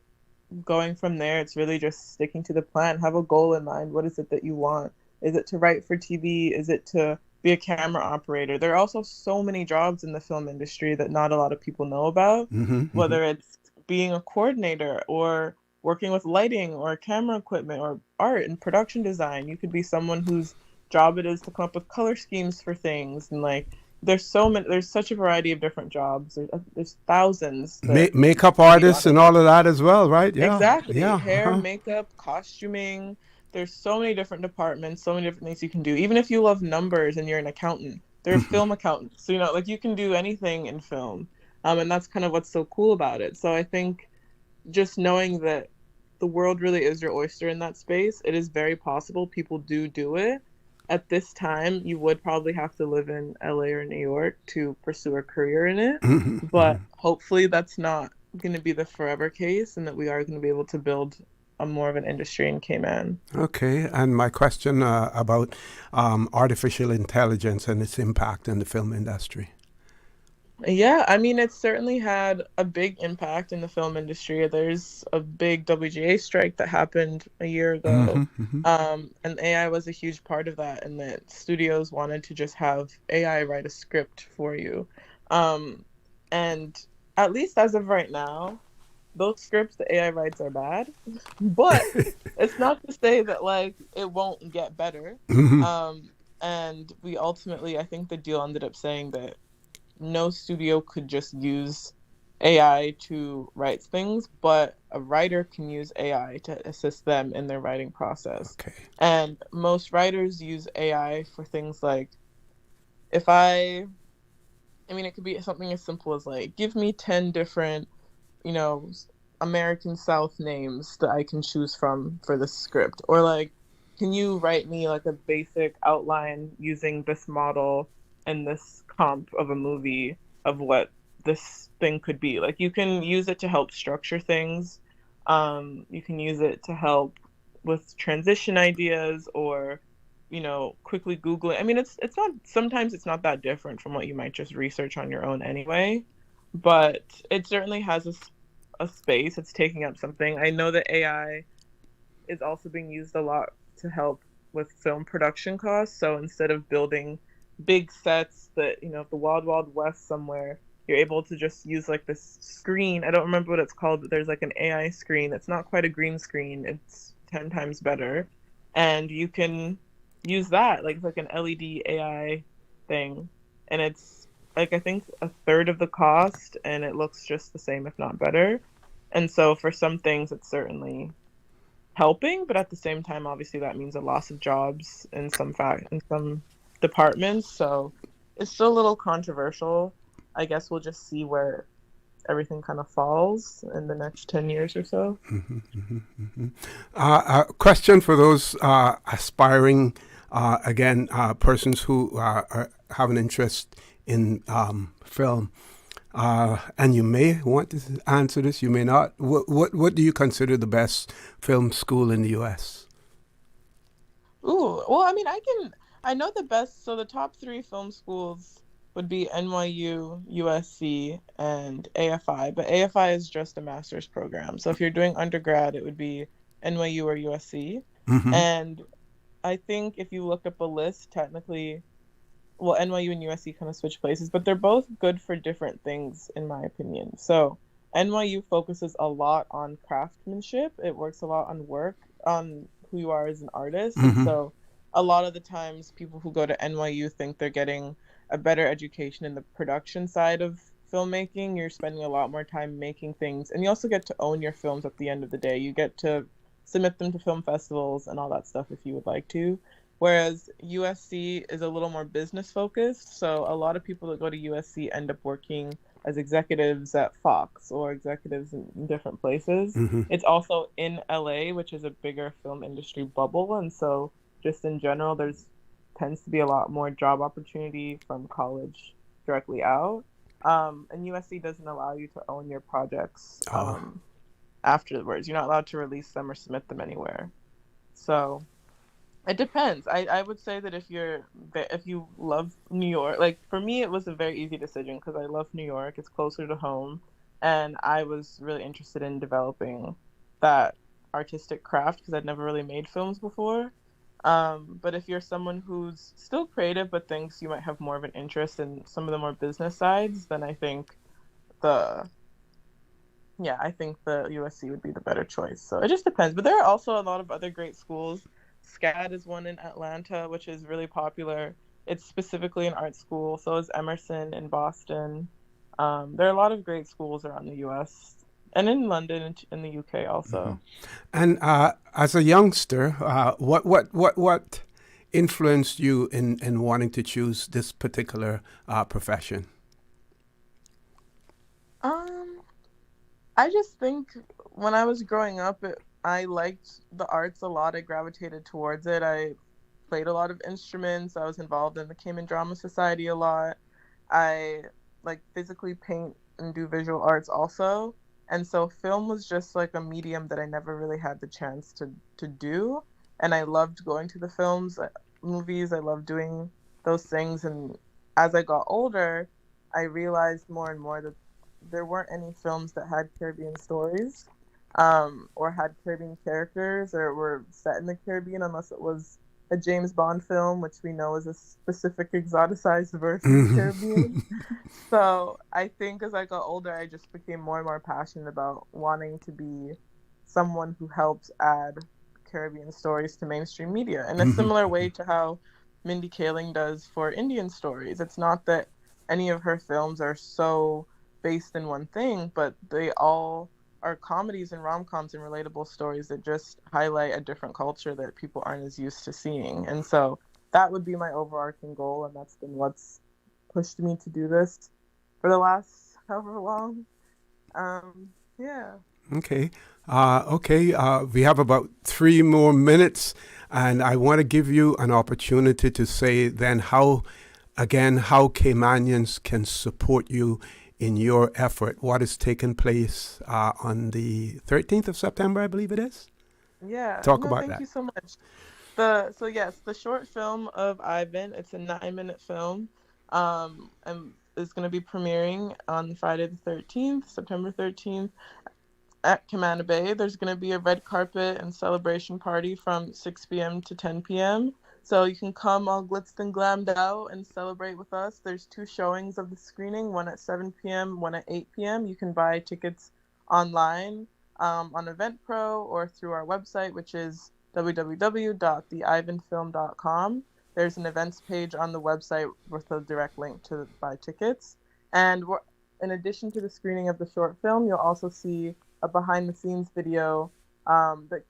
Speaker 17: going from there, it's really just sticking to the plan. Have a goal in mind. What is it that you want? Is it to write for TV? Is it to be a camera operator? There are also so many jobs in the film industry that not a lot of people know about, whether it's being a coordinator or working with lighting or camera equipment or art and production design. You could be someone whose job it is to come up with color schemes for things. And like, there's such a variety of different jobs. There's thousands.
Speaker 6: Makeup artists and all of that as well, right? Yeah.
Speaker 17: Exactly.
Speaker 6: Yeah.
Speaker 17: Hair, makeup, costuming, there's so many different departments, so many different things you can do. Even if you love numbers and you're an accountant, there are film accountants. So, like you can do anything in film. And that's kind of what's so cool about it. So I think just knowing that the world really is your oyster in that space, it is very possible people do it. At this time, you would probably have to live in LA or New York to pursue a career in it. But hopefully that's not going to be the forever case, and that we are going to be able to build a more of an industry in Cayman.
Speaker 6: Okay, and my question about artificial intelligence and its impact in the film industry.
Speaker 17: Yeah, I mean, it's certainly had a big impact in the film industry. There's a big WGA strike that happened a year ago, and AI was a huge part of that, and that studios wanted to just have AI write a script for you. And at least as of right now, those scripts the AI writes are bad, but it's not to say that like it won't get better. And we ultimately, I think the deal ended up saying that no studio could just use AI to write things, but a writer can use AI to assist them in their writing process.
Speaker 6: Okay.
Speaker 17: And most writers use AI for things like, I mean, it could be something as simple as like, give me 10 different, American South names that I can choose from for this script. Or like, can you write me like a basic outline using this model and this comp of a movie of what this thing could be? Like, you can use it to help structure things. You can use it to help with transition ideas, or quickly Google it. I mean, sometimes it's not that different from what you might just research on your own anyway, but it certainly has a space. It's taking up something. I know that AI is also being used a lot to help with film production costs. So instead of building big sets that, the Wild Wild West somewhere, you're able to just use like this screen. I don't remember what it's called, but there's like an AI screen. It's not quite a green screen. It's 10 times better. And you can use that like an LED AI thing. And it's like, I think a third of the cost, and it looks just the same, if not better. And so for some things, it's certainly helping, but at the same time, obviously that means a loss of jobs in some departments. So it's still a little controversial. I guess we'll just see where everything kind of falls in the next 10 years or so.
Speaker 6: A question for those aspiring, persons who have an interest in film. And you may want to answer this, you may not. What do you consider the best film school in the U.S.?
Speaker 17: Ooh, well, I mean, I know the best. So the top 3 film schools would be NYU, USC, and AFI. But AFI is just a master's program. So if you're doing undergrad, it would be NYU or USC. And I think if you look up a list, technically, well, NYU and USC kind of switch places, but they're both good for different things, in my opinion. So NYU focuses a lot on craftsmanship. It works a lot on who you are as an artist. And so a lot of the times people who go to NYU think they're getting a better education in the production side of filmmaking. You're spending a lot more time making things, and you also get to own your films at the end of the day. You get to submit them to film festivals and all that stuff if you would like to. Whereas USC is a little more business focused. So a lot of people that go to USC end up working as executives at Fox or executives in different places. It's also in LA, which is a bigger film industry bubble. And so just in general, tends to be a lot more job opportunity from college directly out. And USC doesn't allow you to own your projects afterwards. You're not allowed to release them or submit them anywhere. So it depends. I would say that if you love New York, like for me, it was a very easy decision because I love New York. It's closer to home, and I was really interested in developing that artistic craft because I'd never really made films before. But if you're someone who's still creative but thinks you might have more of an interest in some of the more business sides, then I think the USC would be the better choice. So it just depends. But there are also a lot of other great schools. SCAD is one in Atlanta, which is really popular. It's specifically an art school. So is Emerson in Boston. There are a lot of great schools around the U.S. and in London and in the UK also.
Speaker 6: And as a youngster, what influenced you in wanting to choose this particular profession?
Speaker 17: I just think when I was growing up, I liked the arts a lot. I gravitated towards it. I played a lot of instruments. I was involved in the Cayman Drama Society a lot. I like physically paint and do visual arts also. And so film was just like a medium that I never really had the chance to do. And I loved going to the movies. I loved doing those things. And as I got older, I realized more and more that there weren't any films that had Caribbean stories or had Caribbean characters or were set in the Caribbean unless it was a James Bond film, which we know is a specific exoticized version of Caribbean. So I think as I got older, I just became more and more passionate about wanting to be someone who helps add Caribbean stories to mainstream media in a similar way to how Mindy Kaling does for Indian stories. It's not that any of her films are so based in one thing, but they all are comedies and rom-coms and relatable stories that just highlight a different culture that people aren't as used to seeing. And so that would be my overarching goal, and that's been what's pushed me to do this for the last however long. Yeah.
Speaker 6: Okay. We have about 3 more minutes, and I want to give you an opportunity to say then how Caymanians can support you in your effort. What is taking place on the 13th of September, I believe it is?
Speaker 17: Yeah.
Speaker 6: Talk about that.
Speaker 17: Thank you so much. The short film of Ivan, it's a 9-minute film, and is going to be premiering on Friday the 13th, September 13th, at Camana Bay. There's going to be a red carpet and celebration party from 6 p.m. to 10 p.m. So you can come all glitzed and glammed out and celebrate with us. There's 2 showings of the screening, one at 7 p.m., one at 8 p.m. You can buy tickets online on Eventpro or through our website, which is www.theivanfilm.com. There's an events page on the website with a direct link to buy tickets. And in addition to the screening of the short film, you'll also see a behind-the-scenes video that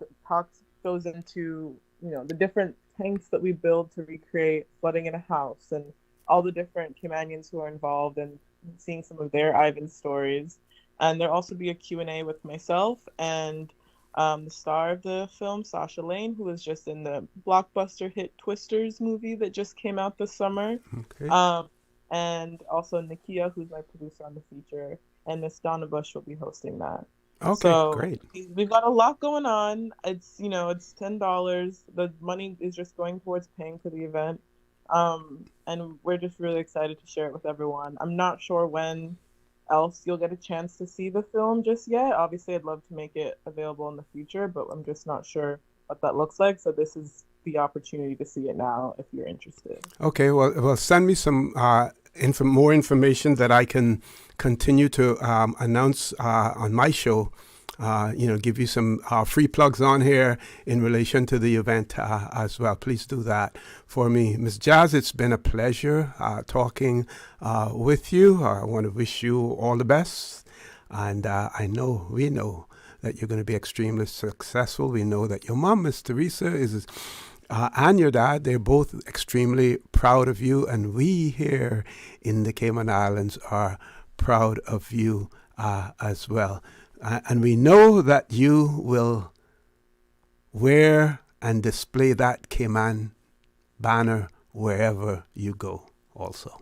Speaker 17: goes into the different tanks that we build to recreate flooding in a house and all the different Caymanians who are involved and seeing some of their Ivan stories. And there'll also be a Q&A with myself and the star of the film, Sasha Lane, who was just in the blockbuster hit Twisters movie that just came out this summer.
Speaker 6: Okay.
Speaker 17: And also Nakia, who's my producer on the feature, and Miss Donna Bush will be hosting that.
Speaker 6: Okay,
Speaker 17: so
Speaker 6: great.
Speaker 17: We've got a lot going on. It's $10. The money is just going towards paying for the event. And we're just really excited to share it with everyone. I'm not sure when else you'll get a chance to see the film just yet. Obviously, I'd love to make it available in the future, but I'm just not sure what that looks like. So this is the opportunity to see it now if you're interested.
Speaker 6: Okay, well send me some more information that I can continue to announce on my show. Give you some free plugs on here in relation to the event as well. Please do that for me. Ms. Jazz, it's been a pleasure talking with you. I want to wish you all the best. And we know that you're going to be extremely successful. We know that your mom, Miss Teresa, and your dad, they're both extremely proud of you. And we here in the Cayman Islands are proud of you as well. And we know that you will wear and display that Cayman banner wherever you go also.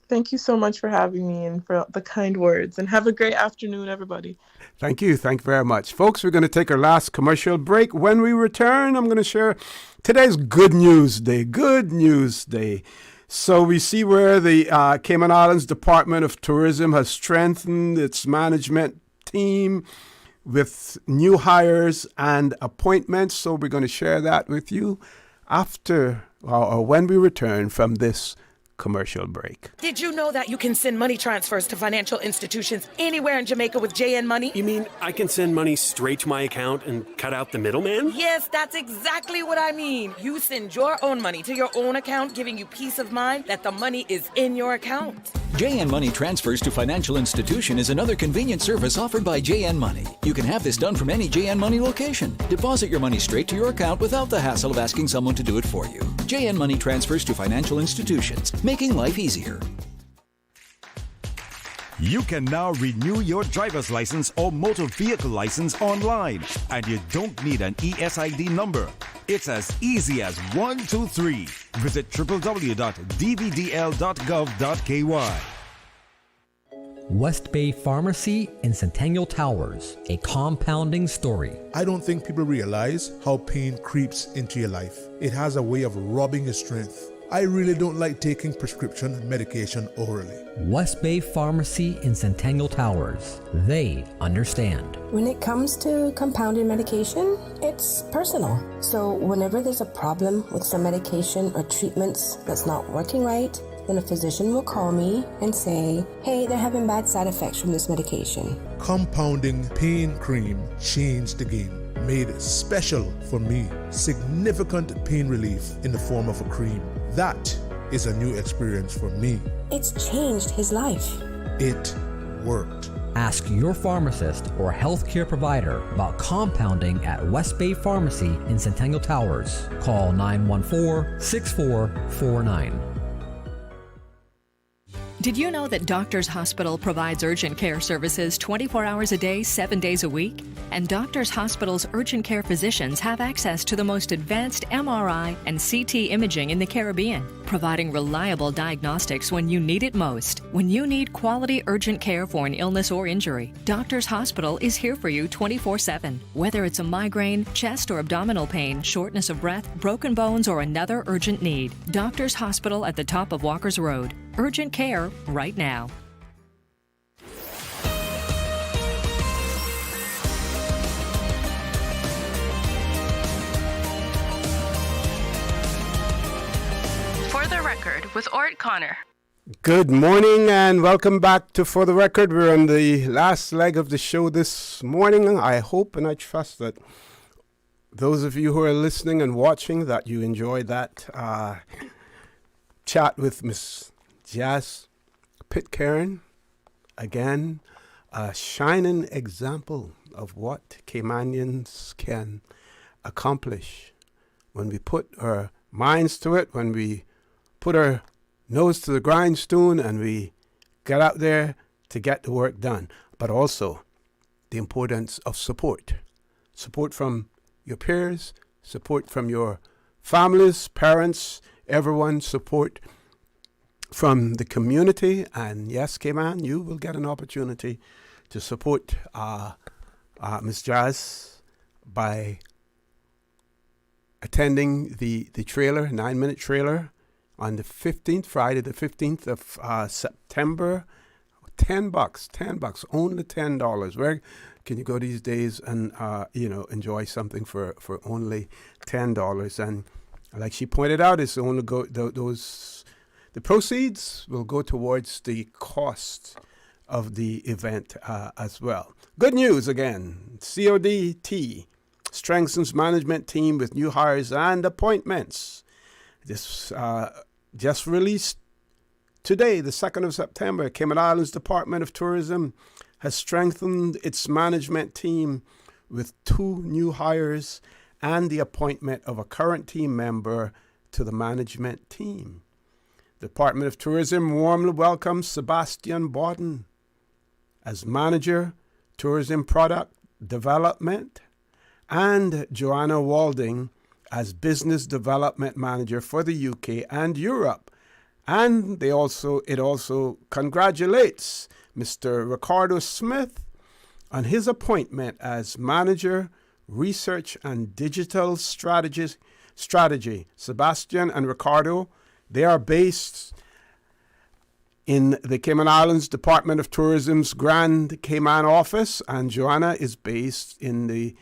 Speaker 17: Thank you so much for having me and for the kind words. And have a great afternoon, everybody.
Speaker 6: Thank you. Thank you very much. Folks, we're going to take our last commercial break. When we return, I'm going to share today's Good News Day. Good News Day. So we see where the Cayman Islands Department of Tourism has strengthened its management team with new hires and appointments. So we're going to share that with you after or when we return from this commercial break.
Speaker 9: Did you know that you can send money transfers to financial institutions anywhere in Jamaica with JN Money?
Speaker 21: You mean I can send money straight to my account and cut out the middleman?
Speaker 9: Yes, that's exactly what I mean. You send your own money to your own account, giving you peace of mind that the money is in your account.
Speaker 10: JN Money Transfers to Financial Institution is another convenient service offered by JN Money. You can have this done from any JN Money location. Deposit your money straight to your account without the hassle of asking someone to do it for you. JN Money Transfers to Financial Institutions, making life easier.
Speaker 3: You can now renew your driver's license or motor vehicle license online, and you don't need an ESID number. It's as easy as 1, 2, 3. Visit www.dvdl.gov.ky.
Speaker 11: West Bay Pharmacy in Centennial Towers, a compounding story.
Speaker 4: I don't think people realize how pain creeps into your life. It has a way of robbing your strength. I really don't like taking prescription medication orally.
Speaker 11: West Bay Pharmacy in Centennial Towers. They understand.
Speaker 22: When it comes to compounded medication, it's personal. So whenever there's a problem with some medication or treatments that's not working right, then a physician will call me and say, hey, they're having bad side effects from this medication.
Speaker 4: Compounding pain cream changed the game. Made special for me. Significant pain relief in the form of a cream. That is a new experience for me.
Speaker 22: It's changed his life.
Speaker 4: It worked.
Speaker 11: Ask your pharmacist or healthcare provider about compounding at West Bay Pharmacy in Centennial Towers. Call 914-6449.
Speaker 2: Did you know that Doctors Hospital provides urgent care services 24 hours a day, 7 days a week? And Doctors Hospital's urgent care physicians have access to the most advanced MRI and CT imaging in the Caribbean, providing reliable diagnostics when you need it most. When you need quality urgent care for an illness or injury, Doctors Hospital is here for you 24/7. Whether it's a migraine, chest or abdominal pain, shortness of breath, broken bones, or another urgent need, Doctors Hospital at the top of Walker's Road. Urgent care right now.
Speaker 5: For the Record with Orrett Connor.
Speaker 6: Good morning and welcome back to For the Record. We're on the last leg of the show this morning. I hope and I trust that those of you who are listening and watching that you enjoyed that chat with Miss Jazz Pitcairn. Again, a shining example of what Caymanians can accomplish when we put our minds to it, when we put our nose to the grindstone and we get out there to get the work done. But also the importance of support. Support from your peers, support from your families, parents, everyone, support from the community. And yes, Cayman, you will get an opportunity to support Ms. Jazz by attending the trailer, 9-minute trailer, on the 15th, Friday the 15th of September. $10, only $10. Where can you go these days and, enjoy something for only $10? And like she pointed out, it's only the proceeds will go towards the cost of the event as well. Good news again. CODT strengthens management team with new hires and appointments. This just released today, the 2nd of September. Cayman Islands Department of Tourism has strengthened its management team with 2 new hires and the appointment of a current team member to the management team. The Department of Tourism warmly welcomes Sebastian Bawden as Manager, Tourism Product Development, and Joanna Walding as Business Development Manager for the UK and Europe. And it also congratulates Mr. Ricardo Smith on his appointment as Manager, Research and Digital Strategy. Sebastian and Ricardo, they are based in the Cayman Islands Department of Tourism's Grand Cayman office, and Joanna is based in the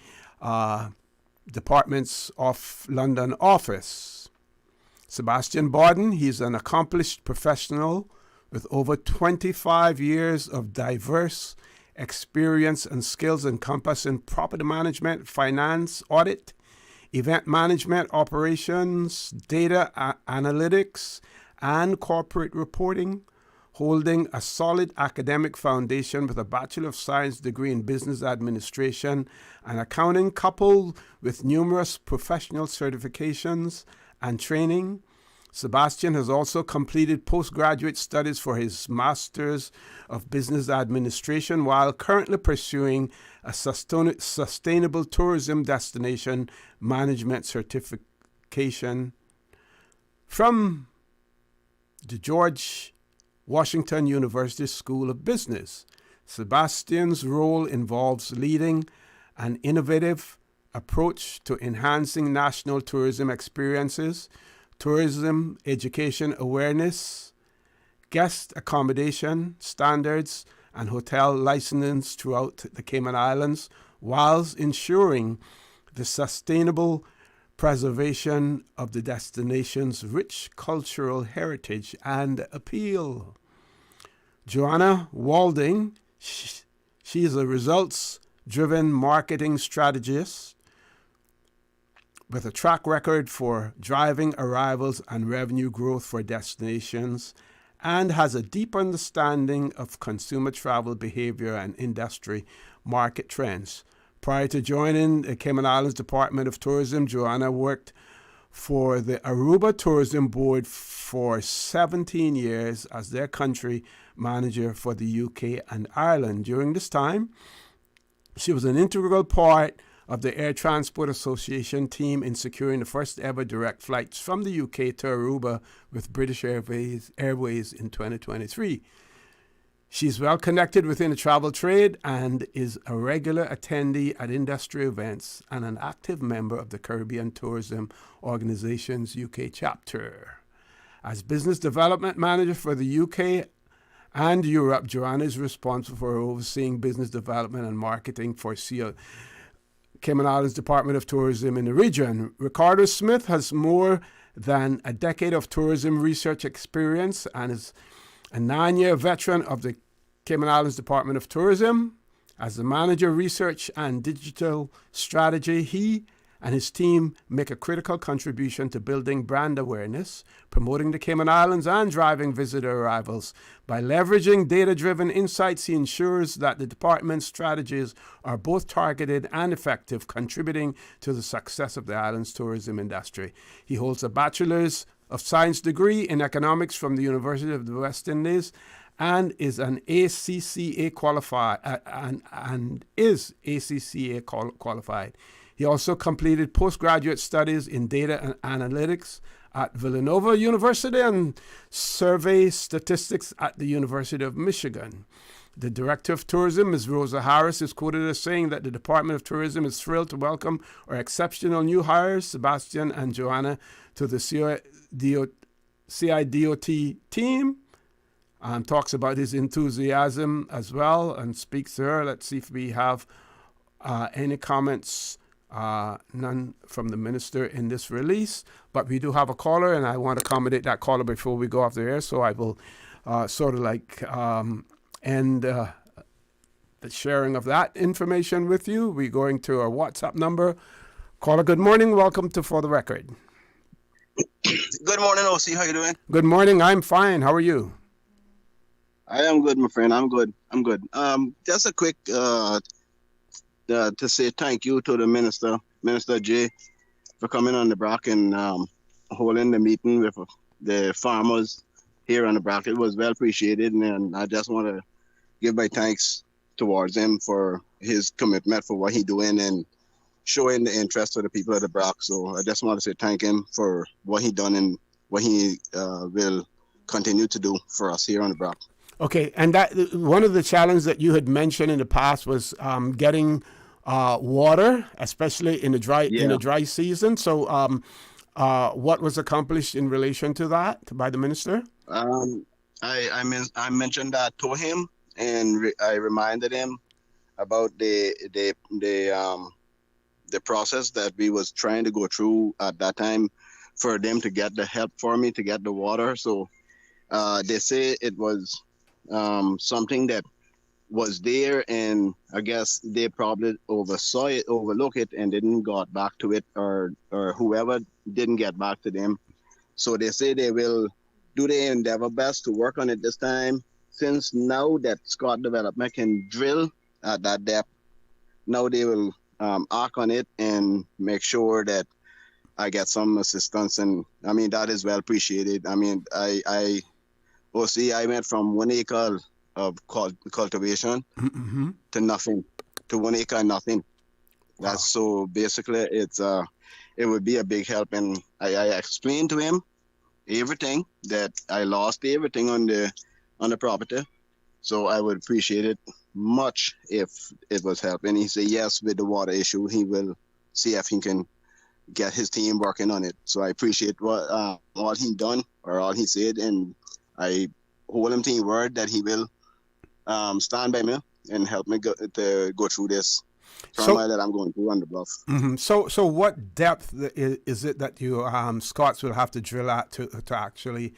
Speaker 6: Departments of London office. Sebastian Bawden, he's an accomplished professional with over 25 years of diverse experience and skills encompassing property management, finance, audit, event management, operations, data analytics, and corporate reporting, holding a solid academic foundation with a Bachelor of Science degree in Business Administration and Accounting, coupled with numerous professional certifications and training. Sebastian has also completed postgraduate studies for his Master's of Business Administration while currently pursuing a Sustainable Tourism Destination Management certification from the George Washington University School of Business. Sebastian's role involves leading an innovative approach to enhancing national tourism experiences, tourism education awareness, guest accommodation standards, and hotel licensing throughout the Cayman Islands, whilst ensuring the sustainable preservation of the destination's rich cultural heritage and appeal. Joanna Walding, she is a results-driven marketing strategist with a track record for driving arrivals and revenue growth for destinations and has a deep understanding of consumer travel behavior and industry market trends. Prior to joining the Cayman Islands Department of Tourism, Joanna worked for the Aruba Tourism Board for 17 years as their country manager for the UK and Ireland. During this time, she was an integral part of the Air Transport Association team in securing the first ever direct flights from the UK to Aruba with British Airways in 2023. She's well connected within the travel trade and is a regular attendee at industry events and an active member of the Caribbean Tourism Organization's UK chapter. As Business Development Manager for the UK and Europe, Joanna is responsible for overseeing business development and marketing for Cayman Islands Department of Tourism in the region. Ricardo Smith has more than a decade of tourism research experience and is a 9-year veteran of the Cayman Islands Department of Tourism. As the manager of research and digital strategy, he and his team make a critical contribution to building brand awareness, promoting the Cayman Islands, and driving visitor arrivals. By leveraging data-driven insights, he ensures that the department's strategies are both targeted and effective, contributing to the success of the island's tourism industry. He holds a Bachelor's of Science degree in economics from the University of the West Indies and is an ACCA qualified qualified. He also completed postgraduate studies in data and analytics at Villanova University and survey statistics at the University of Michigan. The Director of Tourism, Ms. Rosa Harris, is quoted as saying that the Department of Tourism is thrilled to welcome our exceptional new hires, Sebastian and Joanna, to the CIDOT team, and talks about his enthusiasm as well and speaks to her. Let's see if we have any comments. None from the minister in this release, but we do have a caller, and I want to accommodate that caller before we go off the air, so I will end the sharing of that information with you. We're going to our WhatsApp number. Caller, good morning. Welcome to For the Record.
Speaker 1: Good morning, OC. How you doing?
Speaker 6: Good morning. I'm fine. How are you?
Speaker 1: I am good, my friend. I'm good. Just a quick to say thank you to the Minister Jay, for coming on the Brock and holding the meeting with the farmers here on the Brock. It was well appreciated, and I just want to give my thanks towards him for his commitment for what he's doing and showing the interest of the people of the Brock. So I just want to say thank him for what he done and what he will continue to do for us here on the Brock.
Speaker 6: Okay, and that one of the challenges that you had mentioned in the past was getting water, especially in the dry season. So, what was accomplished in relation to that by the minister?
Speaker 1: I mentioned that to him, and I reminded him about the process that we was trying to go through at that time for them to get the help for me to get the water. So, they say it was something that was there, and I guess they probably overlook it and didn't got back to it, or whoever didn't get back to them. So they say they will do their endeavor best to work on it this time. Since now that Scott Development can drill at that depth, now they will arc on it and make sure that I get some assistance. And I mean, that is well appreciated. I mean, I went from 1 acre of cultivation to nothing, to 1 acre and nothing.
Speaker 6: Wow.
Speaker 1: That's so basically it would be a big help. And I explained to him everything, that I lost everything on the property. So I would appreciate it much if it was helping. He said yes, with the water issue, he will see if he can get his team working on it. So I appreciate what all he done or all he said, and I hold him to his word that he will stand by me and help me go through this turmoil that I'm going through on the bluff.
Speaker 6: Mm-hmm. So what depth is it that you Scots will have to drill at to actually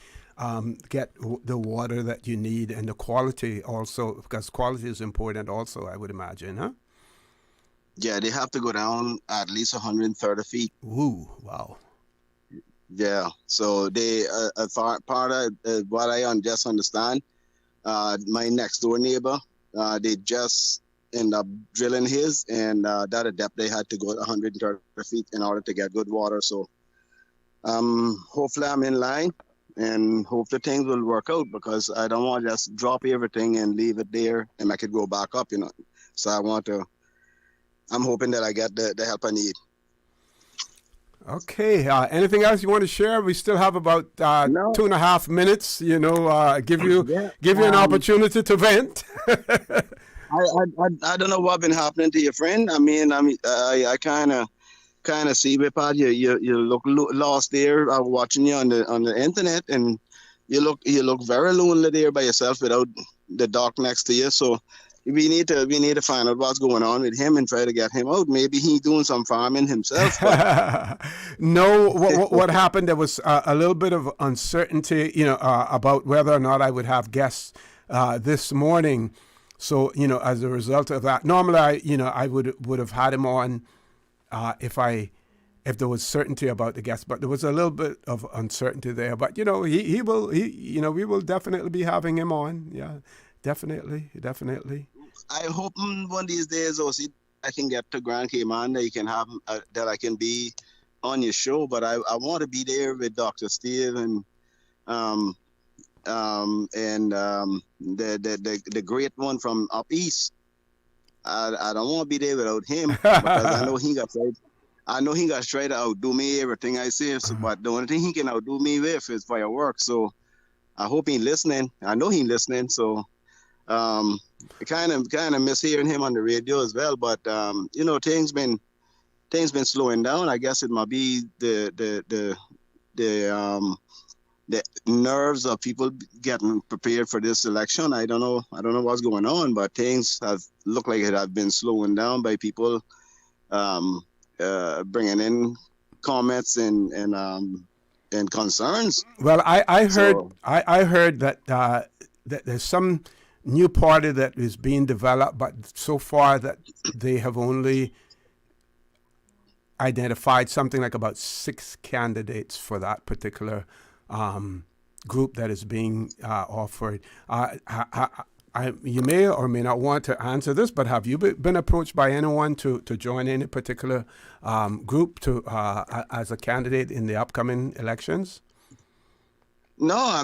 Speaker 6: get the water that you need, and the quality also, because quality is important also, I would imagine, huh?
Speaker 1: Yeah, they have to go down at least 130 feet.
Speaker 6: Ooh, wow.
Speaker 1: Yeah, so they part of what I just understand, my next door neighbor, they just end up drilling his, and that at depth they had to go 130 feet in order to get good water. So hopefully I'm in line, and hopefully things will work out, because I don't want to just drop everything and leave it there and make it go back up, So I'm hoping that I get the help I need.
Speaker 6: Okay. Anything else you want to share? We still have about 2.5 minutes. Give you an opportunity to vent.
Speaker 1: I don't know what's been happening to your friend. I kind of see Pat. You look lost there. I'm watching you on the internet, and you look very lonely there by yourself without the doc next to you. So we need to find out what's going on with him and try to get him out. Maybe he's doing some farming himself.
Speaker 6: No, what happened? There was a little bit of uncertainty, about whether or not I would have guests this morning. So, as a result of that, normally I would have had him on if there was certainty about the guest, but there was a little bit of uncertainty there. But we will definitely be having him on. Yeah, definitely.
Speaker 1: I hope one of these days, I can get to Grand Cayman, that you can have that I can be on your show. But I want to be there with Dr. Steve and the great one from up east. I don't want to be there without him, because I know he got tried to outdo me everything I say. So, but the only thing he can outdo me with is fireworks. So I hope he's listening. I know he's listening. So I kind of miss hearing him on the radio as well. But things been slowing down. I guess it might be the nerves of people getting prepared for this election. I don't know what's going on, but things have looked like it have been slowing down by people bringing in comments and concerns.
Speaker 6: Well, I heard that there's some new party that is being developed, but so far that they have only identified something like about 6 candidates for that particular group that is being offered. You may or may not want to answer this, but have you been approached by anyone to join any particular group as a candidate in the upcoming elections?
Speaker 1: No,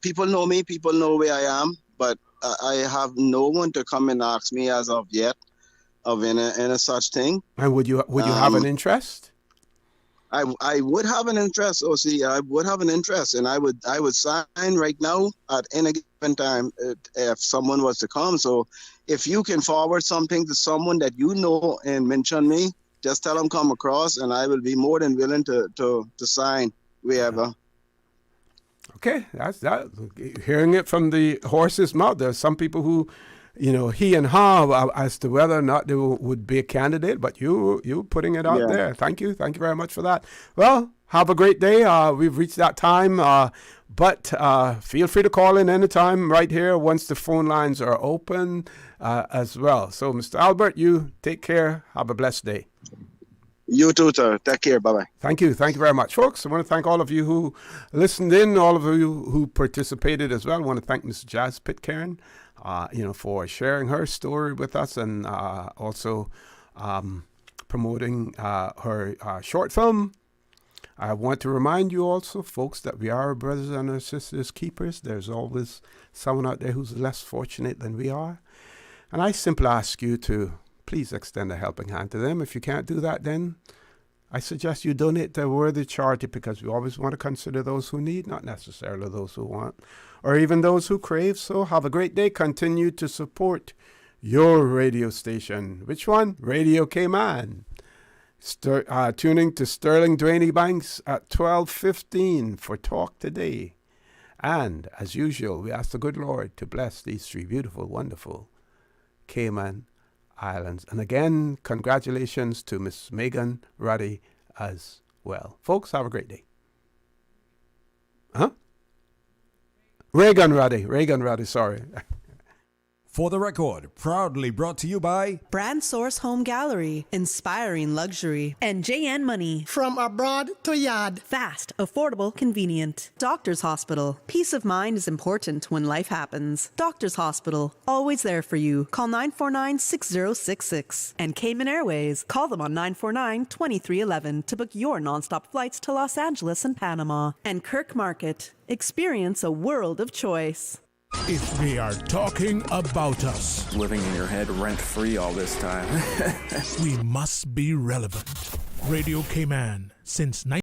Speaker 1: people know me. People know where I am, but I have no one to come and ask me as of yet of any such thing.
Speaker 6: And would you have an interest?
Speaker 1: I would have an interest, OC. I would have an interest, and I would sign right now at any given time if someone was to come. So if you can forward something to someone that you know and mention me, just tell them come across, and I will be more than willing to sign wherever.
Speaker 6: Okay, that's that. Hearing it from the horse's mouth, there's some people who, he and her as to whether or not they would be a candidate, but you putting it out there. Thank you very much for that. Well, have a great day. We've reached that time, but feel free to call in anytime right here once the phone lines are open as well. So, Mr. Albert, you take care. Have a blessed day.
Speaker 1: You too, sir. Take care. Bye-bye.
Speaker 6: Thank you. Thank you very much, folks. I want to thank all of you who listened in, all of you who participated as well. I want to thank Ms. Jazz Pitcairn, for sharing her story with us and also promoting her short film. I want to remind you also, folks, that we are our brothers and our sisters keepers. There's always someone out there who's less fortunate than we are. And I simply ask you to please extend a helping hand to them. If you can't do that, then I suggest you donate to a worthy charity, because we always want to consider those who need, not necessarily those who want, or even those who crave. So have a great day. Continue to support your radio station. Which one? Radio Cayman. Tuning to Sterling Dwayne Banks at 12:15 for Talk Today. And as usual, we ask the good Lord to bless these three beautiful, wonderful Cayman Islands. And again, congratulations to Miss Megan Ruddy as well. Folks, have a great day. Reagan Ruddy, sorry.
Speaker 3: For the record, proudly brought to you by
Speaker 7: Brand Source Home Gallery, inspiring luxury.
Speaker 8: And JN Money.
Speaker 7: From abroad to yard.
Speaker 8: Fast, affordable, convenient.
Speaker 7: Doctors Hospital. Peace of mind is important when life happens. Doctors Hospital, always there for you. Call 949-6066.
Speaker 8: And Cayman Airways. Call them on 949-2311 to book your nonstop flights to Los Angeles and Panama. And Kirk Market. Experience a world of choice.
Speaker 4: If they are talking about us,
Speaker 23: living in your head rent-free all this time,
Speaker 4: we must be relevant. Radio Cayman, since